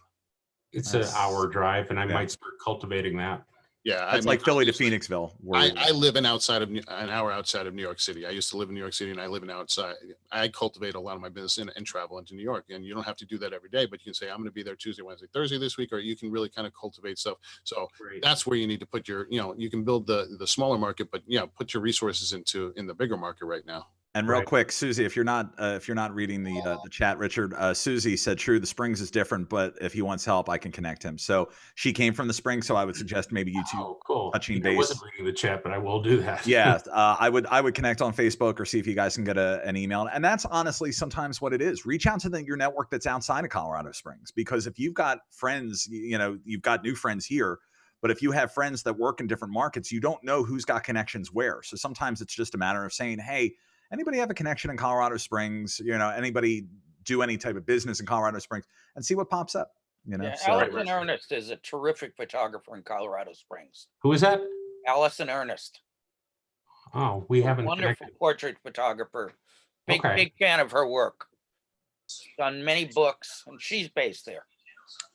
[SPEAKER 6] It's an hour drive, and I might start cultivating that.
[SPEAKER 4] Yeah,
[SPEAKER 1] it's like Philly to Phoenixville.
[SPEAKER 4] I live an hour outside of New York City. I used to live in New York City, and I live outside. I cultivate a lot of my business and travel into New York. And you don't have to do that every day, but you can say, I'm going to be there Tuesday, Wednesday, Thursday this week, or you can really kind of cultivate stuff. So that's where you need to put your, you can build the smaller market, but put your resources in the bigger market right now.
[SPEAKER 1] And real quick, Suzy, if you're not reading the chat, Richard, Suzy said, true, the Springs is different, but if he wants help, I can connect him. So she came from the Springs, so I would suggest maybe you two touching base. I
[SPEAKER 6] wasn't reading the chat, but I will do that.
[SPEAKER 1] Yeah, I would connect on Facebook or see if you guys can get an email. And that's honestly sometimes what it is. Reach out to your network that's outside of Colorado Springs, because if you've got friends, you've got new friends here. But if you have friends that work in different markets, you don't know who's got connections where. So sometimes it's just a matter of saying, hey, anybody have a connection in Colorado Springs? Anybody do any type of business in Colorado Springs, and see what pops up.
[SPEAKER 3] Allison Ernest is a terrific photographer in Colorado Springs.
[SPEAKER 6] Who is that?
[SPEAKER 3] Allison Ernest.
[SPEAKER 6] Oh, we haven't.
[SPEAKER 3] Wonderful portrait photographer. Big fan of her work. Done many books, and she's based there.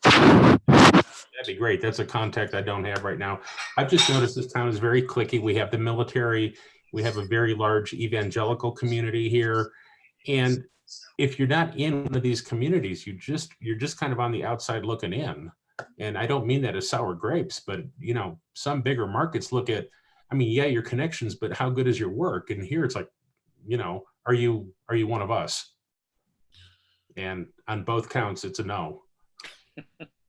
[SPEAKER 6] That'd be great. That's a contact I don't have right now. I've just noticed this town is very cliquey. We have the military. We have a very large evangelical community here. And if you're not in one of these communities, you're just kind of on the outside looking in. And I don't mean that as sour grapes, but some bigger markets look at I mean, yeah, your connections, but how good is your work? And here it's like, you know, are you one of us? And on both counts, it's a no.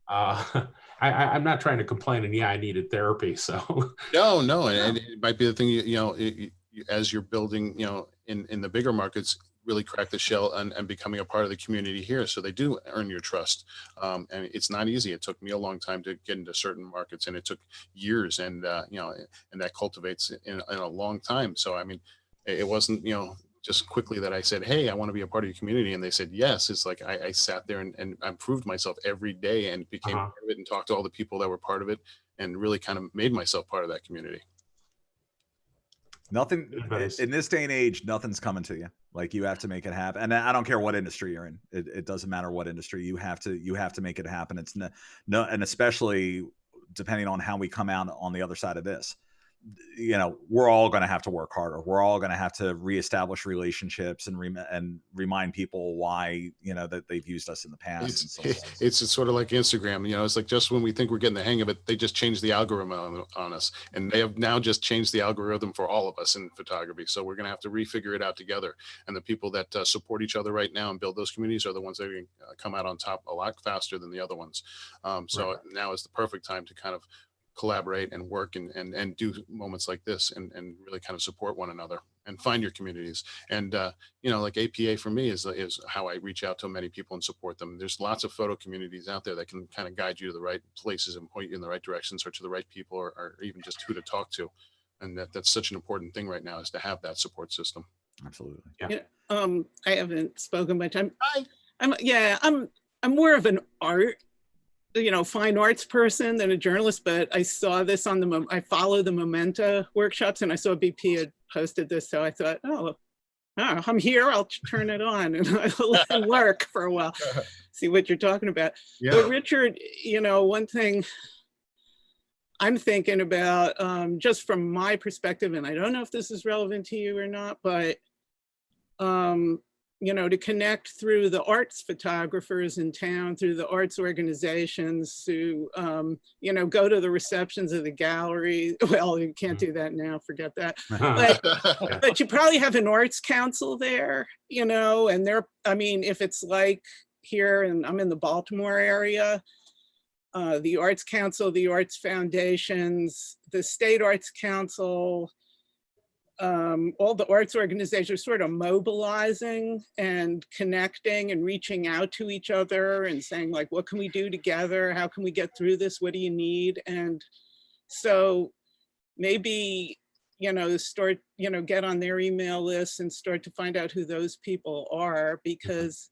[SPEAKER 6] I'm not trying to complain, and yeah, I needed therapy. So
[SPEAKER 4] no, and it might be the thing, as you're building, in the bigger markets, really crack the shell and becoming a part of the community here, so they do earn your trust. And it's not easy. It took me a long time to get into certain markets, and it took years, and and that cultivates in a long time. So I mean, it wasn't just quickly that I said, hey, I want to be a part of your community, and they said yes. It's like I sat there and I proved myself every day and became part of it, and talked to all the people that were part of it, and really kind of made myself part of that community.
[SPEAKER 1] Nothing in this day and age, nothing's coming to you. Like, you have to make it happen. And I don't care what industry you're in. It doesn't matter what industry. You have to make it happen. It's no, and especially depending on how we come out on the other side of this. We're all going to have to work harder. We're all going to have to reestablish relationships and remind people why, that they've used us in the past.
[SPEAKER 4] It's sort of like Instagram. It's like, just when we think we're getting the hang of it, they just change the algorithm on us, and they have now just changed the algorithm for all of us in photography. So we're going to have to refigure it out together. And the people that support each other right now and build those communities are the ones that are going to come out on top a lot faster than the other ones. So now is the perfect time to kind of collaborate and work and do moments like this and really kind of support one another and find your communities. And like APA for me is how I reach out to many people and support them. There's lots of photo communities out there that can kind of guide you to the right places and point you in the right directions, or to the right people, or even just who to talk to. And that's such an important thing right now, is to have that support system.
[SPEAKER 1] Absolutely.
[SPEAKER 7] Yeah. I haven't spoken much. I'm more of an fine arts person than a journalist, but I saw this on I follow the Momenta workshops, and I saw BP had posted this. So I thought, I'm here, I'll turn it on and I'll let it work for a while, see what you're talking about. Yeah. But Richard, one thing I'm thinking about, just from my perspective, and I don't know if this is relevant to you or not, but to connect through the arts photographers in town, through the arts organizations, to, go to the receptions of the gallery. Well, you can't do that now, forget that. But you probably have an arts council there, and if it's like here, and I'm in the Baltimore area, the Arts Council, the Arts Foundations, the State Arts Council, all the arts organizations are sort of mobilizing and connecting and reaching out to each other and saying, like, what can we do together? How can we get through this? What do you need? And so maybe, start, get on their email list and start to find out who those people are, because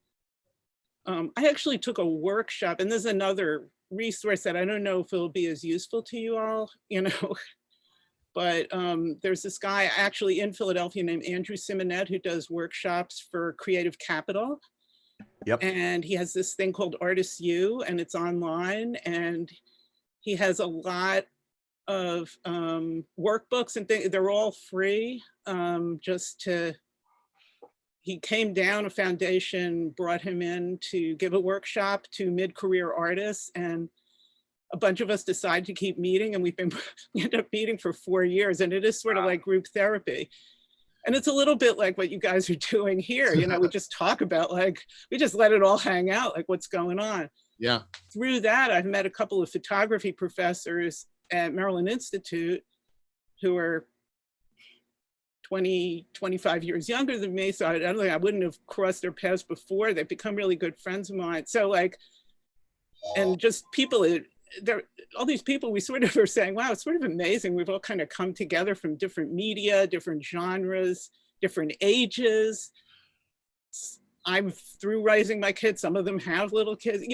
[SPEAKER 7] I actually took a workshop, and there's another resource that I don't know if it'll be as useful to you all, but there's this guy actually in Philadelphia named Andrew Simonet, who does workshops for Creative Capital.
[SPEAKER 1] Yep.
[SPEAKER 7] And he has this thing called Artists U, and it's online, and he has a lot of workbooks and things. They're all free. He came down, a foundation brought him in to give a workshop to mid-career artists, and a bunch of us decided to keep meeting, and we ended up meeting for 4 years, and it is sort of like group therapy. And it's a little bit like what you guys are doing here. We just talk about, we just let it all hang out, like what's going on.
[SPEAKER 4] Yeah.
[SPEAKER 7] Through that, I've met a couple of photography professors at Maryland Institute who are 20, 25 years younger than me. So I don't think I wouldn't have crossed their paths before. They've become really good friends of mine. So and just people, all these people, we sort of are saying, wow, it's sort of amazing. We've all kind of come together from different media, different genres, different ages. I'm through raising my kids. Some of them have little kids,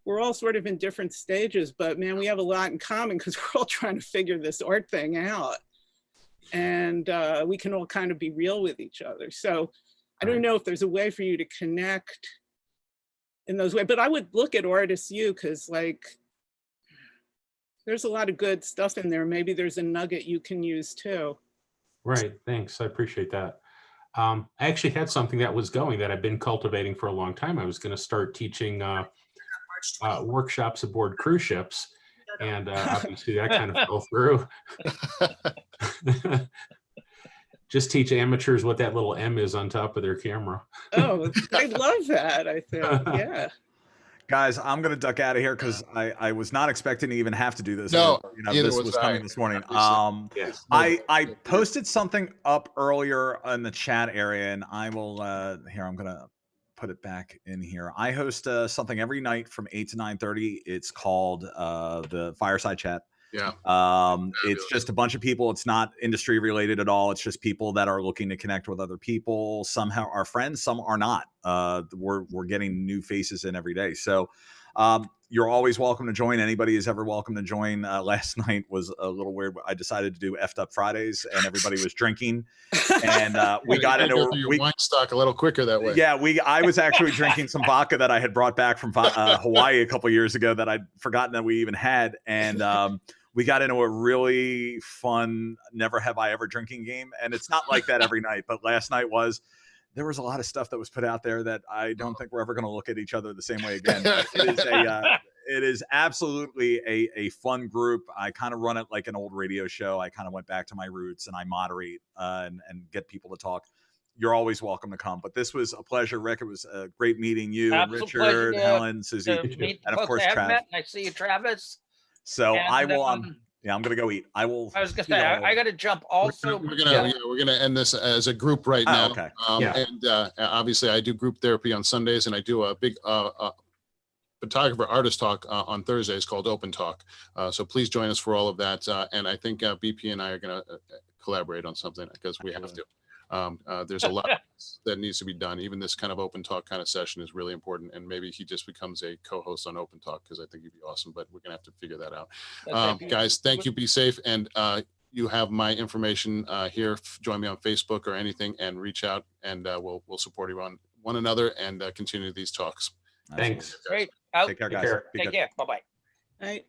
[SPEAKER 7] we're all sort of in different stages, but man, we have a lot in common because we're all trying to figure this art thing out. And we can all kind of be real with each other. So I don't know if there's a way for you to connect in those ways, but I would look at Artists U, because there's a lot of good stuff in there. Maybe there's a nugget you can use too.
[SPEAKER 6] Right, thanks, I appreciate that. I actually had something that was going that I've been cultivating for a long time. I was going to start teaching workshops aboard cruise ships, and obviously that kind of fell through. Just teach amateurs what that little M is on top of their camera.
[SPEAKER 7] Oh, I love that, I think. Yeah.
[SPEAKER 1] Guys, I'm going to duck out of here because I was not expecting to even have to do this.
[SPEAKER 4] No,
[SPEAKER 1] this was coming this morning.
[SPEAKER 6] Yes.
[SPEAKER 1] I posted something up earlier in the chat area, and I will, here, I'm going to put it back in here. I host something every night from 8 to 9:30. It's called the Fireside Chat.
[SPEAKER 4] Yeah.
[SPEAKER 1] It's just a bunch of people. It's not industry related at all. It's just people that are looking to connect with other people. Some are friends, some are not. We're getting new faces in every day. So you're always welcome to join. Anybody is ever welcome to join. Last night was a little weird. I decided to do effed up Fridays, and everybody was drinking. And we got into
[SPEAKER 4] your wine stock a little quicker that way.
[SPEAKER 1] Yeah, I was actually drinking some vodka that I had brought back from Hawaii a couple years ago that I'd forgotten that we even had, and we got into a really fun never have I ever drinking game. And it's not like that every night, but last night there was a lot of stuff that was put out there that I don't think we're ever going to look at each other the same way again. It is absolutely a fun group. I kind of run it like an old radio show. I kind of went back to my roots, and I moderate and get people to talk. You're always welcome to come. But this was a pleasure, Rick. It was a great meeting you, Richard, Helen, Suzy, and of course, Travis.
[SPEAKER 3] I see you, Travis.
[SPEAKER 1] So I will. Yeah, I'm gonna go eat. I will.
[SPEAKER 3] I was gonna say I got to jump. Also,
[SPEAKER 4] we're gonna end this as a group right now.
[SPEAKER 1] Okay.
[SPEAKER 4] And obviously, I do group therapy on Sundays, and I do a big photographer artist talk on Thursdays called Open Talk. So please join us for all of that. And I think BP and I are gonna collaborate on something because we have to. There's a lot that needs to be done. Even this kind of open talk kind of session is really important. And maybe he just becomes a co-host on Open Talk because I think he'd be awesome, but we're going to have to figure that out. Guys, thank you. Be safe. And you have my information here. Join me on Facebook or anything and reach out, and we'll support you on one another and continue these talks.
[SPEAKER 6] Thanks.
[SPEAKER 3] Great.
[SPEAKER 1] Take care, guys.
[SPEAKER 3] Take care. Bye-bye.
[SPEAKER 7] Right.